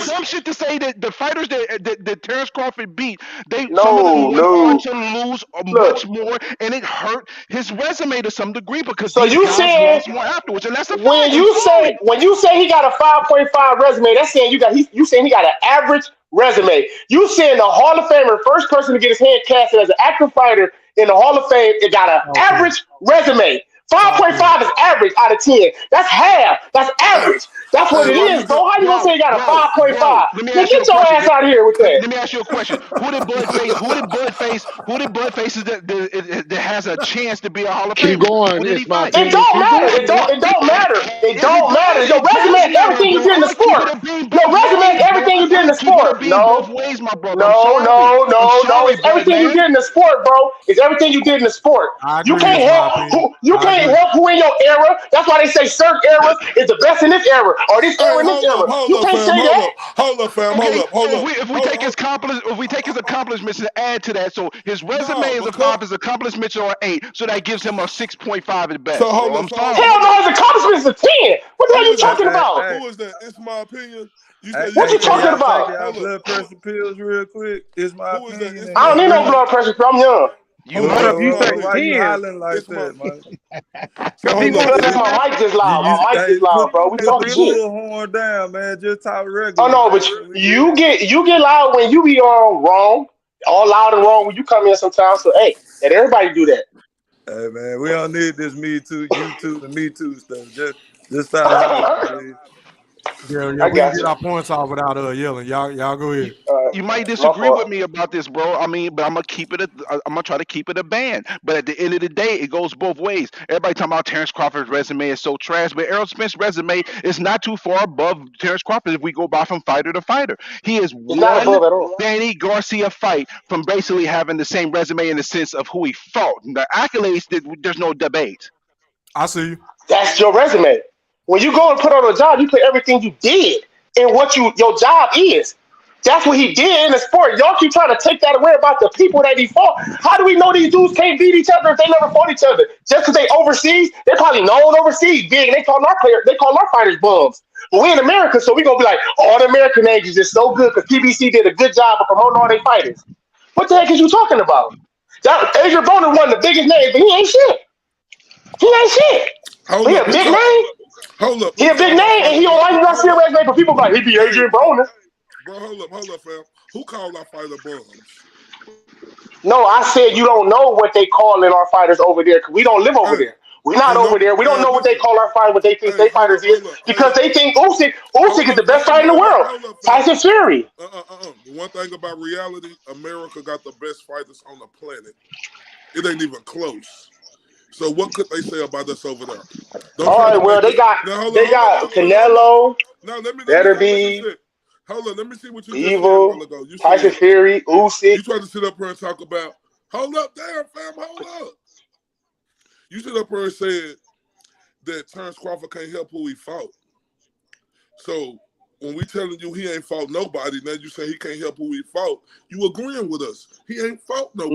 dumb shit to say that the fighters that Terrence Crawford beat, some of them went on to lose much more, and it hurt his resume to some degree because So these you guys said lost more afterwards, and that's a fact. when you say he got a 5.5 resume, that's saying you saying he got an average resume. You saying the Hall of Famer, first person to get his hand casted as an active fighter in the Hall of Fame, it got an average resume. 5.5 is average out of 10. That's half. That's average. That's what it is, bro. How you gonna say you got a 5.5? Man, get your ass out of here with that. Let me ask you a question. Who did Bud face that has a chance to be a Hall of Famer? Keep going. Who did he fight? It don't matter. It don't matter. It don't matter. Your resume is everything you did in the sport. Your resume is everything you did in the keep it sport. being both ways, my brother. I'm sorry. I'm No. sorry, It's but everything you man. did in the sport, bro. It's everything you did in the sport. I You agree. can't It's my help opinion. who you I can't agree. help who in your era. That's why they say certain eras is the best in this era or this era Hey, in this era. hold You up, can't fam, say that. hold up, fam, Okay, hold up. if we take his accomplishments and add to that, so his resume No, is a because 5, his accomplishments are 8, so that gives him a 6.5 at so best, hold bro. up, I'm so sorry. Hell no, his accomplishments are 10. What the hell Who you is that? talking about? Who is that? It's my opinion. You Hey, say you What hey, you can't can talking y'all help. take about? y'all Hold up. blood pressure pills real quick? It's my Who is that? opinion It's and I my don't need no agree. opinion. blood pressure. I'm young. You Hold might up. have. It's my Why you opinion. hollering like It's my. that, man? So hold up. Because my mic just loud. My mic just loud, bro. We Put the talking shit. bullhorn down, man. Just talk Oh regular, no, man. but So we can you hear. get loud when you be wrong, all loud and wrong when you come in sometimes. So hey, let everybody do that. Hey, man, we don't need this Me Too, you too, and Me Too stuff. Just stop hollering, please. Yeah, I we can got get you. our points off without yelling. Y'all go ahead. You might My disagree with fault. me about this, bro. I mean, but I'm gonna keep it. I'm gonna try to keep it a band. But at the end of the day, it goes both ways. Everybody talking about Terrence Crawford's resume is so trash, but Errol Spence's resume is not too far above Terrence Crawford if we go by from fighter to fighter. He is It's not one above at all. Danny Garcia fight from basically having the same resume in the sense of who he fought. The accolades, there's no debate. I see you. That's your resume. When you go and put on a job, you put everything you did and what your job is. That's what he did in the sport. Y'all keep trying to take that away about the people that he fought. How do we know these dudes can't beat each other if they never fought each other? Just because they overseas, they're probably known overseas big. And they call our fighters bums. But we in America, so we gonna be like, oh, the American age is just so good because PBC did a good job of promoting all their fighters. What the heck is you talking about? That Adrian Broner one of the biggest names, but he ain't shit. He ain't shit. Hold He up. a big name. Hold up. He Who a big called our name, and he fighter? don't like Garcia resume. But people be like, he be Hey, Adrian Broner. bro, hold up, fam. Who called our fighter bums? No, I said you don't know what they calling our fighters over there because we don't live over Hey, there. We're not and over no, there. We don't know what they listen. call our fighters, what they think Hey, their fighters is because they think Usyk is the best fighter in the world. Hold up, fam. Tyson Fury. The one thing about reality, America got the best fighters on the planet. It ain't even close. So what could they say about us over there? Don't All try right, to well make it. Now hold got on. Canelo, Now let me try to make this Beterbiev, shit. Hold on, let me see what you just said a while Evil, ago. You Tyson said Fury, Usyk. you tried to sit up here and talk about. Hold up, damn fam, hold up. You sit up here and said that Terrence Crawford can't help who he fought. So when we telling you he ain't fought nobody, now you say he can't help who he fought. You agreeing with us? He ain't fought nobody.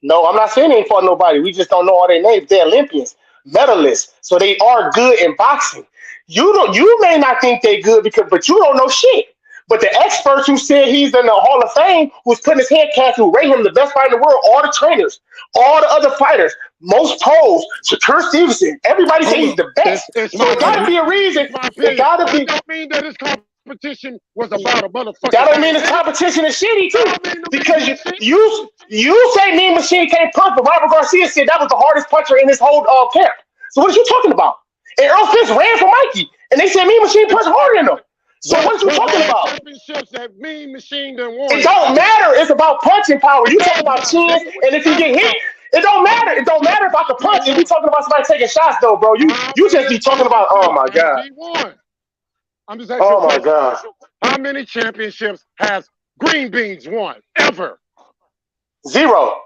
No, I'm not saying they ain't fought nobody. We just don't know all their names. They're Olympians, medalists, so they are good in boxing. You may not think they good but you don't know shit. But the experts who said he's in the Hall of Fame, who's putting his hand cast, who rate him the best fighter in the world, all the trainers, all the other fighters, most pros, Shakur Stevenson, everybody say he's the best. So it gotta be a reason. It gotta be. Don't mean that his competition was about a motherfucker. That don't mean his competition is shitty too. Because you say Mean Machine can't punch, but Robert Garcia said that was the hardest puncher in his whole camp. So what are you talking about? And Errol Spence ran for Mikey, and they said Mean Machine punched harder than him. So what are you talking about? Championships that Mean Machine done won. It don't matter. It's about punching power. You talking about chins, and if you get hit, it don't matter. It don't matter about the punch. If we talking about somebody taking shots, though, bro, you just be talking about. Oh my god. He won. I'm just asking. Oh my god. How many championships has Green Beans won ever? 0.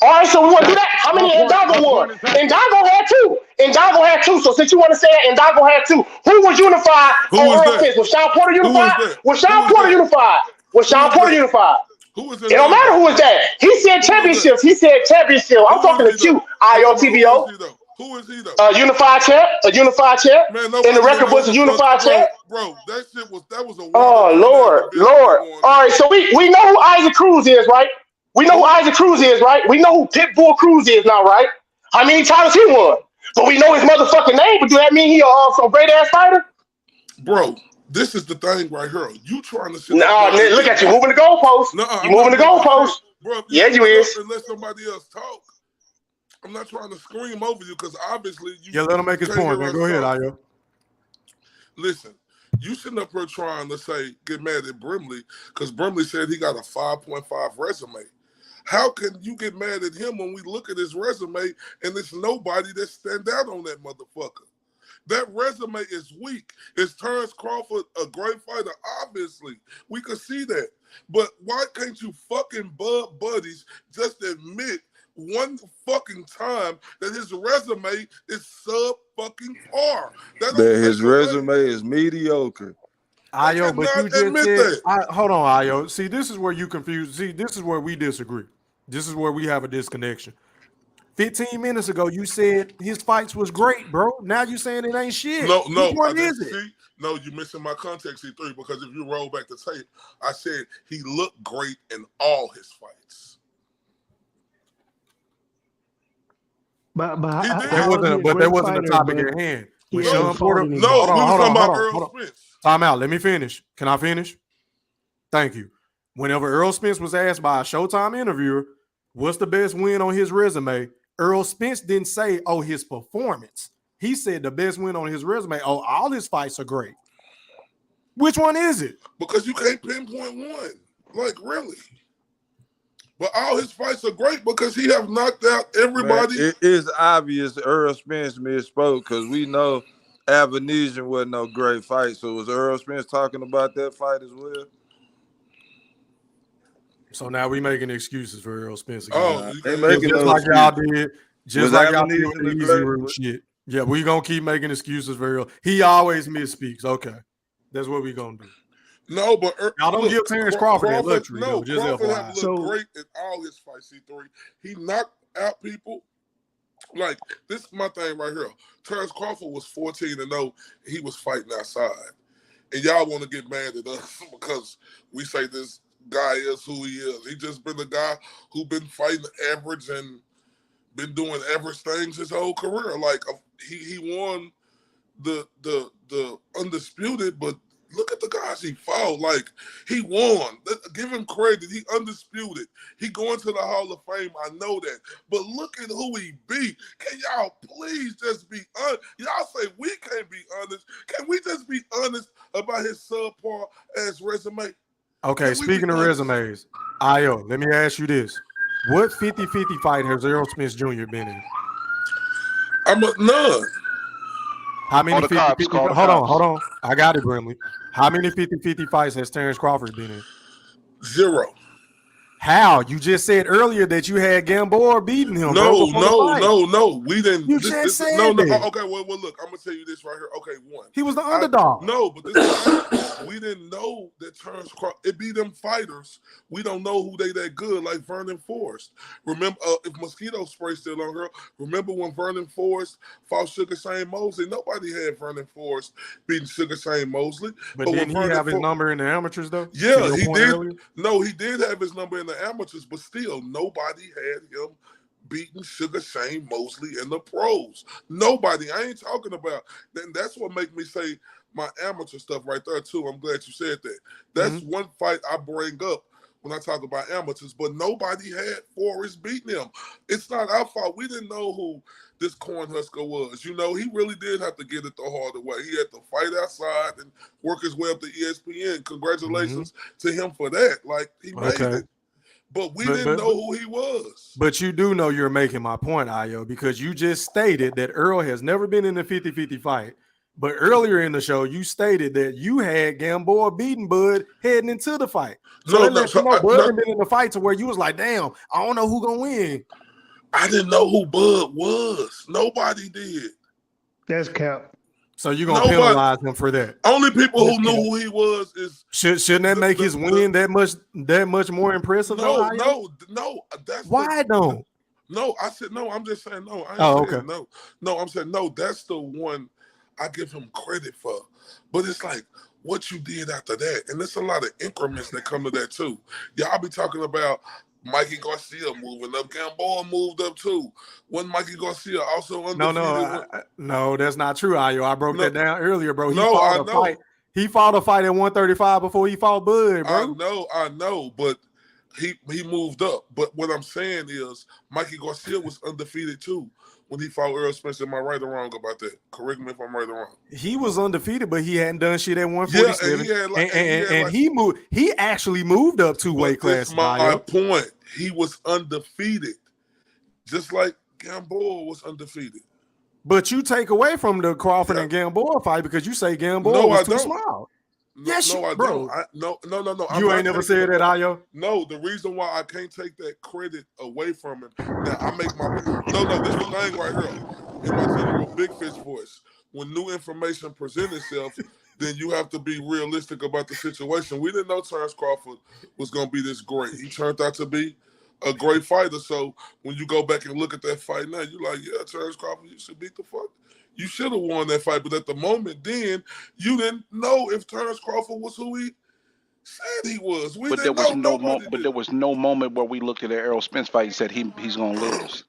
All right, so we want to do that. How many Ndago won? Ndago had 2. Ndago had 2. So since you want to say that Ndago had 2, who was unified on Earl Spence? Was Sean Porter unified? Was Sean Porter unified? Was Sean Porter unified? It don't matter who was that. He said championships. He said championship. I'm talking to Q, IOTBO. Who is he though? Unified champ. A unified champ. Man, in the record books, a unified champ. Bro, that was a Oh Lord. All right, so we know who Isaac Cruz is, right? We know who Isaac Cruz is, right? We know who Pitbull Cruz is now, right? How many titles he won? But we know his motherfucking name, but do that mean he some great ass fighter? Bro, this is the thing right here. You trying to sit Nah, look at you moving the goalposts. You moving the goalposts. Bro, yeah, you is. And let somebody else talk. I'm not trying to scream over you because obviously you. Yeah, let him make his point, man. Go ahead, Ayo. Listen, you sitting up here trying to get mad at Brimley because Brimley said he got a 5.5 resume. How can you get mad at him when we look at his resume and there's nobody that stand out on that motherfucker? That resume is weak. Is Terrence Crawford a great fighter? Obviously, we could see that. But why can't you fucking buddies just admit one fucking time that his resume is sub fucking par? That his resume is mediocre. Ayo, but you just admit said, that. hold on, Ayo. See, this is where you confuse. See, this is where we disagree. This is where we have a disconnection. 15 minutes ago, you said his fights was great, bro. Now you saying it ain't shit. No, Which one I is didn't it? see. No, you're missing my context, C3, because if you roll back the tape, I said he looked great in all his fights. But that wasn't the topic at hand. When Sean Porter, we were talking about Earl Spence. Time out. Let me finish. Can I finish? Thank you. Whenever Earl Spence was asked by a Showtime interviewer, what's the best win on his resume? Earl Spence didn't say, oh, his performance. He said the best win on his resume. Oh, all his fights are great. Which one is it? Because you can't pinpoint one. Like, really. But all his fights are great because he have knocked out everybody. Man, it is obvious Earl Spence misspoke because we know Avenesian wasn't no great fight. So was Earl Spence talking about that fight as well? So now we making excuses for Errol Spence again. Oh, they making just no like y'all excuses. did. Just like y'all did with the easy room shit. Yeah, we gonna keep making excuses for Errol. He always misspeaks. Okay, that's what we gonna do. No, but y'all don't give Terrence Crawford that luxury. No, though, just Crawford FYI. has looked great in all his fights. C3, he knocked out people. Like, this is my thing right here. Terrence Crawford was 14-0. He was fighting outside, and y'all want to get mad at us because we say this guy is who he is. He just been the guy who been fighting average and been doing average things his whole career. Like, he won the undisputed, but look at the guys he fought. Like, he won. Give him credit. He undisputed. He going to the Hall of Fame. I know that. But look at who he beat. Can y'all please just be honest? Y'all say we can't be honest. Can we just be honest about his subpar ass resume? Okay, speaking of resumes, Ayo, let me ask you this. What 50-50 fight has Errol Spence Jr. been in? None. How many Call the cops, 50-50 call the hold cops. on. I got it, Brimley. How many 50-50 fights has Terrence Crawford been in? 0. How? You just said earlier that you had Gamboa beating him. No. We didn't. You just said no. that. Okay, well, look, I'm gonna tell you this right here. Okay, one. He was the underdog. No, but this we didn't know that Terrence Crawford. It be them fighters. We don't know who they that good, like Vernon Forrest. Remember, if mosquito spray still on her. Remember when Vernon Forrest fought Sugar Shane Mosley? Nobody had Vernon Forrest beating Sugar Shane Mosley. But didn't he have his number in the amateurs though? Yeah, he did. Earlier? No, he did have his number in the amateurs, but still, nobody had him beating Sugar Shane Mosley in the pros. Nobody. I ain't talking about. Then that's what make me say my amateur stuff right there too. I'm glad you said that. That's one fight I bring up when I talk about amateurs, but nobody had Forrest beating him. It's not our fault. We didn't know who this Cornhusker was. You know, he really did have to get it the harder way. He had to fight outside and work his way up to ESPN. Congratulations to him for that. Like, he made it. But we didn't know who he was. But you do know you're making my point, Ayo, because you just stated that Earl has never been in a 50-50 fight. But earlier in the show, you stated that you had Gamboa beating Bud heading into the fight. So that lets you know Bud had been in the fight to where you was like, damn, I don't know who gonna win. I didn't know who Bud was. Nobody did. That's cap. So you're gonna penalize him for that. Only people who knew who he was is shouldn't that make his win that much more impressive? No. That's why don't? No, I said no. I'm just saying no. Okay. No, I'm saying no. That's the one I give him credit for. But it's like what you did after that, and there's a lot of increments that come to that too. Y'all be talking about Mikey Garcia moving up. Gamboa moved up too. Wasn't Mikey Garcia also undefeated? No, that's not true, Ayo. I broke that down earlier, bro. He I fought a fight at 135 before he fought Bud, bro. I know, but he moved up. But what I'm saying is Mikey Garcia was undefeated too when he fought Errol Spence. Am I right or wrong about that? Correct me if I'm right or wrong. He was undefeated, but he hadn't done shit at 147. He moved. He actually moved up 2 weight classes. My point. He was undefeated, just like Gamboa was undefeated. But you take away from the Crawford and Gamboa fight because you say Gamboa was too small. Yes, no, I bro. don't. No. You ain't never said that, Ayo? No, the reason why I can't take that credit away from him, now I make my this is the thing right here. In my general Big Fish voice, when new information presents itself, then you have to be realistic about the situation. We didn't know Terrence Crawford was gonna be this great. He turned out to be a great fighter. So when you go back and look at that fight now, you're like, yeah, Terrence Crawford, you should beat the fuck. You should have won that fight, but at the moment, then you didn't know if Terrence Crawford was who he said he was. But there was there was no moment where we looked at an Errol Spence fight and said he's gonna lose.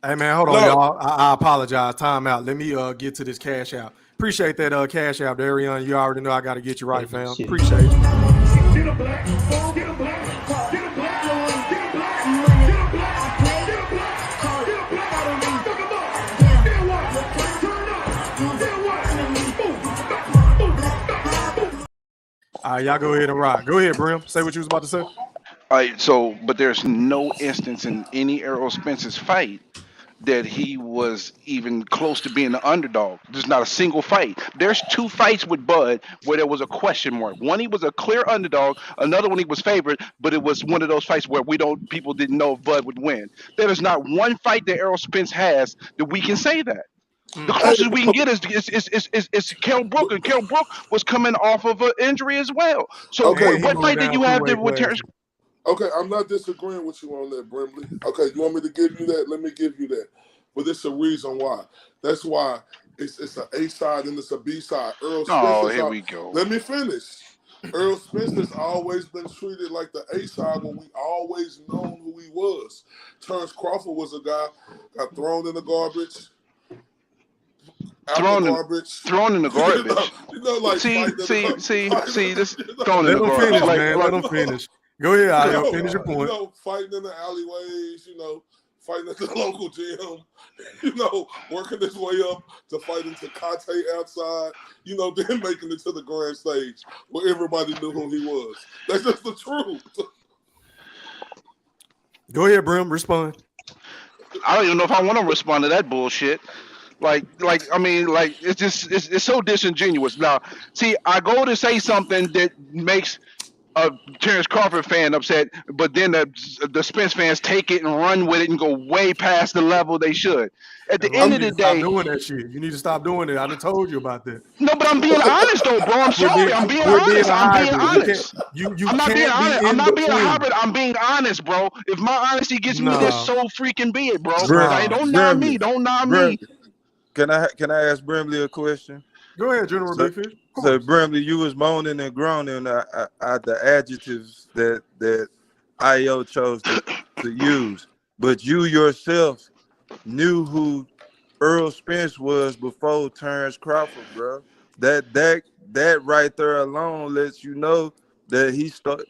Hey man, hold on, y'all. I apologize. Time out. Let me get to this cash out. Appreciate that cash out, Darian. You already know I got to get you right, fam. Appreciate you. Get a black, get a black, get a black, get a black, get a black, get a black, get a black, fuck them up. Then what? Turn up. Then what? All right, y'all go ahead and rock. Go ahead, Brim. Say what you was about to say. All right, so but there's no instance in any Errol Spence's fight that he was even close to being the underdog. There's not a single fight. There's 2 fights with Bud where there was a question mark. One, he was a clear underdog. Another one, he was favored, but it was one of those fights where people didn't know if Bud would win. There is not one fight that Errol Spence has that we can say that. The closest we can get is Kell Brook, and Kell Brook was coming off of an injury as well. So what fight did you have there with Terrence? Okay, I'm not disagreeing with you on that, Brimley. Okay, you want me to give you that? Let me give you that. But it's a reason why. That's why it's an A side and it's a B side. Errol Spence. Here we go. Let me finish. Earl Spence has always been treated like the A side when we always known who he was. Terrence Crawford was a guy got thrown in the garbage. Thrown in the garbage. You know, like see, this thrown in the Let him garbage. finish, man. Let him finish. Go ahead, Ayo. Finish your point. You know, fighting in the alleyways, fighting at the local gym, working his way up to fighting Tecate outside, then making it to the grand stage where everybody knew who he was. That's just the truth. Go ahead, Brim. Respond. I don't even know if I want to respond to that bullshit. It's just it's so disingenuous. Now, see, I go to say something that makes a Terrence Crawford fan upset, but then the Spence fans take it and run with it and go way past the level they should. At the end of the day, stop doing that shit. You need to stop doing it. I done told you about that. No, but I'm being honest though, bro. I'm sorry. I'm being honest. I'm being honest. I'm not being honest. I'm not being a hybrid. I'm being honest, bro. If my honesty gets me this, so freaking be it, bro. Don't knock me. Don't knock me. Can I ask Brimley a question? Go ahead, General Big Fish. So Brimley, you was moaning and groaning at the adjectives that IO chose to use, but you yourself knew who Earl Spence was before Terrence Crawford, bro. That right there alone lets you know that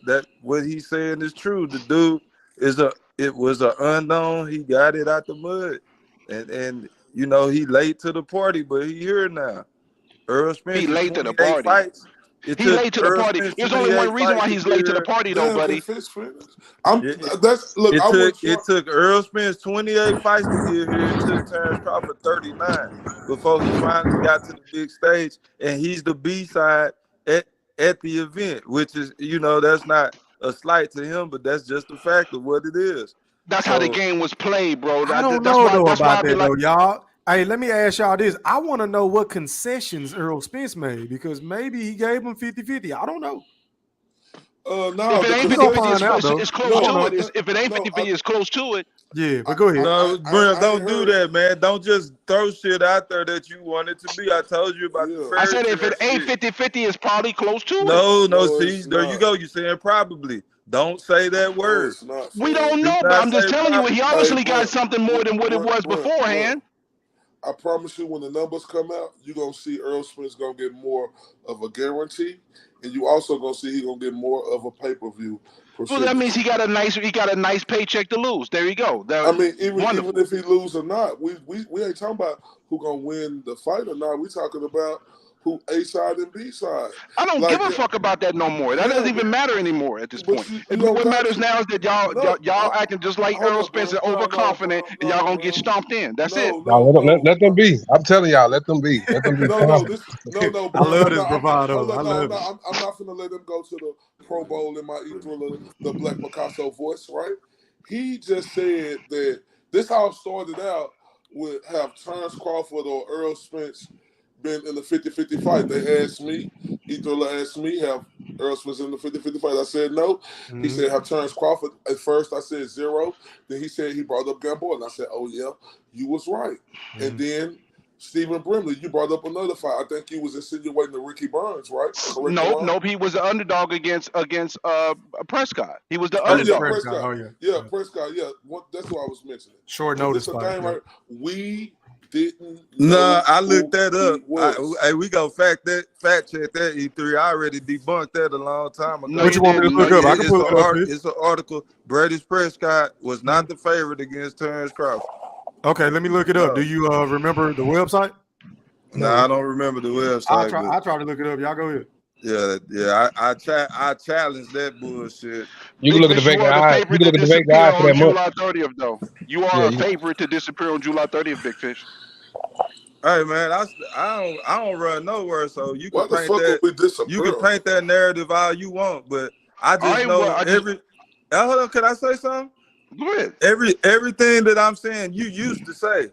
that what he's saying is true. The dude it was an unknown. He got it out the mud, and he late to the party, but he here now. Earl Spence. He late to the party. Fights. He's late to the party. There's only one reason why he's late to the party, though, buddy. It took Earl Spence 28 fights to get here. It took Terrence Crawford 39 before he finally got to the big stage, and he's the B side at the event, which is that's not a slight to him, but that's just the fact of what it is. That's how the game was played, bro. I don't know about that, though, y'all. Hey, let me ask y'all this. I want to know what concessions Errol Spence made because maybe he gave him 50-50. I don't know. No, if it ain't 50-50, it's close to it. If it ain't 50-50, it's close to it. Yeah, but go ahead. No, Brim, don't do that, man. Don't just throw shit out there that you want it to be. I told you about the I said if it ain't 50-50, it's probably close to it. No, see, there you go. You're saying probably. Don't say that word. We don't know, but I'm just telling you, he obviously got something more than what it was beforehand. I promise you, when the numbers come out, you're going to see Earl Spence going to get more of a guarantee, and you also going to see he's going to get more of a pay-per-view. Well, that means he got a nice paycheck to lose. There you go. Even if he lose or not, we ain't talking about who going to win the fight or not. We talking about who A side and B side. I don't Like, give a fuck about that no more. That yeah, doesn't even matter anymore at this but point. you don't What got matters to. now is that y'all acting just like Hold Errol up, bro. Spence and No, overconfident, bro. and y'all gonna get stomped in. That's it. Let them be. I'm telling y'all, let them be. Let them be. No, confident. bro. I love this I'm bravado. not, I no, love it. I'm not finna let him go to the Pro Bowl in my Thriller, the Black Picasso voice, right? He just said that this how it started out with have Terrence Crawford or Errol Spence been in the 50-50 fight. They asked me, Thriller asked me, have Errol Spence in the 50-50 fight? I said no. Mm-hmm. He said have Terrence Crawford. At first I said 0. Then he said he brought up Gamboa, and I said, oh yeah, you was right. Mm-hmm. And then Stephen Brimley, you brought up another fight. I think you was insinuating to Ricky Burns, right? Correct me wrong? Nope. He was the underdog against Prescott. He was the Oh yeah, underdog. Prescott. Oh, yeah. Yeah, Prescott. Yeah, that's what I was mentioning. Short But notice this a fight. thing, Yeah. right? We didn't. Nah, I know looked who that up. he was. Hey, we go fact check that E3. I already debunked that a long time ago. No, What you want me to look up? I can pull it up. It's an article. Brady Prescott was not the favorite against Terrence Crawford. Okay, let me look it up. Do you remember the website? Nah, I don't remember the website. I try to look it up. Y'all go ahead. Yeah. I challenge that bullshit. You can look at the vacant eye. You can look at the vacant eye for that month. July 30th, though. You are a favorite to disappear on July 30th, Big Fish. Hey man, I don't run nowhere, so you can Why the paint fuck that. would we disappear? You can paint that narrative all you want, but I just know every. Hold on, can I say something? Go ahead. Everything that I'm saying, you used to say.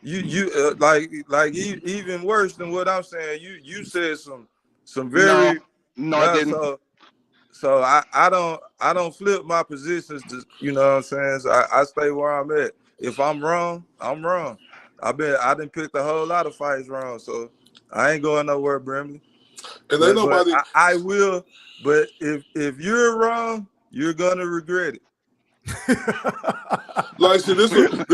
You like even worse than what I'm saying. You said some very no I didn't. So I don't flip my positions to, you know what I'm saying? So I stay where I'm at. If I'm wrong, I'm wrong. I didn't pick a whole lot of fights wrong, so I ain't going nowhere, Brimley. And ain't nobody. I will. But if you're wrong, you're gonna regret it. Like, see, this what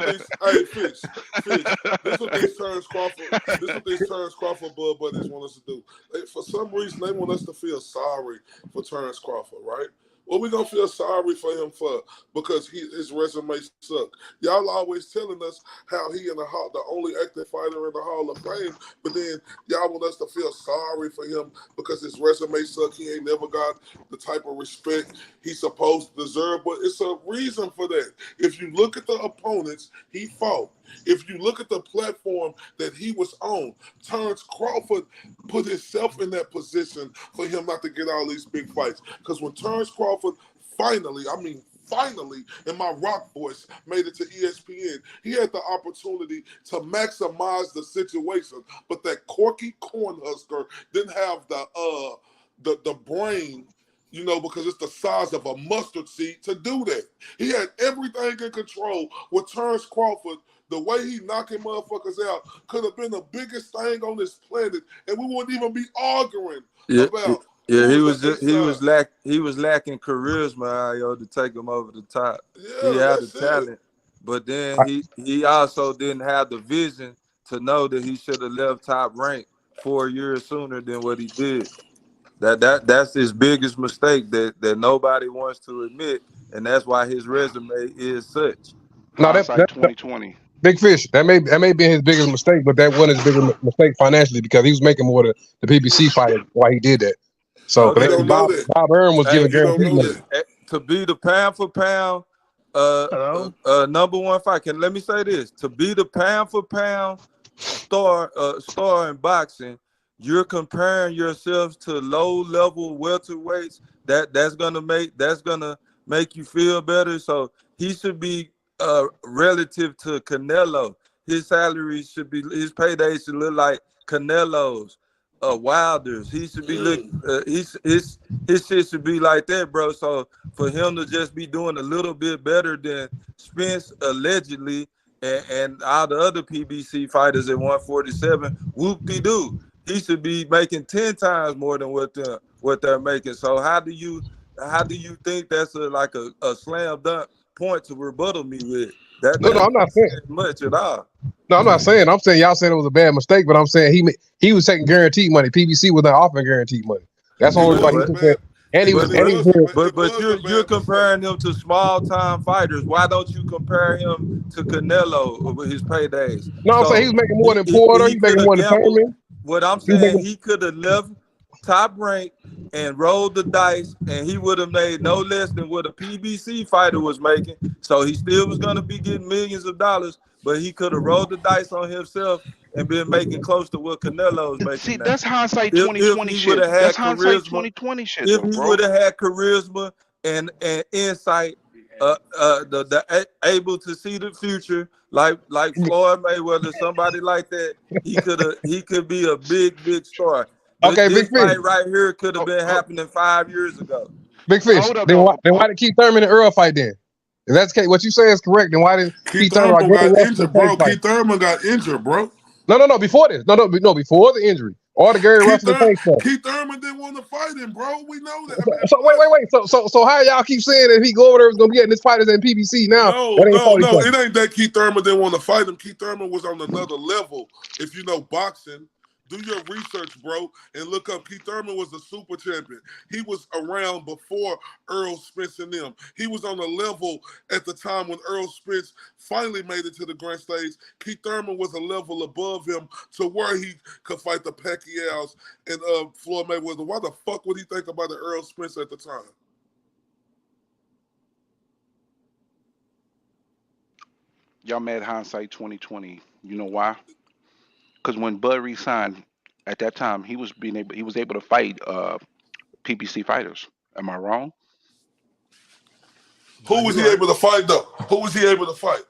these. Hey, Fish. This what these Terrence Crawford blood buddies want us to do. For some reason, they want us to feel sorry for Terrence Crawford, right? What we gonna feel sorry for him for? Because his resume sucked. Y'all always telling us how he in the only active fighter in the Hall of Fame, but then y'all want us to feel sorry for him because his resume sucked. He ain't never got the type of respect he's supposed to deserve. But it's a reason for that. If you look at the opponents he fought, if you look at the platform that he was on, Terrence Crawford put himself in that position for him not to get all these big fights. Because when Terrence Crawford finally, in my rock voice, made it to ESPN, he had the opportunity to maximize the situation. But that Corky Cornhusker didn't have the brain, you know, because it's the size of a mustard seed to do that. He had everything in control with Terrence Crawford. The way he knocking motherfuckers out could have been the biggest thing on this planet, and we wouldn't even be arguing about. Yeah, he was lacking charisma, yo, to take him over the top. Yeah, he had the talent, but then he also didn't have the vision to know that he should have left top rank 4 years sooner than what he did. That's his biggest mistake that nobody wants to admit, and that's why his resume is such. No, that's 2020. Big Fish. That may be his biggest mistake, but that wasn't his biggest mistake financially because he was making more than the PBC fighter while he did that. So Bob Earn was giving guaranteed money. To be the pound for pound number one fight. Let me say this: to be the pound for pound star in boxing, you're comparing yourselves to low level welterweights. That's gonna make you feel better. So he should be relative to Canelo. His salary should be, his payday should look like Canelo's, Wilder's. He should be his shit should be like that, bro. So for him to just be doing a little bit better than Spence allegedly and all the other PBC fighters at 147, whoop-de-doo. He should be making 10 times more than what they're making. So how do you think that's a slam dunk point to rebuttal me with? No, I'm not saying much at all. No, I'm not saying. I'm saying y'all said it was a bad mistake, but I'm saying he was taking guaranteed money. PBC was not offering guaranteed money. That's the only why he took that. And he was you're comparing him to small time fighters. Why don't you compare him to Canelo with his paydays? No, I'm saying he was making more than Porter. He's making more than Thurman. What I'm saying, he could have left top rank and rolled the dice, and he would have made no less than what a PBC fighter was making. So he still was gonna be getting millions of dollars, but he could have rolled the dice on himself and been making close to what Canelo's See, making now. that's hindsight If 2020 he would shit. have That's had hindsight charisma, 2020 shit, if though, he bro. would have had charisma and insight, able to see the future, like Floyd Mayweather, somebody like that, he could be a big star. But Okay, this Big Fish. fight right here could have been happening 5 years ago. Big Fish. Hold up, Then though. why did Keith Thurman and Earl fight then? If that's the case, what you say is correct, then why did Keith Thurman Thurman got Russell injured, and bro. Tank fight? Keith Thurman got injured, bro. No, before this. No, before the injury. Or the Gary Russell and Tank stuff. Keith Thurman didn't want to fight him, bro. We know that. So wait. So how y'all keep saying that if he go over there is gonna be getting his fighters in PBC now? No, it ain't that Keith Thurman didn't want to fight him. Keith Thurman was on another level. If you know boxing, do your research, bro, and look up. Keith Thurman was a super champion. He was around before Errol Spence and them. He was on a level at the time when Errol Spence finally made it to the grand stage. Keith Thurman was a level above him to where he could fight the Pacquiaos and Floyd Mayweather. Why the fuck would he think about the Errol Spence at the time? Y'all mad hindsight 2020. You know why? Because when Bud resigned at that time, he was able to fight PBC fighters. Am I wrong? Who was he able to fight though? Who was he able to fight?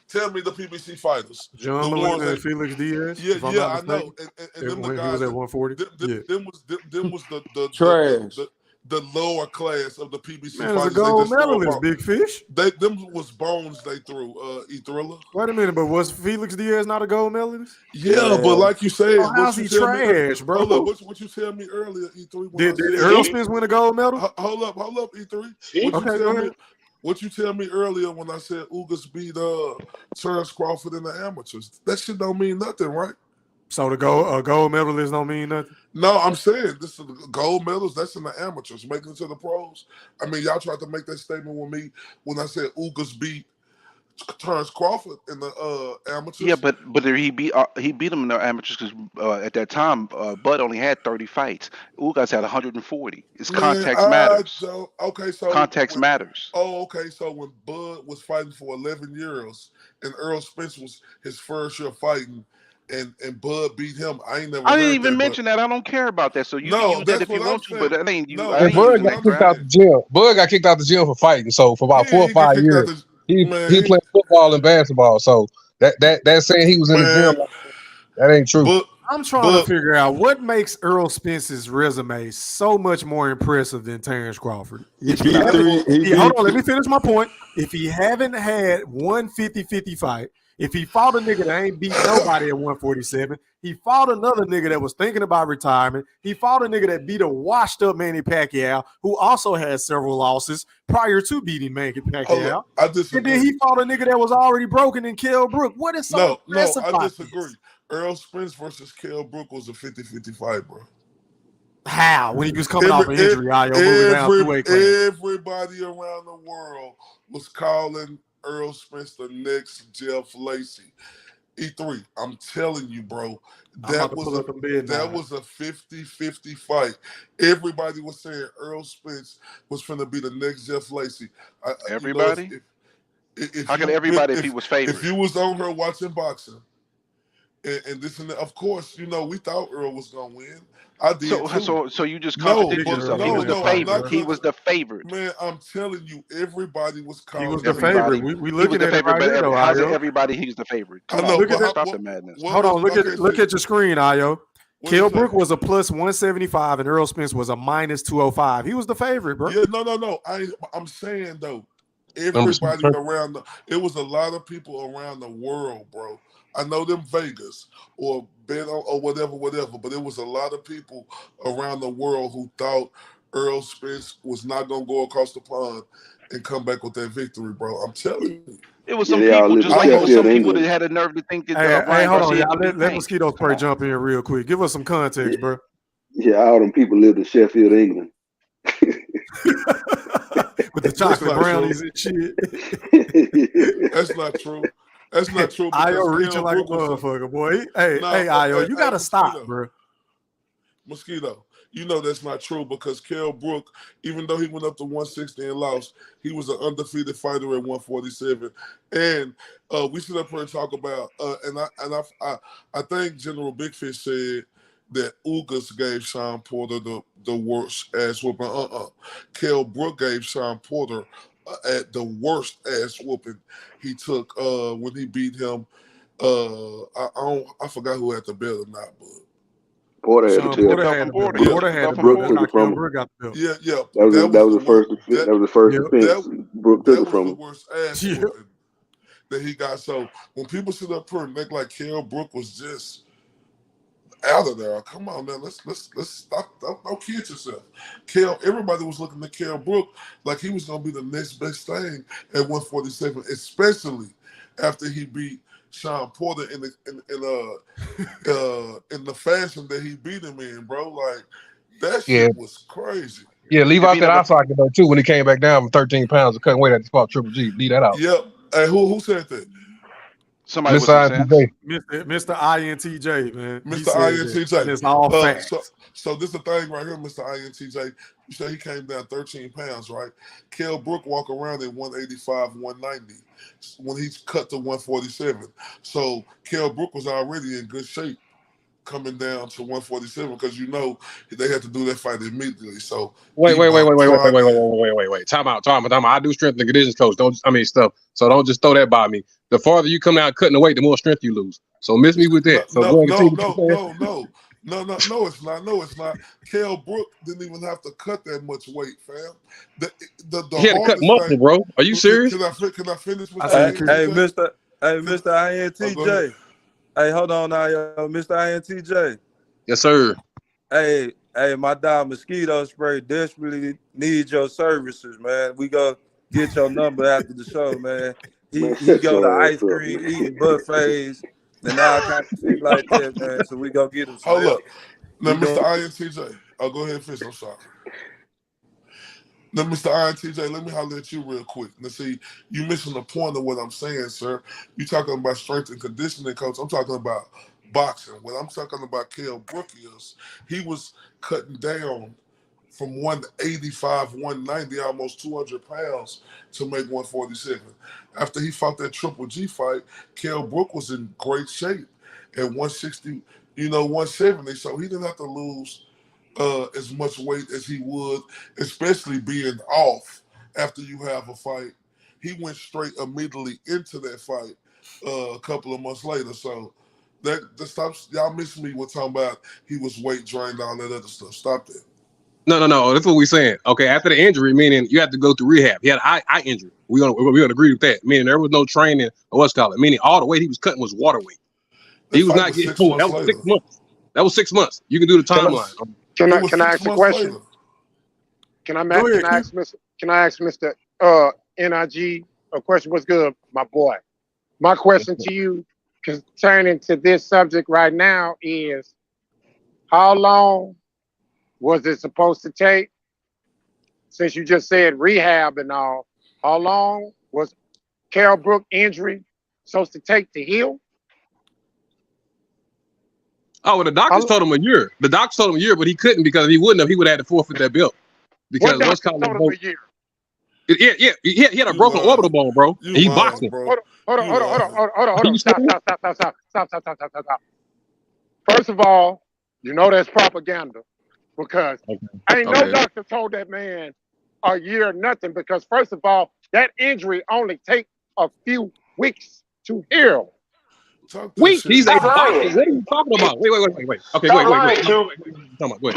Tell me the PBC fighters. John the Molina ones and Felix Diaz. Yeah, if I'm yeah, not I mistaken. know. And them the When guys he was at that- 140. Them was Trash. the lower class of the PBC Man, it's a fighters. gold They just threw medalist, them Big Fish. Them was bones they threw. Thriller. Wait a minute, but was Felix Diaz not a gold medalist? Yeah, but like you said, Oh, how's he trash, bro? Hold up, what you tell me earlier, E3? Did Errol Spence win a gold medal? Hold up, E3. What you tell me earlier when I said Ugas beat Terrence Crawford in the amateurs? That shit don't mean nothing, right? So the gold medalist don't mean nothing? No, I'm saying this is the gold medals. That's in the amateurs. Making it to the pros. I mean, y'all tried to make that statement with me when I said Ugas beat Terrence Crawford in the amateurs. Yeah, but he beat him in the amateurs because at that time Bud only had 30 fights. Ugas had 140. It's context matters. Context matters. Oh, okay. So when Bud was fighting for 11 years and Earl Spence was his first year fighting, and Bud beat him, I ain't never. I didn't even mention that. I don't care about that. So you can use that if you want to, but that ain't you. I ain't Bud using got that kicked out the gym. Bud got kicked out the gym for fighting. So for about 4 or 5 years, he played football and basketball. So that saying he was in the gym, that ain't true. I'm trying to figure out what makes Errol Spence's resume so much more impressive than Terrence Crawford. Hold on, let me finish my point. If he haven't had one 50-50 fight, if he fought a nigga that ain't beat nobody at 147, he fought another nigga that was thinking about retirement. He fought a nigga that beat a washed-up Manny Pacquiao, who also had several losses prior to beating Manny Pacquiao. I disagree. And then he fought a nigga that was already broken in Kell Brook. What is so impressive I about disagree. this? Earl Spence versus Kell Brook was a 50-50 fight, bro. How? When he was coming off an injury, moving down to weight class. Everybody around the world was calling Earl Spence the next Jeff Lacey. E3, I'm telling you, bro, that was a 50-50 fight. Everybody was saying Earl Spence was finna be the next Jeff Lacey. Everybody? If How could you- everybody if he was favored? If you was on her watching boxing, and this and that, of course, you know, we thought Earl was gonna win. I did too. So you just contradicted yourself. He was the favorite. He was the favorite. Man, I'm telling you, everybody was calling. He was the favorite. We looking at it right but here, though, how's it Ayo. everybody he's the favorite? Come I know, on, but stop the madness. Hold on, look at your screen, Ayo. Kell Brook was a plus 175 and Earl Spence was a minus 205. He was the favorite, bro. Yeah, no. I'm saying though, everybody around it was a lot of people around the world, bro. I know them Vegas or Bet or whatever, but it was a lot of people around the world who thought Earl Spence was not gonna go across the pond and come back with that victory, bro. I'm telling you. It was some people, just like it was some people that had a nerve to think that Hey, hold on, Garcia y'all. would be Let pink. Mosquito Spray jump in real quick. Give us some context, bro. Yeah, all them people lived in Sheffield, England. With the chocolate brownies and shit. That's not true. That's not true because Io reaching Kell like a Brook was motherfucker, boy. Hey, no, hey, Io, you gotta Mosquito. stop, bro. Mosquito, you know that's not true because Kell Brook, even though he went up to 160 and lost, he was an undefeated fighter at 147. And we sit up here and talk about, I think General Big Fish said that Ugas gave Sean Porter the worst ass whooping. Kell Brook gave Sean Porter at the worst ass whooping he took when he beat him. I forgot who had the belt or not, but Porter had the Porter belt. had the belt. Yeah. Porter had the Brooke belt. took That's it how Kell from him. Brook got the belt. Yeah. That was the first defense. That was the first defense. Brooke took it from the him. worst ass whooping that he got. So when people sit up here and act like Kell Brook was just out of there, come on, man, let's stop. Don't kid yourself. Everybody was looking at Kell Brook like he was gonna be the next best thing at 147, especially after he beat Sean Porter in the fashion that he beat him in, bro. Like that shit was crazy. Yeah, leave out that eye socket though too when he came back down from 13 pounds of cutting weight at the spot Triple G. Leave that out. Yep. Hey, who said that? Somebody with Mr. some sense. Mr. INTJ, man. Mr. INTJ. It's all facts. So this is the thing right here, Mr. INTJ. You say he came down 13 pounds, right? Kell Brook walk around at 185, 190 when he's cut to 147. So Kell Brook was already in good shape coming down to 147 because you know they had to do that fight immediately. So Wait. Time out. I do strength and conditions coach. Stuff. So don't just throw that by me. The farther you come out cutting the weight, the more strength you lose. So miss me with that. No, it's not. No, it's not. Kell Brook didn't even have to cut that much weight, fam. He had to cut muscle, bro. Are you serious? Can I finish with Hey, Mr. INTJ. Hey, hold on now, Mr. INTJ. Yes, sir. Hey, my dog Mosquito Spray desperately needs your services, man. We go get your number after the show, man. He go to ice cream eating buffets and all kinds of shit like that, man. So we go get him some Hold help. up. Now, Mr. INTJ. I'll go ahead and finish. I'm sorry. Now, Mr. INTJ, let me holler at you real quick. Now, see, you missing the point of what I'm saying, sir. You talking about strength and conditioning, coach. I'm talking about boxing. When I'm talking about Kell Brook is, he was cutting down from 185, 190, almost 200 pounds to make 147. After he fought that Triple G fight, Kell Brook was in great shape at 160, 170. So he didn't have to lose as much weight as he would, especially being off after you have a fight. He went straight immediately into that fight a couple of months later. So that stops. Y'all miss me with talking about he was weight drained, all that other stuff. Stop that. No. That's what we're saying. Okay, after the injury, meaning you have to go through rehab. He had an eye injury. We're gonna agree with that. Meaning there was no training or what's called it. Meaning all the weight he was cutting was water weight. He was not getting pulled. That was 6 months. That was 6 months. You can do the timeline. Can I ask a question? Can I ask Mr. NIG a question? What's good, my boy? My question to you concerning to this subject right now is, how long was it supposed to take? Since you just said rehab and all, how long was Kell Brook injury supposed to take to heal? Oh, well, the doctors told him a year. The doctors told him a year, but he couldn't because if he wouldn't have, he would have had to forfeit that belt. Because what's called a year? Yeah, he had a broken orbital bone, bro. And he boxing. Hold on. Stop. First of all, you know that's propaganda because ain't no doctor told that man a year or nothing because first of all, that injury only take a few weeks to heal. He's a boxer. What are you talking about? Wait. Okay, wait.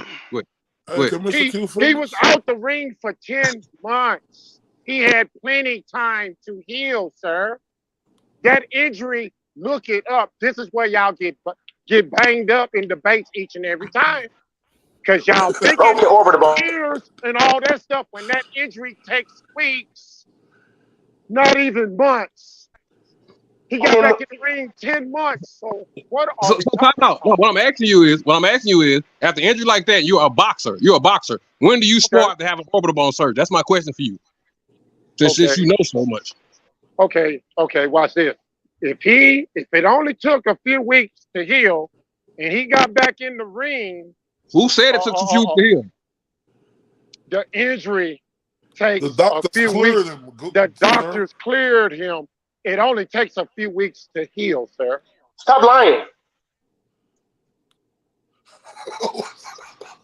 He was out the ring for 10 months. He had plenty time to heal, sir. That injury, look it up. This is where y'all get banged up in debates each and every time. Because y'all think years and all that stuff when that injury takes weeks, not even months. He got back in the ring 10 months. So what are we talking about? No, what I'm asking you is, after injury like that, you're a boxer. When do you start to have an orbital bone surgery? That's my question for you. Since you know so much. Okay, watch this. If it only took a few weeks to heal, and he got back in the ring, Who said it took a few weeks to heal? the injury takes The doctors a few cleared weeks. him. The doctors cleared him. It only takes a few weeks to heal, sir. Stop lying.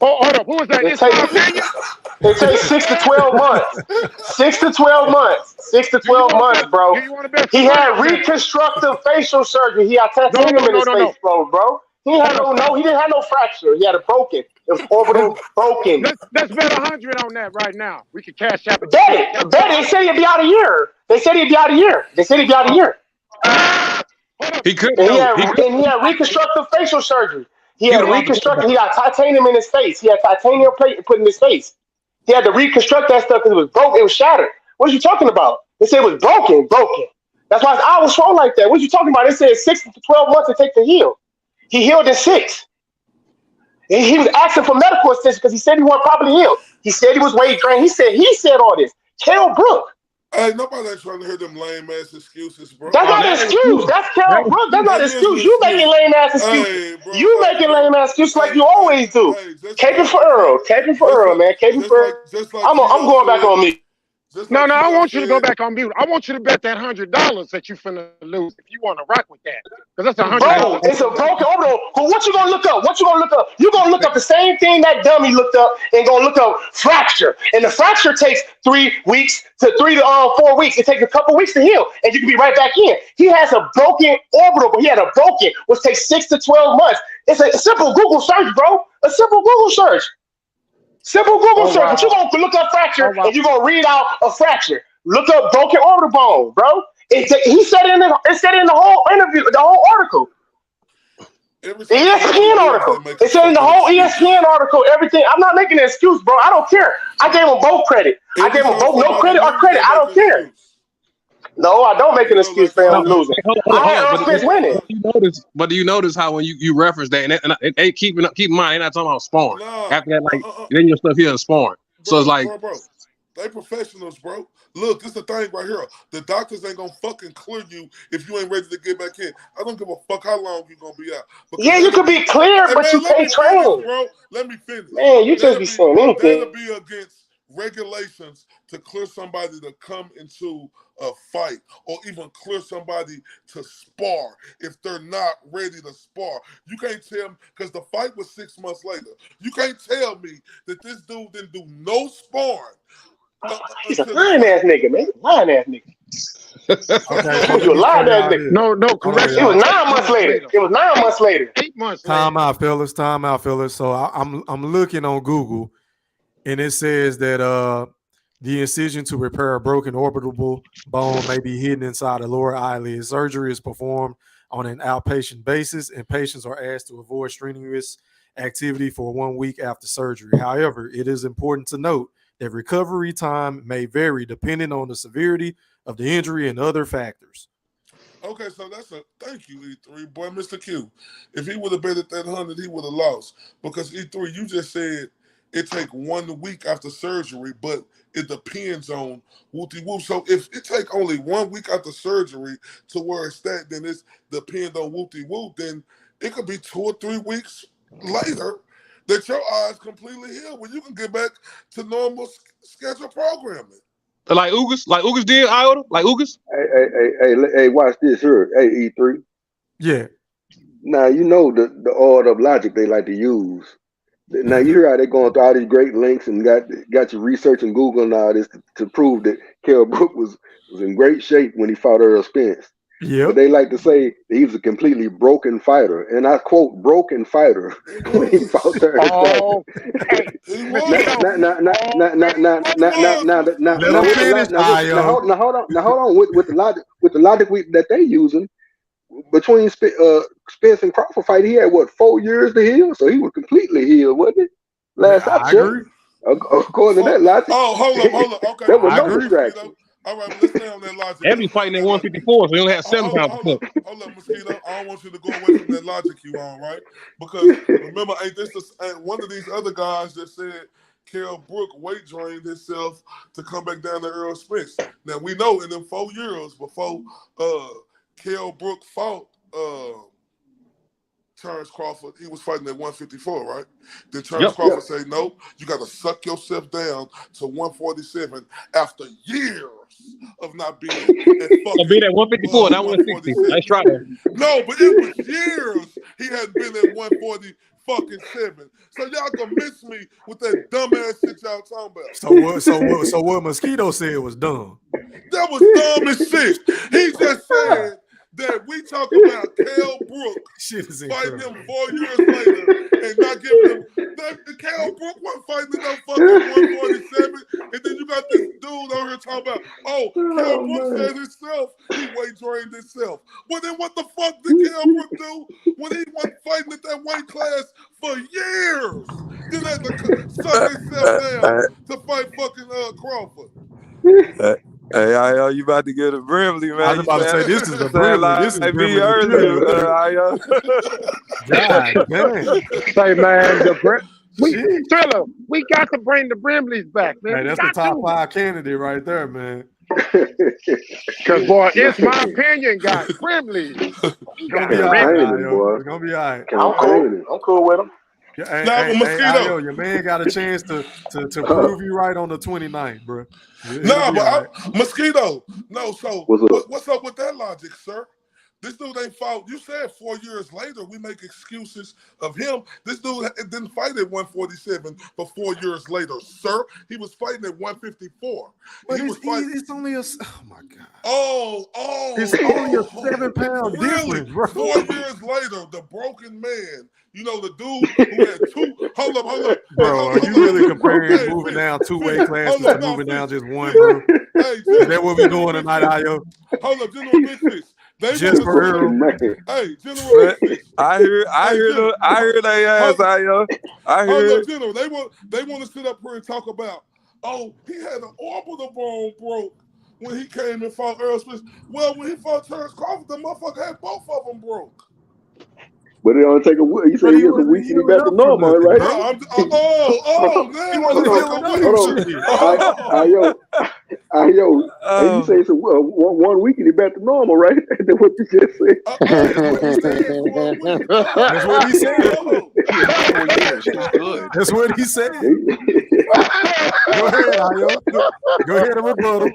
Oh, hold up. Who was that? It's my opinion. It takes 6 to 12 months. 6 to 12 months. 6 to 12 months, bro. He had reconstructive facial surgery. He had titanium in his face, bro. He didn't have no fracture. He had a broken. It was orbital broken. Let's bet 100 on that right now. We can cash out. Bet it. They said he'd be out a year. They said he'd be out a year. He could. And he had reconstructive facial surgery. He had titanium in his face. He had titanium plate put in his face. He had to reconstruct that stuff because it was broke. It was shattered. What are you talking about? They said it was broken. That's why his eye was swollen like that. What are you talking about? They said 6 to 12 months to take to heal. He healed in 6. And he was asking for medical assistance because he said he wasn't properly healed. He said he was weight drained. He said all this. Kell Brook. Hey, nobody ain't trying to hear them lame ass excuses, bro. That's not an excuse. That's Kell Brook. That's not an excuse. You making lame ass excuses. You making lame ass excuses like you always do. Caping for Errol. Caping for Errol, man. Caping for Errol. I'm going back on mute. No, I want you to go back on mute. I want you to bet that $100 that you finna lose if you want to rock with that. Because that's $100. Bro, it's a broken orbital. What you gonna look up? You gonna look up the same thing that dummy looked up and gonna look up fracture. And the fracture takes 3 weeks to 3 to 4 weeks. It takes a couple weeks to heal, and you can be right back in. He has a broken orbital, but he had a broken, which takes 6 to 12 months. It's a simple Google search, bro. A simple Google search. Simple Google search. But you're going to look up fracture and you're going to read out a fracture. Look up broken orbital bone, bro. He said it in the whole interview, the whole article. The ESPN article. It said in the whole ESPN article, everything. I'm not making an excuse, bro. I don't care. I gave them both credit. I gave them both no credit or credit. I don't care. No, I don't make an excuse for him losing. I had Errol Spence winning. But do you notice how when you reference that, and they keep in mind, they're not talking about sparring. After that, then your stuff here is sparring. So it's like, bro, they professionals, bro. Look, this is the thing right here. The doctors ain't gonna fucking clear you if you ain't ready to get back in. I don't give a fuck how long you gonna be out. Yeah, you could be clear, but you can't train. Bro, let me finish. Man, you just be saying anything. That'll be against regulations to clear somebody to come into a fight or even clear somebody to spar if they're not ready to spar. You can't tell me, because the fight was 6 months later. You can't tell me that this dude didn't do no sparring. He's a lying ass nigga, man. Lying ass nigga. You a lying ass nigga. No, correct. It was 9 months later. 8 months later. Time out, fellas. So I'm looking on Google, and it says that the incision to repair a broken orbital bone may be hidden inside the lower eyelid. Surgery is performed on an outpatient basis, and patients are asked to avoid strenuous activity for 1 week after surgery. However, it is important to note that recovery time may vary depending on the severity of the injury and other factors. Okay, so thank you, E3. Boy, Mr. Q. If he would have bet at that 100, he would have lost. Because E3, you just said it take 1 week after surgery, but it depends on whoop-de-whoop. So if it take only 1 week after surgery to where it's that, then it depends on whoop-de-whoop, then it could be 2 or 3 weeks later that your eyes completely healed when you can get back to normal scheduled programming. Like Ugas did, Iota? Like Ugas? Hey, watch this here. Hey, E3. Yeah. Now, you know the order of logic they like to use. Now, you hear how they're going through all these great links and got you researching Google and all this to prove that Kell Brook was in great shape when he fought Errol Spence. Yeah. But they like to say that he was a completely broken fighter. And I quote, broken fighter when he fought Errol Spence. Now hold on. With the logic that they using, between Spence and Crawford fight, he had 4 years to heal, so he was completely healed, wasn't he? Last I checked, according to that logic. Oh, hold up. Okay, there was no distraction. All right, let's stay on that logic. Every fighting at 154, so he only had 7 pounds. Hold up, Mosquito. I don't want you to go away from that logic you on, right? Because remember, ain't this one of these other guys that said Kell Brook weight drained himself to come back down to Errol Spence? Now we know in them 4 years before Kell Brook fought Terrence Crawford, he was fighting at 154, right? Then Terrence Crawford said, no, you got to suck yourself down to 147 after years of not being at fucking being at 154, not 160. Nice try there. No, but it was years he hadn't been at 147. So y'all can miss me with that dumbass shit y'all talking about. So what Mosquito said was dumb. That was dumb as shit. He just said that we talk about Kell Brook fighting him 4 years later and not giving him that. Kell Brook wasn't fighting no fucking 147, and then you got this dude over here talking about, Kell Brook said himself he weight drained himself. Well, then what the fuck did Kell Brook do when he wasn't fighting at that weight class for years? Then had to suck himself down to fight fucking Crawford. Hey, you about to get a Brimley, man. I was about to say, this is the Brimley. Like, this is me Brimley. earlier. God damn. Say, man, we got to bring the Brimleys back, man. Hey, that's the top 5 candidate right there, man. Because, boy, it's my opinion, guys. Brimley. It's gonna be all right, Ayo. It's gonna be all right. I'm cool with him. Hey, Ayo, your man got a chance to prove you right on the 29th, bro. Mosquito. No, so what's up with that logic, sir? This dude ain't fought. You said 4 years later we make excuses of him. This dude didn't fight at 147 for 4 years later, sir. He was fighting at 154. But it's only a. Oh my God. Oh. It's only a 7-pound difference, bro. 4 years later, the broken man. You know, the dude who had two. Hold up. Bro, are you really comparing moving down 2 weight classes to moving down just one, bro? Is that what we doing tonight, Ayo? Hold up, General Big Fish. Just for Errol. Hey, General Big Fish. I hear they ass, Ayo. I hear it. General, they want to sit up here and talk about, he had an orbital bone broke when he came and fought Errol Spence. Well, when he fought Terrence Crawford, the motherfucker had both of them broke. But it only take a week. You say he gets a week and he back to normal, right? Man. Ayo, and you say it's 1 week and he back to normal, right? That's what you just said. That's what he said. That's what he said. Go ahead, Ayo. Go ahead and rebuttal.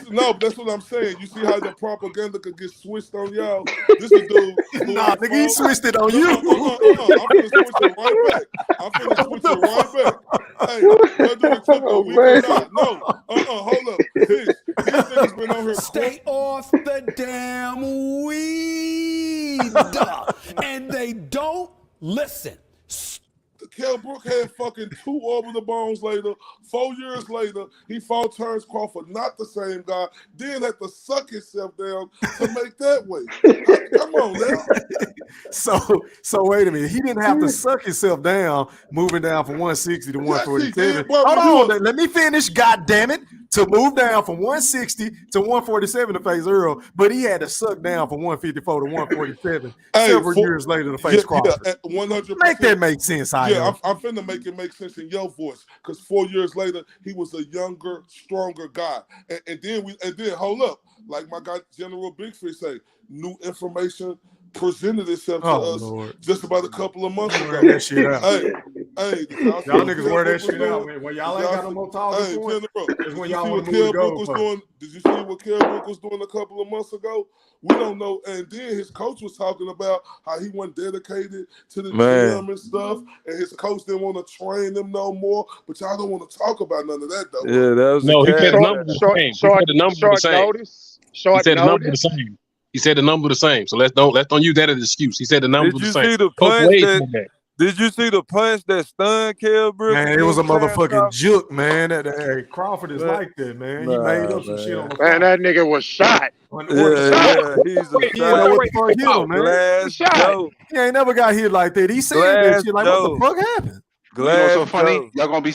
No, that's what I'm saying. You see how the propaganda could get switched on y'all? This is dude. Nah, nigga, he switched it on you. I'm finna switch it right back. Hey, whether it took a week or not. No, hold up. These niggas been on here. Stay off the damn weed. And they don't listen. Kell Brook had fucking 2 orbital bones later. 4 years later, he fought Terrence Crawford, not the same guy. Then had to suck himself down to make that weight. Come on now. So wait a minute. He didn't have to suck himself down, moving down from 160 to 147. Hold on, let me finish. God damn it. To move down from 160 to 147 to face Errol, but he had to suck down from 154 to 147 several years later to face Crawford. 100%. Make that make sense, I'm finna make it make sense in your voice, because 4 years later he was a younger, stronger guy, and then hold up, like my guy General Big Fish say, new information presented itself to us just about a couple of months ago. That shit out. Hey, y'all niggas wear that shit out, man. When y'all ain't got no more talking points, is when y'all want to move to go. Did you see what Kell Brook was doing a couple of months ago? We don't know. And then his coach was talking about how he wasn't dedicated to the gym and stuff, and his coach didn't want to train them no more. But y'all don't want to talk about none of that, though. Yeah, that was he said the number was the same. He said the number was the same. He said the number was the same. He said the number was the same. So let's don't use that as an excuse. He said the number was the same. Did you see the punch that stunned Kell Brook? Man, it was a motherfucking juke, man. Crawford is like that, man. He made up some shit on the man, that nigga was shot. He's a man. He ain't never got hit like that. He said that shit like, what the fuck happened? You know what's so funny? Y'all gonna be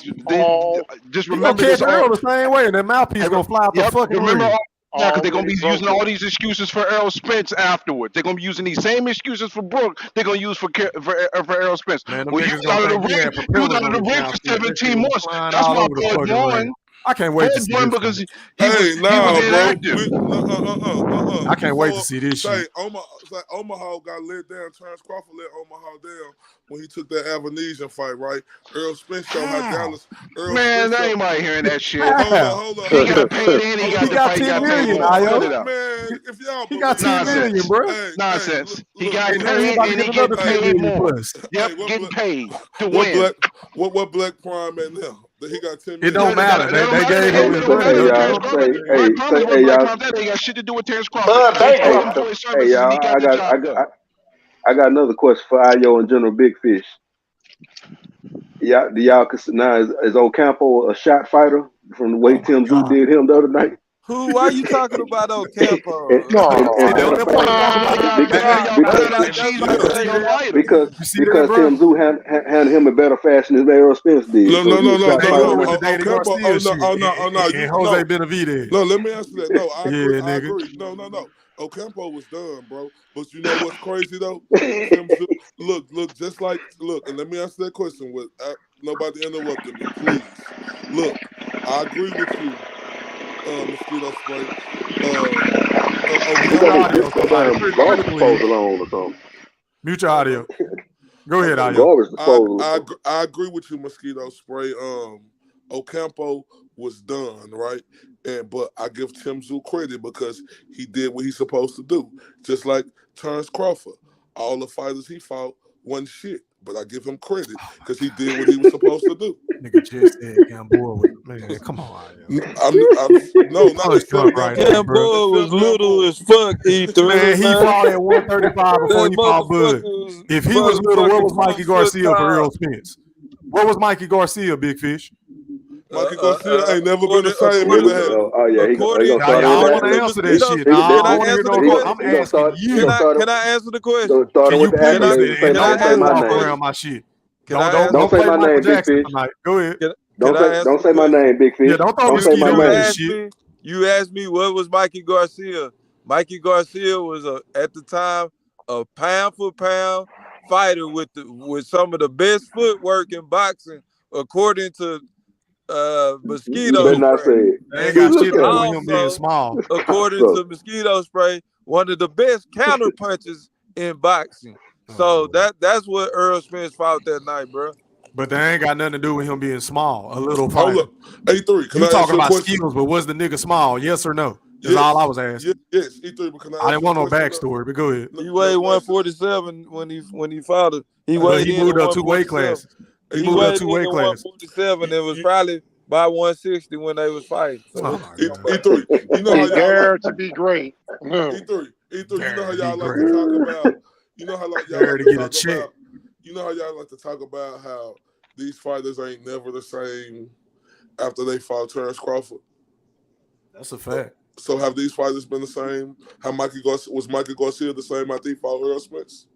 just remember this. Errol the same way, and that mouthpiece gonna fly out the fucking ring. Yeah, because they're going to be using all these excuses for Errol Spence afterwards. They're going to be using these same excuses for Brook. They're going to use for Errol Spence. Man, well, you was out of the ring for 17 months. That's my boy one. I can't wait to see One this. because he Hey, was nah, bro. inactive. I can't wait to see this Say, shit. Omaha got let down. Terrence Crawford let Omaha down when he took that Avenesian fight, right? Errol Spence showed how Dallas. Man, I ain't about hearing that shit. Hold on. He got paid and he got the fight. He got paid more. Cut it out. Man, if y'all He got 10 million, Nonsense. bro. Nonsense. He look, got And now he paid about to and get he another getting 10 paid million more. plus. Yep, getting paid to win. What Black Prime at now? That he got 10 million. It don't matter. They gave him his money. Hey, y'all. Black Promise Hey, Black y'all. Promise that ain't got shit to do with Terrence Crawford. Bud They paid bankrupt. him for his Hey, services and he y'all. got the job done. I got another question for Ayo and General Big Fish. Do y'all consider now is Ocampo a shot fighter from the way Tim Zoo did him the other night? Who? Why you talking about Ocampo? Because Tim Zoo handled him in better fashion than Errol Spence did. So he a shot fighter. Ocampo. And Jose Benavidez. No, let me answer that. No, I agree. Yeah, I nigga. agree. No. Ocampo was done, bro. But you know what's crazy though? Tim Zoo, look, just like and let me answer that question with nobody interrupting me, please. Look, I agree with you, Mosquito Spray. Mute your audio, somebody. Garbage disposal on or something. Mute your audio. Go ahead, Ayo. Garbage disposal. I agree with you, Mosquito Spray. Ocampo was done, right? But I give Tim Zoo credit because he did what he's supposed to do. Just like Terrence Crawford. All the fighters he fought wasn't shit. But I give him credit because he did what he was supposed to do. Nigga just said Gamboa was, man, come on, No, not except right Gamboa. now, bro. Gamboa was little as fuck, E3. Man, he fought at 135 before That he fought Bud. motherfucker If he was little, what was Mikey 4 foot Garcia for tall. Errol Spence? What was Mikey Garcia, Big Fish? Mikey Garcia ain't never been the same. He gonna start I don't want to with answer that shit. Can I I don't want to hear answer no the question. question? I'm asking you. Can I answer the question? Starting with the Can you accolades. please? And don't answer walk the around my shit. Don't Don't say play my Michael name, Big Jackson Fish. tonight. Go ahead. Don't say my name, Big Fish. Yeah, don't throw say my mosquitoes name. and shit. You asked me what was Mikey Garcia. Mikey Garcia was at the time a pound for pound fighter with some of the best footwork in boxing, according to Mosquito You better not Spray. say it. They ain't got shit to do with him being Also, small. according to Mosquito Spray, one of the best counter punches in boxing. So that's what Errol Spence fought that night, bro. But they ain't got nothing to do with him being small, a little Hold fighter. up. A3, can You I talking answer a about question? skills, but was the nigga small? Yes or no? That's all I was asking. Yes, E3, but can I didn't want no question? backstory, but go ahead. He weighed 147 when he fought it. He But weighed he in moved at up 2 weight 147. classes. He He moved up weighed 2 in weight at classes. 147. It was probably by 160 when they was fighting. So E3, you know how He y'all dared to be great. E3, you know how y'all like great. to talk about. You know how y'all Dare like to to get a talk check. about. You know how y'all like to talk about how these fighters ain't never the same after they fought Terrence Crawford. That's a fact. So have these fighters been the same? How Mikey Garcia the same after he fought Errol Spence?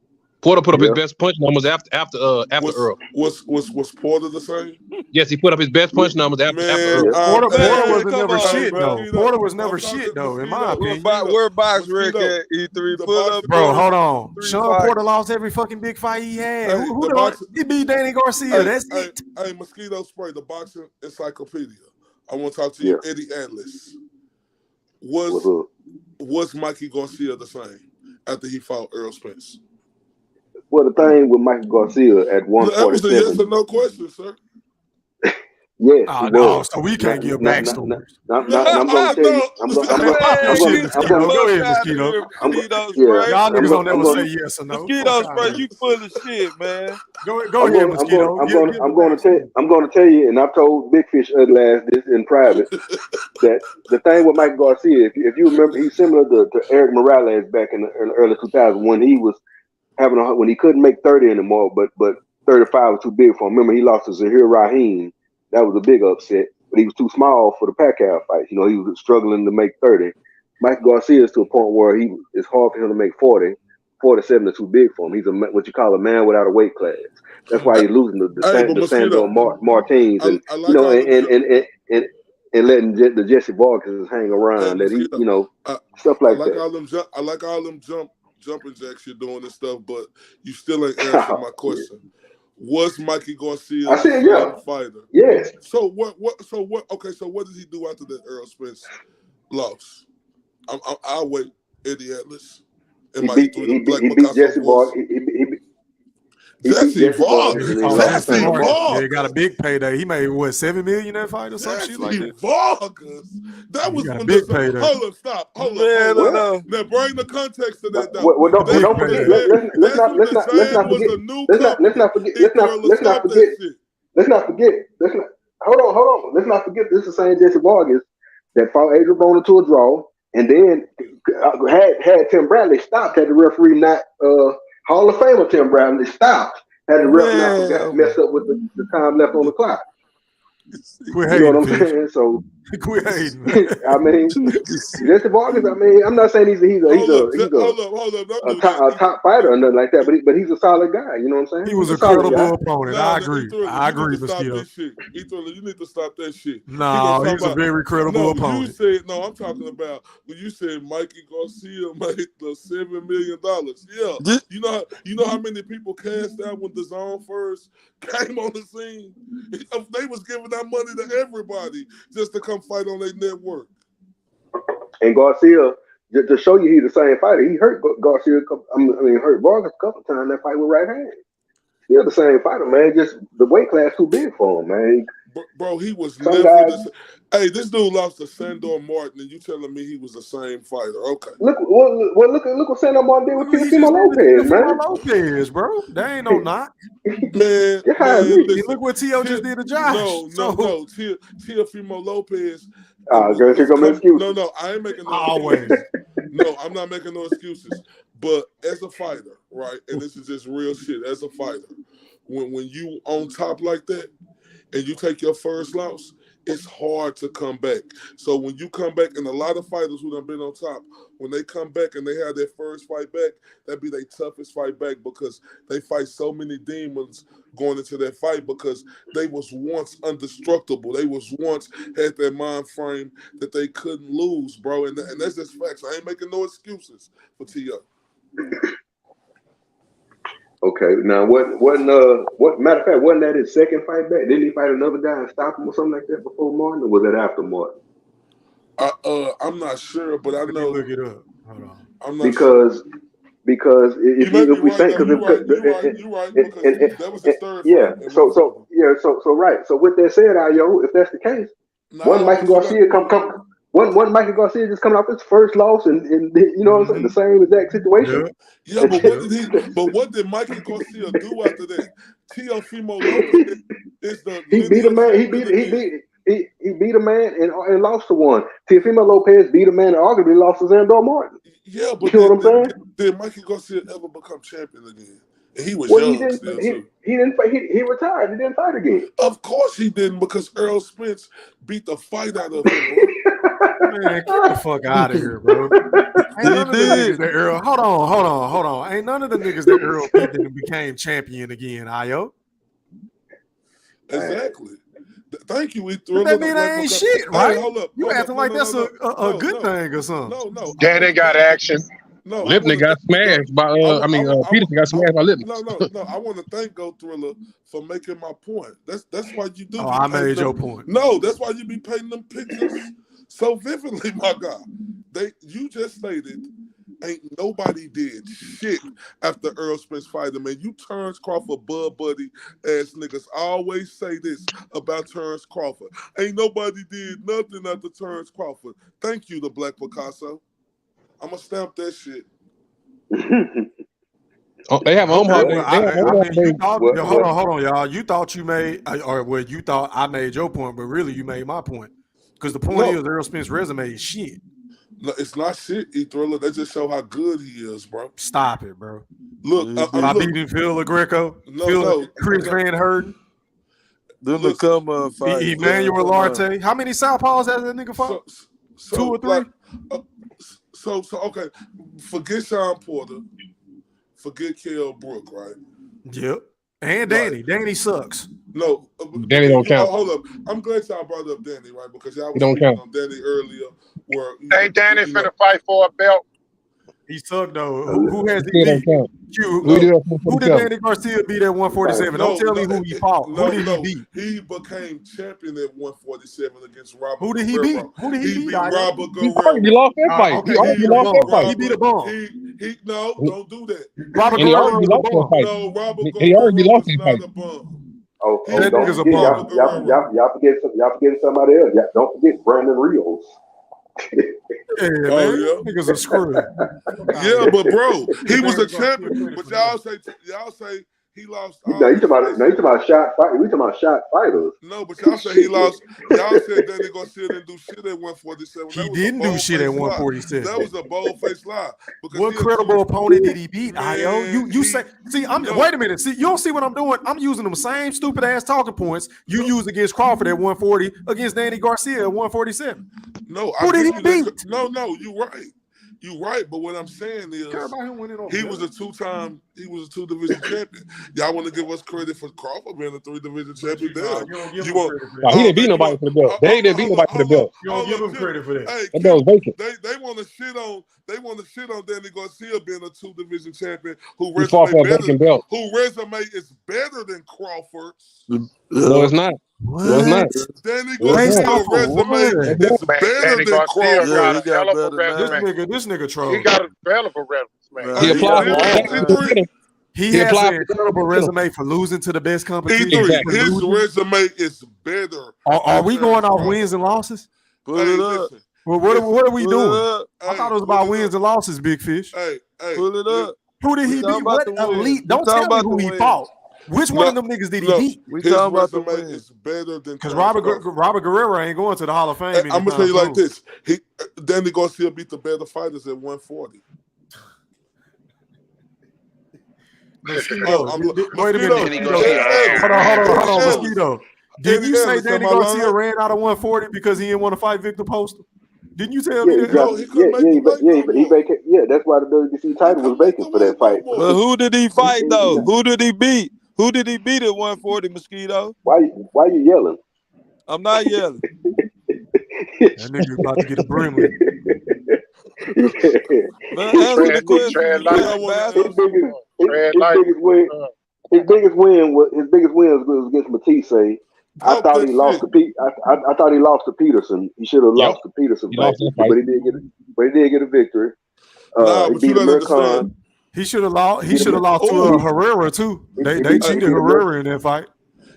Porter put up his best punch numbers after Earl. Was Porter the same? Yes, he put up his best punch numbers after Earl. Porter wasn't come never on, shit bro. though. Porter was never shit though, in my opinion. Where box Rick at E3? Pull up Bro, Porter. hold on. 3 Sean fights. Porter lost every fucking big fight he had. Hey, Who the the boxing- he beat Danny Garcia. That's it. Hey, Mosquito Spray, the boxing encyclopedia. I want to talk to you, Eddie Atlas. Was Mikey Garcia the same after he fought Errol Spence? Well, the thing with Michael Garcia at That was a 147. yes or no question, sir. Yes, Oh, he no, was. so we can't give backstories. I'm going to tell you. I'm going Go ahead, Mosquito. Y'all niggas don't never say yes or no. Mosquito Spray, you full of shit, man. Go ahead, Mosquito. I'm going to tell you, and I've told Big Fish ugly ass this in private, that the thing with Mike Garcia, if you remember, he's similar to Eric Morales back in the early 2000s when he was when he couldn't make 30 anymore, but 35 was too big for him. Remember, he lost to Zahir Rahim. That was a big upset, but he was too small for the Pacquiao fights. You know, he was struggling to make 30. Mike Garcia is to a point where it's hard for him to make 40. 47 is too big for him. He's what you call a man without a weight class. That's why he's losing the Sandro Martins and I like you know and letting the Jesse Vargas hang around. That he stuff like that. I like all them jumping jacks you're doing and stuff, but you still ain't answering my question. Was Mikey Garcia I said, the yeah. same fighter? Yes. So what? Okay, so what did he do after that Errol Spence loss? I'll wait. Eddie Atlas. He beat Jesse Vargas. Jesse Vargas. Jesse Yeah, Vargas. he got a big payday. He made what, $7 million that fight or some shit like that. Vargas. That was got a when big payday. Hold up, stop. Hold Man, up. no. Now bring the context to that though. Well, don't forget. Let's not forget. Hold on. Let's not forget. This is the same Jesse Vargas that fought Adrian Broner to a draw, and then had Tim Bradley stopped. Had the referee not Hall of Famer Tim Bradley stopped. Had the referee not messed up with the time left on the clock. Quit You know what hating, I'm saying? So quit hating. I mean, Jesse Vargas. I mean, I'm not saying he's a top fighter or nothing like that, but he's a solid guy. You know what I'm saying? He was He's a credible opponent. I agree. I agree, Mosquito. You need to stop that shit. No, he's a very credible opponent. You said I'm talking about when you said Mikey Garcia made the $7 million. Yeah, you know how many people cashed out when DAZN first came on the scene? They was giving that money to everybody just to come fight on their network. And Garcia, just to show you he's the same fighter, he hurt Garcia. Hurt Vargas a couple times that fight with right hand. Still the same fighter, man. Just the weight class too big for him, man. Bro, he was never this. Hey, this dude lost to Sandor Martin, and you telling me he was the same fighter? Okay. Look what Sandor Martin did with Teofimo Lopez, man. Lopez, bro. That ain't no knock. Man, look what T.O. just did to Josh. No. Teofimo Lopez. Girl, here go my excuse. No, I ain't making no always. No, I'm not making no excuses. But as a fighter, right, and this is just real shit. As a fighter, when you on top like that, and you take your first loss, it's hard to come back. So when you come back, and a lot of fighters who done been on top, when they come back and they have their first fight back, that be their toughest fight back because they fight so many demons going into that fight because they was once indestructible. They was once had that mind frame that they couldn't lose, bro. And that's just facts. I ain't making no excuses for T.O. Okay, now what matter of fact, wasn't that his second fight back? Didn't he fight another guy and stop him or something like that before Martin, or was that after Martin? I'm not sure, but I know. Look it up. Hold on. I'm not because if we think, because you're right, because that was his third fight. So right. So with that said, Ayo, if that's the case, one Mikey Garcia One Mikey Garcia just coming off his first loss, and you know what I'm saying, the same exact situation. Yeah, but what did Mikey Garcia do after that? Teofimo Lopez is the he beat a man. He beat a man and lost to one. Teofimo Lopez beat a man and arguably lost to Sandor Martin. Yeah, but you know what I'm saying? Did Mikey Garcia ever become champion again? And he was young still too. He didn't fight. He retired. He didn't fight again. Of course he didn't, because Errol Spence beat the fight out of him, bro. Man, get the fuck out of here, bro. Ain't none of the niggas that Errol. Hold on. Ain't none of the niggas that Errol beat that became champion again, Ayo. Exactly. Thank you. But that mean ain't shit, right? Hey, hold up. You acting like that's a good thing or something. No. Daddy got action. No, Lipnick got smashed by Peterson got smashed by Lipnick. No. I want to thank Go Thriller for making my point. That's why you do. Oh, I made your point. No, that's why you be painting them pictures so vividly, my guy. You just stated ain't nobody did shit after Errol Spence fight him. And you Terrence Crawford Bud Buddy ass niggas always say this about Terrence Crawford. Ain't nobody did nothing after Terrence Crawford. Thank you, the Black Picasso. I'm gonna stamp that shit. Oh, they have home hold on, y'all. You thought you made, you thought I made your point, but really you made my point. Because the point is Errol Spence's resume is shit. No, it's not shit, E-Thriller. They just show how good he is, bro. Stop it, bro. Look, I beating Phil LaGreco, Chris Van Herden. Then the come up fight. Emmanuel Arte. How many southpaws has that nigga fought? 2 or 3? So okay. Forget Sean Porter. Forget Kell Brook, right? Yep. And Danny. Right. Danny sucks. No. Danny don't count. Hold up. I'm glad y'all brought up Danny, right? Because y'all was speaking on Danny earlier. Danny finna fight for a belt. He sucked though. Uh, Who has he Still don't beat? count. Q, Who did that who did 147? Danny Garcia beat at 147? Don't tell me who he fought. Who did he beat? He became champion at 147 against Robert Who did he Guerrero. beat? Who did he beat? beat Robert He Guerrero. already lost that fight. Okay, He already lost that fight. He beat a bum. No, don't do that. Robert And he Guerrero already is a lost that bum. fight. No, Robert He already Guerrero lost is that fight. not a bum. That don't nigga's a forget, bum. y'all forgetting somebody else. Don't forget Brandon Rios. Yeah, man. Niggas are screwed. Yeah, but bro, he was a champion. But y'all say he lost. No, you talking about shot fight. We talking about shot fighters. No, but y'all say he lost. Y'all said Danny Garcia didn't do shit at 147. He didn't do shit at 147. That was a bold-faced lie. What credible opponent did he beat, Io? You say, see, wait a minute. See, you don't see what I'm doing. I'm using them same stupid ass talking points you used against Crawford at 140 against Danny Garcia at 147. No, who did he beat? No, you're right. You're right, but what I'm saying is he was a two-division champion. Y'all want to give us credit for Crawford being a 3-division champion? Damn. He didn't beat nobody for the belt. They didn't beat nobody for the belt. You don't give him credit for that. Hey, that belt was vacant. They want to shit on Danny Garcia being a 2-division champion whose He fought for a vacant belt. resume is better than Crawford's. No, it's not. No, it's not. Danny Garcia's resume is better than Crawford. Yeah, he got better. This nigga troll. He got a hell of a resume. He applied. He has an incredible resume for losing to the best competition. His resume is better. Are we going off wins and losses? Put it up. Well, what are we doing? I Hey, thought it was about wins and losses, Big Fish. Hey, Pull it up. Who did he beat? What elite? Don't tell me who he fought. Which one of them niggas did he beat? We His talking about the resume win. is better than Because Robert Guerrero ain't going to the Hall of Fame. I'm gonna tell you like this: Danny Garcia beat the better fighters at 140. Wait a minute. Hold on, Mosquito. Did you say Danny Garcia ran out of 140 because he didn't want to fight Victor Poster? Didn't you tell me that? That's why the WBC title was vacant for that fight. But who did he fight though? Who did he beat? Who did he beat at 140, Mosquito? Why you yelling? I'm not yelling. That nigga about to get a Brimley. Man, answer the question. His biggest win was against Matisse. I thought he lost to Peterson. He should have lost to Peterson, but he did get a victory. He beat American. He should have lost. He should have lost to Herrera too. They cheated Herrera in that fight.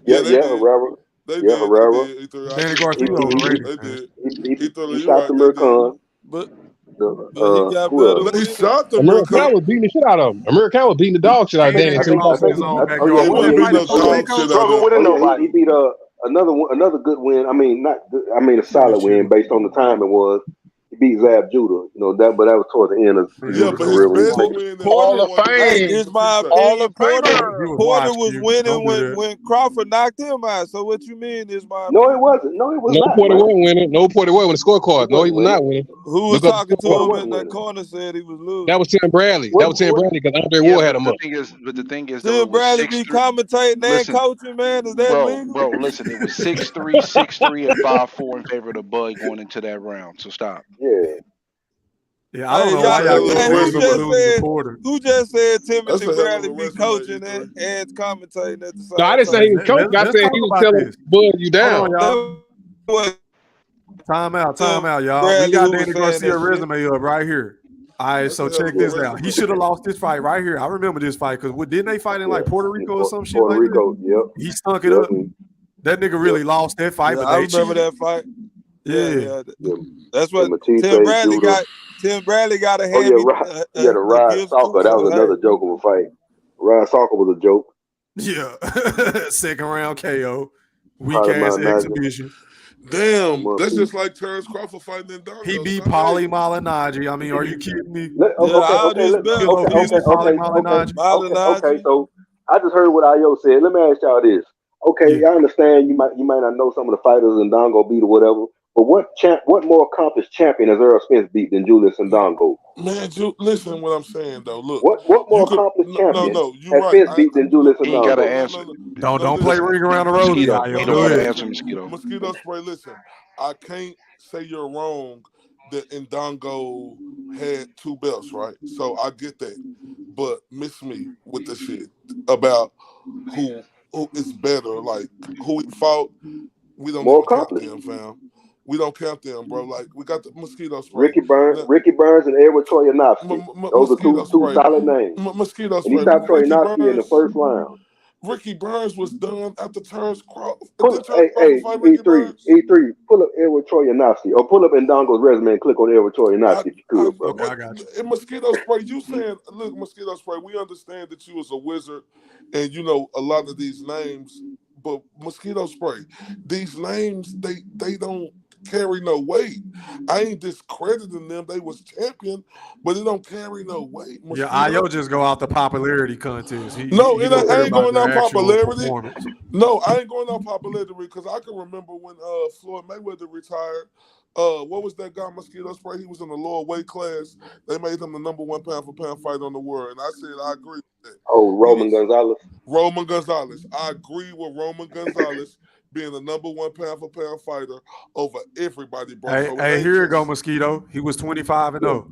Herrera. Herrera. Danny Garcia overrated. He shot the American. But he got better. He shot the American was beating the shit out of him. American was beating the dog shit out of Danny. He beat another good win. I mean a solid win based on the time it was. He beat Zab Judah, but that was toward the end of his career. Hall of Fame. Is my opinion. Porter was winning when Crawford knocked him out. So what you mean is my No, it wasn't. No, it was not. not. Porter wasn't winning. No, Porter wasn't winning the scorecard. No, he was not winning. Who was talking to him in that corner said he was losing? That was Tim Bradley. That was Tim Bradley because Andre Ward had him up. But the thing is, Tim Bradley be commentating and coaching, man. Is that legal? Bro, listen, it was 6-3, 6-3, and 5-4 in favor of the Bud going into that round. So stop. Yeah, I don't know why y'all who just said Timothy Bradley be coaching and commentating at the same time? No, I didn't say he was coaching. I said he was telling Bud you down. Time out, y'all. We got Danny Garcia resume up right here. All right, so check this out. He should have lost this fight right here. I remember this fight because didn't they fight in like Puerto Rico or some shit like that? He stunk it up. That nigga really lost that fight, but I they remember cheated. that fight. Yeah. That's what Tim Bradley got. Tim Bradley got a hand. The Ryan Stalker. That was another joke of a fight. Ryan Stalker was a joke. Yeah. Second round KO. Weak ass exhibition. Damn, that's just like Terrence Crawford fighting in Dongo. He beat Paulie Malignaggi. I mean, are you kidding me? Okay, so I just heard what Io said. Let me ask y'all this. Okay, I understand you might not know some of the fighters in Dongo beat or whatever, but what more accomplished champion has Errol Spence beat than Julius and Dongo? Man, listen to what I'm saying though. Look, what more accomplished champion has Spence beat than Julius and Dongo? Gotta answer. Don't play ring around the rosy. You don't gotta answer, Mosquito. Mosquito spray. Listen, I can't say you're wrong that Ndongo had 2 belts, right? So I get that, but miss me with the shit about who is better, like who he fought. We don't More even count accomplished. them, fam. We don't count them, bro. Like we got the mosquito spray. Ricky Burns and Errol Troyanowski. Those are Mosquito two spray. solid names. Mosquito And he spray. stopped Ricky Troyanowski in the Burns. first round. Ricky Burns was done after Terrence Crawford. Hey, E3, pull up Errol Troyanowski or pull up Ndongo's resume and click on Errol Troyanowski if you could, bro. Okay, I got you. And mosquito spray, you saying, look, mosquito spray, we understand that you was a wizard and you know a lot of these names, but mosquito spray, these names, they don't carry no weight. I ain't discrediting them. They was champion, but it don't carry no weight. Yeah, Ayo just go out the popularity contest. I ain't about going their on actual popularity. performance. No, I ain't going on popularity because I can remember when Floyd Mayweather retired. What was that guy, mosquito spray? He was in the lower weight class. They made him the #1 pound-for-pound fighter in the world, and I said I agree with that. Oh, Roman Gonzalez. Roman Gonzalez. I agree with Roman Gonzalez being the #1 pound-for-pound fighter over everybody, bro. Hey, here you go, Mosquito. He was 25-0.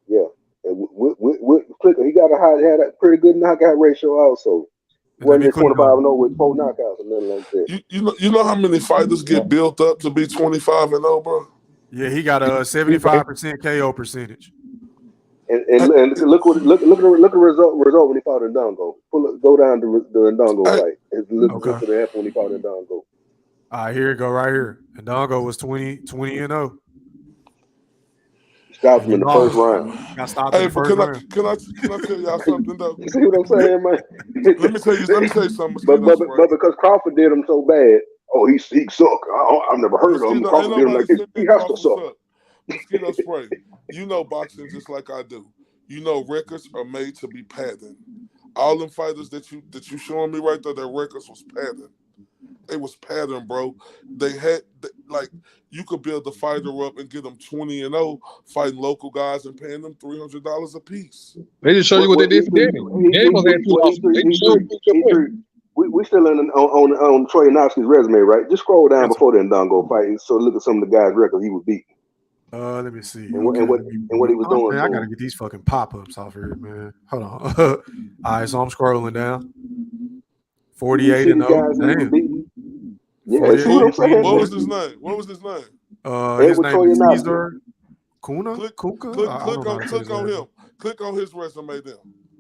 Yeah, and with Clicker, he got had a pretty good knockout ratio also. Wasn't it 25-0 with 4 knockouts or nothing like that? You know how many fighters get built up to be 25-0, bro? Yeah, he got a 75% KO percentage. And look at the result when he fought Ndongo. Go down to the Ndongo fight. Look to the half when he fought Ndongo. All right, here you go, right here. Ndongo was 20-0. Stopped him in the first round. Got stopped in the first round. Can I tell y'all something though? You see what I'm saying, man? Let me tell you something. But because Crawford did him so bad, he suck. I've never heard of him. Crawford did him like this. He has to suck. Mosquito spray. You know boxing just like I do. You know records are made to be padding. All them fighters that you showing me right there, their records was padding. They was pattern, bro. They had like you could build the fighter up and get them 20-0 fighting local guys and paying them $300 a piece. They just show you what they did for Daniel. Daniel had 2 losses. We still on Troyanowski's resume, right? Just scroll down before the Ndongo fight, so look at some of the guys' records he was beating. Let me see. And what he was doing. Man, I gotta get these fucking pop-ups off here, man. Hold on. All right, so I'm scrolling down. 48-0. Damn. Yeah, what was his name? His name is Caesar Kuna. Click on him. Click on his resume then.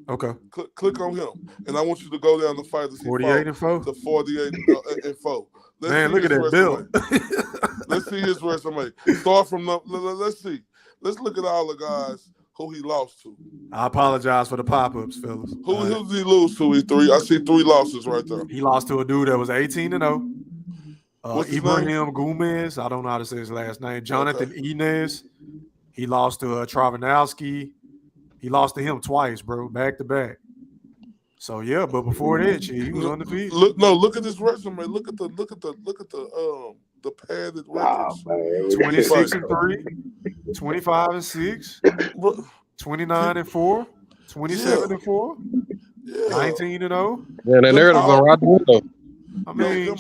Okay. Click on him, and I want you to go down the fighters. 48-4 to 48-4. Man, look at that bill. Let's see his resume. Start from let's see. Let's look at all the guys who he lost to. I apologize for the pop-ups, fellas. Who did he lose to? E3. I see 3 losses right there. He lost to a dude that was 18-0. What's his Ibrahim Gomez. I don't know how to say his last name. Jonathan Inez. He lost to Travanowski. He lost to him twice, bro, back to back. So yeah, but before that, he was undefeated. Look at his resume. Look at the padded records. 26-3, 25-6, 29-4, 27-4, 19-0. Yeah, that narrative's gonna ride the window. I mean,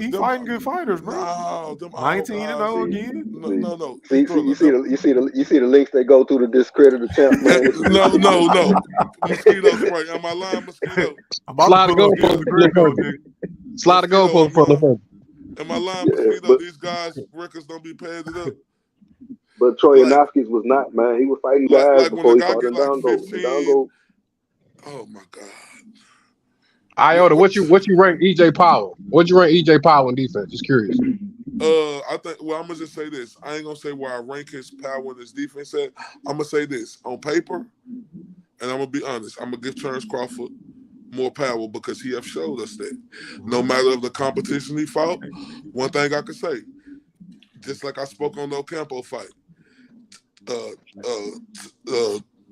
he fighting good fighters, bro. 19-0 again. No. You see the links they go through to discredit the champ, man. No. Mosquito spray. Am I lying, Mosquito? Slide the goalpost. Slide the goalpost for the first. Am I lying, Mosquito? These guys' records don't be padded up. But Troyanowski's was not, man. He was fighting guys before he fought Ndongo. Oh my God. Iota, what you rank EJ Powell? What you rank EJ Powell in defense? Just curious. I think. Well, I'm gonna just say this. I ain't gonna say where I rank his power and his defense at. I'm gonna say this on paper, and I'm gonna be honest. I'm gonna give Terrence Crawford more power because he have showed us that no matter of the competition he fought, one thing I could say, just like I spoke on the Ocampo fight,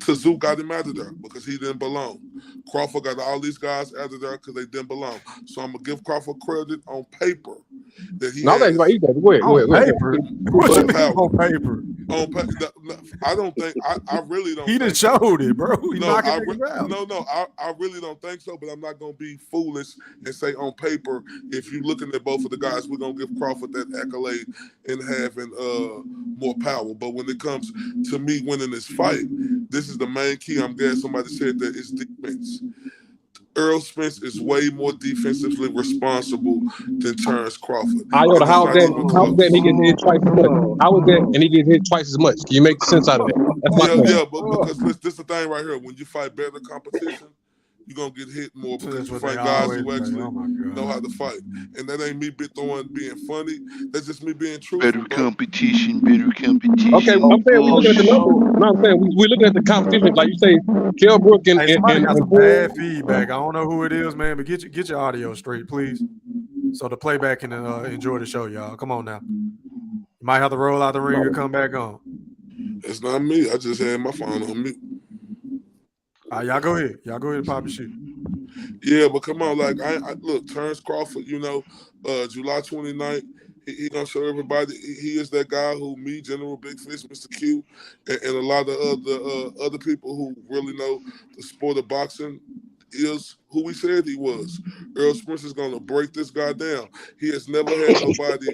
Tazoo got him out of there because he didn't belong. Crawford got all these guys out of there because they didn't belong. So I'm gonna give Crawford credit on paper that he. No, that's right. Go ahead. What you mean on paper? I don't think I really don't. He done showed it, bro. He knocking niggas out. I really don't think so. But I'm not gonna be foolish and say on paper, if you're looking at both of the guys, we're gonna give Crawford that accolade in having more power. But when it comes to me winning this fight, this is the main key. I'm glad somebody said that it's defense. Errol Spence is way more defensively responsible than Terrence Crawford. How is that he gets hit twice as much? How is that and he gets hit twice as much? Can you make sense out of that? That's my question. Yeah, but because this is the thing right here. When you fight better competition, you're gonna get hit more because you fight guys who actually know how to fight. And that ain't me being funny. That's just me being truthful. Better competition. Okay, I'm saying we're looking at the numbers. No, I'm saying we're looking at the competition. Like you say, Kell Brook and somebody got some bad feedback. I don't know who it is, man, but get your audio straight, please. So the playback can enjoy the show, y'all. Come on now. You might have to roll out the ring or come back on. It's not me. I just had my phone on mute. Y'all go ahead. Y'all go ahead and pop your shit. Yeah, but come on, like I look, Terrence Crawford, July 29th, he gonna show everybody he is that guy who me, General Big Fish, Mr. Q, and a lot of other people who really know the sport of boxing is who we said he was. Errol Spence is gonna break this guy down. He has never had nobody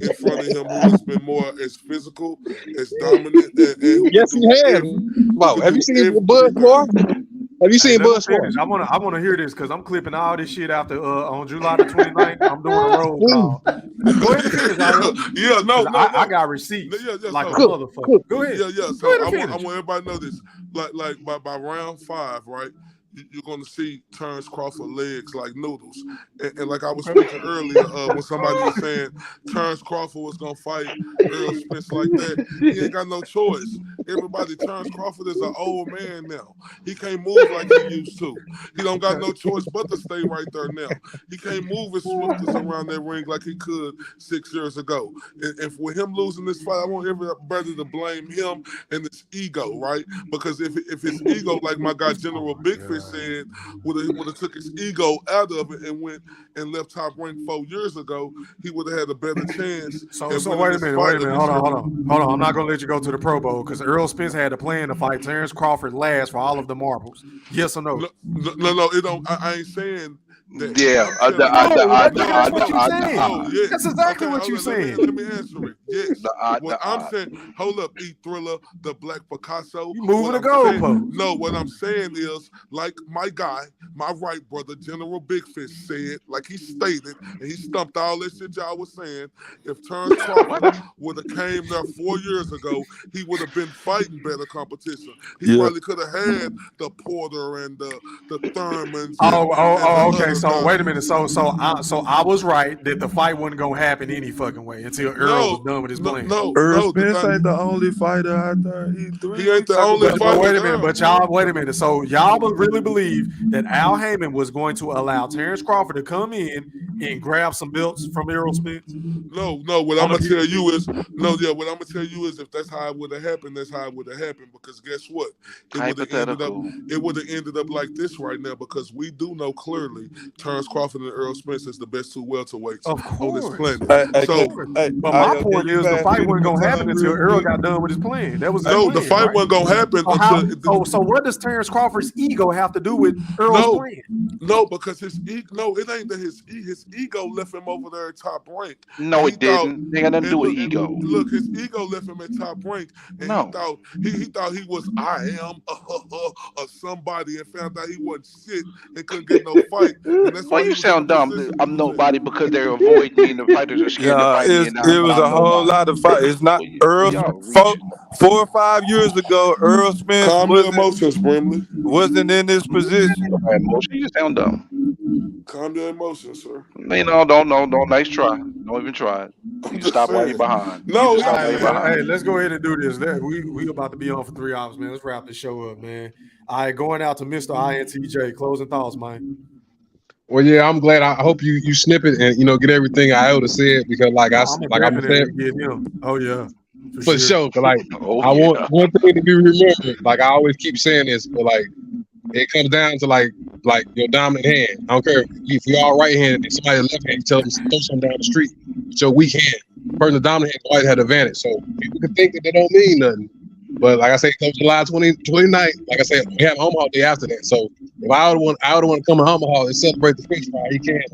in front of him who has been more as physical, as dominant, and who yes, he has. Wow, have you seen Bud more? Have you seen Bud Sparks? I want to hear this because I'm clipping all this shit after on July the 29th. I'm doing a roll call. Go ahead and finish. I got receipts. Like a motherfucker. Go ahead. So I want everybody to know this. Like by round 5, right? You're going to see Terrence Crawford legs like noodles. And like I was speaking earlier, when somebody was saying Terrence Crawford was going to fight Errol Spence like that, he ain't got no choice. Terrence Crawford is an old man now. He can't move like he used to. He don't got no choice but to stay right there now. He can't move as swift as around that ring like he could 6 years ago. And for him losing this fight, I want everybody to blame him and his ego, right? Because if his ego, like my guy General Big Fish said, would have took his ego out of it and went and left Top Rank 4 years ago, he would have had a better chance. So wait a minute. Hold on. I'm not gonna let you go to the Pro Bowl because Errol Spence had a plan to fight Terrence Crawford last for all of the marbles. Yes or no? No, it don't. I ain't saying that. Yeah, that's what you're saying. That's exactly what you're saying. Let me answer it. Yes. What I'm saying, hold up, E-Thriller, the Black Picasso. You moving the goalpost. No, what I'm saying is, like my guy, my right brother, General Big Fish said, like he stated, and he stumped all this shit y'all was saying, if Terrence Crawford would have came there 4 years ago, he would have been fighting better competition. He probably could have had the Porter and the Thurmans. Okay. So wait a minute. So I was right that the fight wasn't gonna happen any fucking way until Errol was done with his plan. Errol Spence ain't the only fighter out there. He ain't the only fighter. Wait a minute. So y'all really believe that Al Heyman was going to allow Terrence Crawford to come in and grab some belts from Errol Spence? No. What I'm gonna tell you is, if that's how it would have happened, that's how it would have happened. Because guess what? It would have ended up like this right now. Because we do know clearly Terrence Crawford and Errol Spence is the best 2 welterweights on this planet. But my point is the fight wasn't gonna happen until Errol got done with his plan. That was the fight wasn't gonna happen until. So what does Terrence Crawford's ego have to do with Errol's plan? No, because his ego. No, it ain't that his ego left him over there at Top Rank. No, it didn't. They got nothing to do with ego. Look, his ego left him at Top Rank, and he thought he was somebody, and found out he wasn't shit and couldn't get no fight. Why you sound dumb? I'm nobody because they're avoiding me and the fighters are scared to fight me. It was a whole lot of fight. It's not Errol. 4 or 5 years ago, Errol Spence wasn't in this position. You sound dumb. Calm your emotions, sir. Don't. Nice try. Don't even try it. You stop while you're behind. Hey, let's go ahead and do this. We about to be on for 3 hours, man. Let's wrap this show up, man. All right, going out to Mr. INTJ. Closing thoughts, man. Well, yeah, I'm glad. I hope you snip it and get everything I would have said because I'm saying. Oh yeah. For sure. Like I want one thing to be remembered. Like I always keep saying this, but like it comes down to like your dominant hand. I don't care if you're all right handed and somebody left hand, you tell them to throw something down the street with your weak hand. person that dominated the white had advantage. So people can think that they don't mean nothing. But like I say, come July 29th, like I said, we have Omaha day after that. So if I would want to come to Omaha and celebrate the fish fry, he can. You know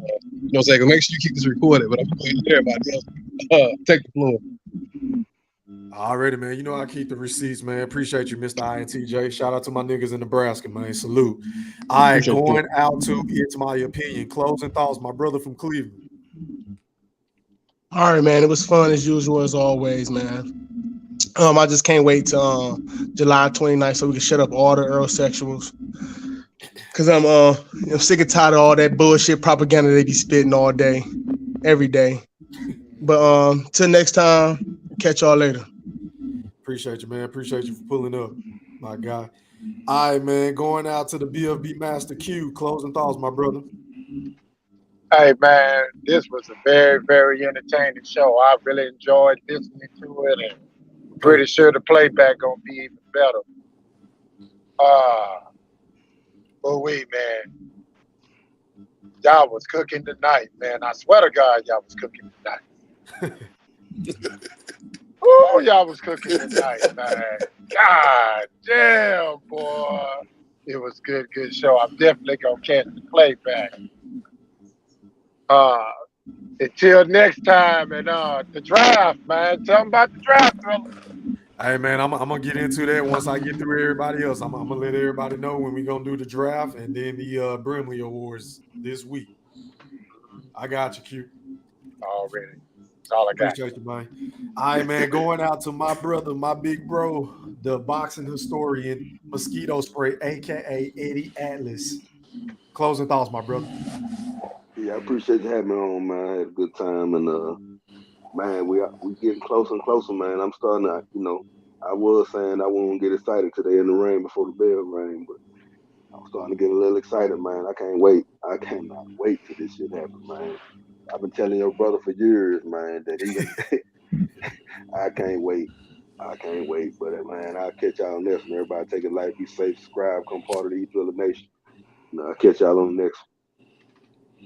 what I'm saying? Make sure you keep this recorded. But I'm going to everybody else. Take the floor. Already, man. You know I keep the receipts, man. Appreciate you, Mr. INTJ. Shout out to my niggas in Nebraska, man. Salute. All right, going out to It's My Opinion. Closing thoughts, my brother from Cleveland. All right, man. It was fun as usual, as always, man. I just can't wait till July 29th so we can shut up all the Earl-sexuals. Cause I'm sick and tired of all that bullshit propaganda they be spitting all day, every day. But till next time, catch y'all later. Appreciate you, man. Appreciate you for pulling up, my guy. All right, man. Going out to the BFB Master Q. Closing thoughts, my brother. Hey, man, this was a very, very entertaining show. I really enjoyed listening to it, and I'm pretty sure the playback gonna be even better. But wait, man, y'all was cooking tonight, man. I swear to God, y'all was cooking tonight. Oh, y'all was cooking tonight, man. God damn, boy. It was good show. I'm definitely gonna catch the playback. Until next time, and the draft, man. Tell them about the draft, brother. Hey, man, I'm gonna get into that once I get through everybody else. I'm gonna let everybody know when we gonna do the draft and then the Brimley Awards this week. I got you, Q. Already. That's all I got. Appreciate you, man. All right, man. Going out to my brother, my big bro, the boxing historian, Mosquito Spray, aka Eddie Atlas. Closing thoughts, my brother. Yeah, I appreciate you having me on, man. I had a good time, and man, we getting closer and closer, man. I'm starting to, I was saying I won't get excited today in the rain before the bell rang, but I'm starting to get a little excited, man. I can't wait. I cannot wait till this shit happen, man. I've been telling your brother for years, man, that I can't wait. I can't wait. But man, I'll catch y'all on this one. Everybody take it light, be safe, subscribe, come part of the E-Driller Nation. I'll catch y'all on the next one.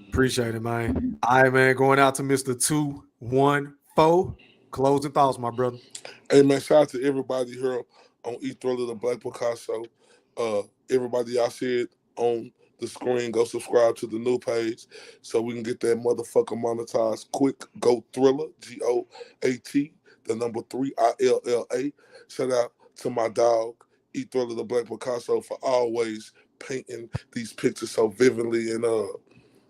Appreciate it, man. All right, man. Going out to Mr. 214. Closing thoughts, my brother. Hey, man, shout out to everybody here on E-Thriller, the Black Picasso. Everybody y'all see it on the screen, go subscribe to the new page so we can get that motherfucker monetized quick. Go Thriller, GOAT, the number 3 ILLA. Shout out to my dog, E-Thriller, the Black Picasso, for always painting these pictures so vividly and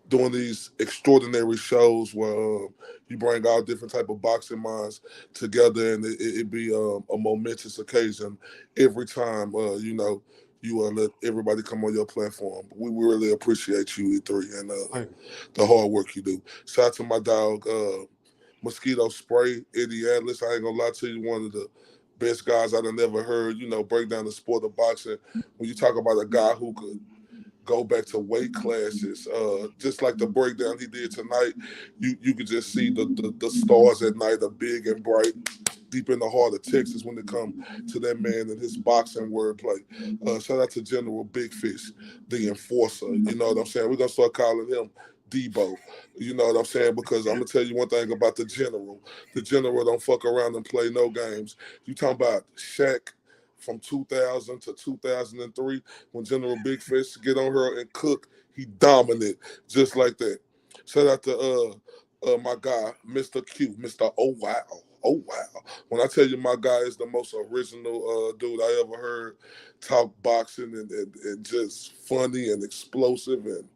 doing these extraordinary shows where you bring all different type of boxing minds together, and it be a momentous occasion every time. You let everybody come on your platform. We really appreciate you, E3, and the hard work you do. Shout out to my dog, Mosquito Spray, Eddie Atlas. I ain't gonna lie to you, one of the best guys I've never heard. Break down the sport of boxing. When you talk about a guy who could go back to weight classes, just like the breakdown he did tonight, you could just see the stars at night are big and bright, deep in the heart of Texas when it comes to that man and his boxing wordplay. Shout out to General Big Fish, the enforcer. You know what I'm saying? We're gonna start calling him Debo. You know what I'm saying? Because I'm gonna tell you one thing about the General. The General don't fuck around and play no games. You talking about Shaq from 2000 to 2003, when General Big Fish get on her and cook, he dominant just like that. Shout out to my guy, Mr. Q, Mr. Oh wow. When I tell you my guy is the most original dude I ever heard talk boxing and just funny and explosive, and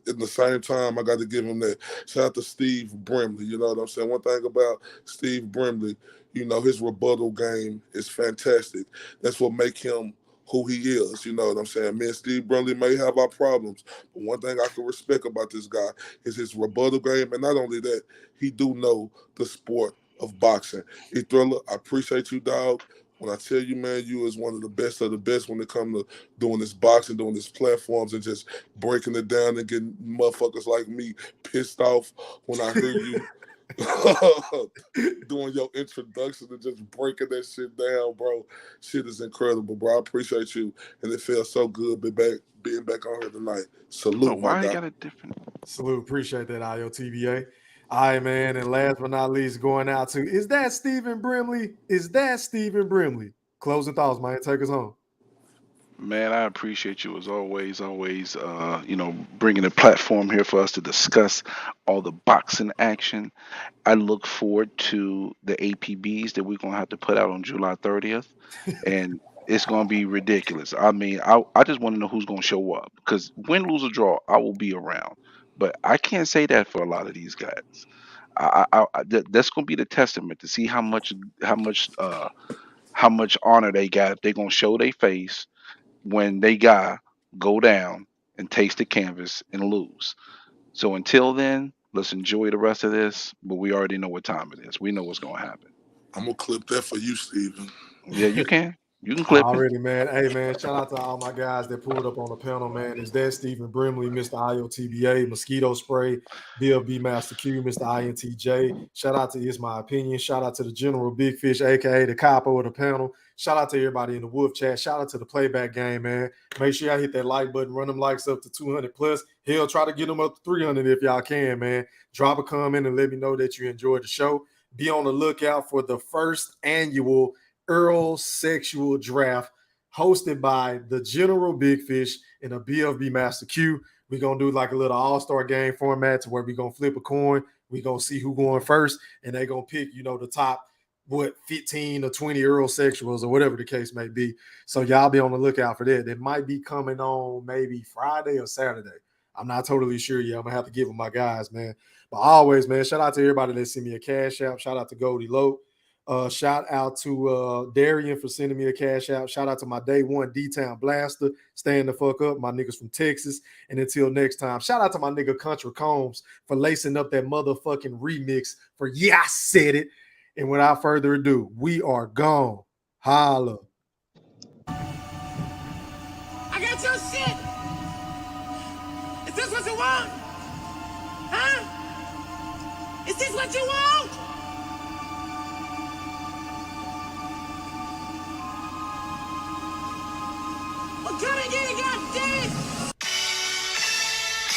in the same time, I got to give him that. Shout out to Steve Brimley. You know what I'm saying? One thing about Steve Brimley, his rebuttal game is fantastic. That's what make him who he is. You know what I'm saying? Me and Steve Brimley may have our problems, but one thing I can respect about this guy is his rebuttal game. And not only that, he do know the sport of boxing. E-Thriller, I appreciate you, dog. When I tell you, man, you is one of the best when it comes to doing this boxing, doing these platforms, and just breaking it down and getting motherfuckers like me pissed off when I hear you doing your introduction and just breaking that shit down, bro. Shit is incredible, bro. I appreciate you, and it feels so good being back on here tonight. Salute, But why my you guy. got a different? Salute. Appreciate that, IOTBA. All right, man. And last but not least, going out to, is that Stephen Brimley? Is that Stephen Brimley? Closing thoughts, man. Take us home. Man, I appreciate you as always, bringing a platform here for us to discuss all the boxing action. I look forward to the APBs that we're going to have to put out on July 30th. And it's going to be ridiculous. I mean, I just want to know who's going to show up because win, lose, or draw, I will be around. But I can't say that for a lot of these guys. That's going to be the testament to see how much honor they got if they're going to show their face when they go down and taste the canvas and lose. So until then, let's enjoy the rest of this. But we already know what time it is. We know what's going to happen. I'm gonna clip that for you, Steven. Yeah, you can. You can clip already, man. Hey, man, shout out to all my guys that pulled up on the panel, man. Is that Stephen Brimley, Mr. IOTBA, Mosquito Spray, BLB Master Q, Mr. INTJ. Shout out to It's My Opinion. Shout out to the General Big Fish, a.k.a. the capo of the panel. Shout out to everybody in the Wolf Chat. Shout out to the Playback Game, man. Make sure y'all hit that like button. Run them likes up to 200 plus. Hell, try to get them up to 300 if y'all can, man. Drop a comment and let me know that you enjoyed the show. Be on the lookout for the first annual Errol Sexual Draft hosted by the General Big Fish and a BFB Master Q. We're going to do like a little all-star game format to where we're going to flip a coin. We're going to see who going first, and they're going to pick, the top, 15 or 20 Errol Sexuals or whatever the case may be. So y'all be on the lookout for that. It might be coming on maybe Friday or Saturday. I'm not totally sure yet. I'm going to have to give them my guys, man. But always, man, shout out to everybody that sent me a cash out. Shout out to Goldie Lowe. Shout out to Darian for sending me a cash out. Shout out to my day one D-Town Blaster. Stand the fuck up, my niggas from Texas. And until next time, shout out to my nigga Contra Combs for lacing up that motherfucking remix for Yeah, I Said It. And without further ado, we are gone. Holla. I got your shit. Is this what you want? Huh? Is this what you want? Well, come and get it, goddamn!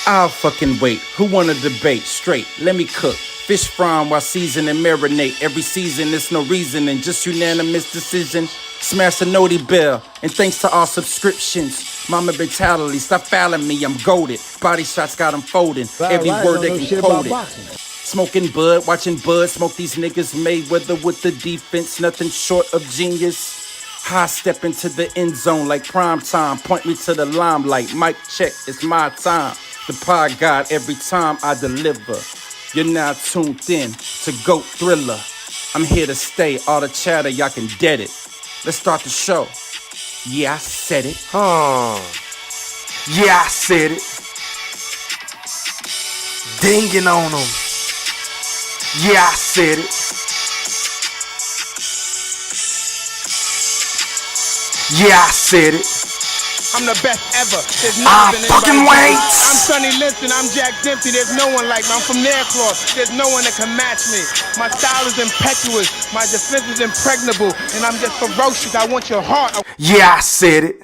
I'll fucking wait. Who wanna debate? Straight, let me cook. Fish fry while season and marinate. Every season, it's no reasoning, just unanimous decision. Smash the noti bell, and thanks to all subscriptions. Mama mentality, stop fouling me, I'm goated. Body shots got them folding. Every word they can quote it. Smoking bud, watching bud, smoke these niggas Mayweather with the defense, nothing short of genius. High step into the end zone like prime time. Point me to the limelight. Mic check, it's my time. The pod god every time I deliver. You're now tuned in to GOAT Thriller. I'm here to stay. All the chatter, y'all can dead it. Let's start the show. Yeah, I said it. Yeah, I said it. Dinging on them. Yeah, I said it. Yeah, I said it. I'm the best ever. There's never been fucking anybody. wait. I'm Sonny Liston. I'm Jack Dempsey. There's no one like me. I'm from Nairclaw. There's no one that can match me. My style is impetuous. My defense is impregnable. And I'm just ferocious. I want your heart. Yeah, I said it.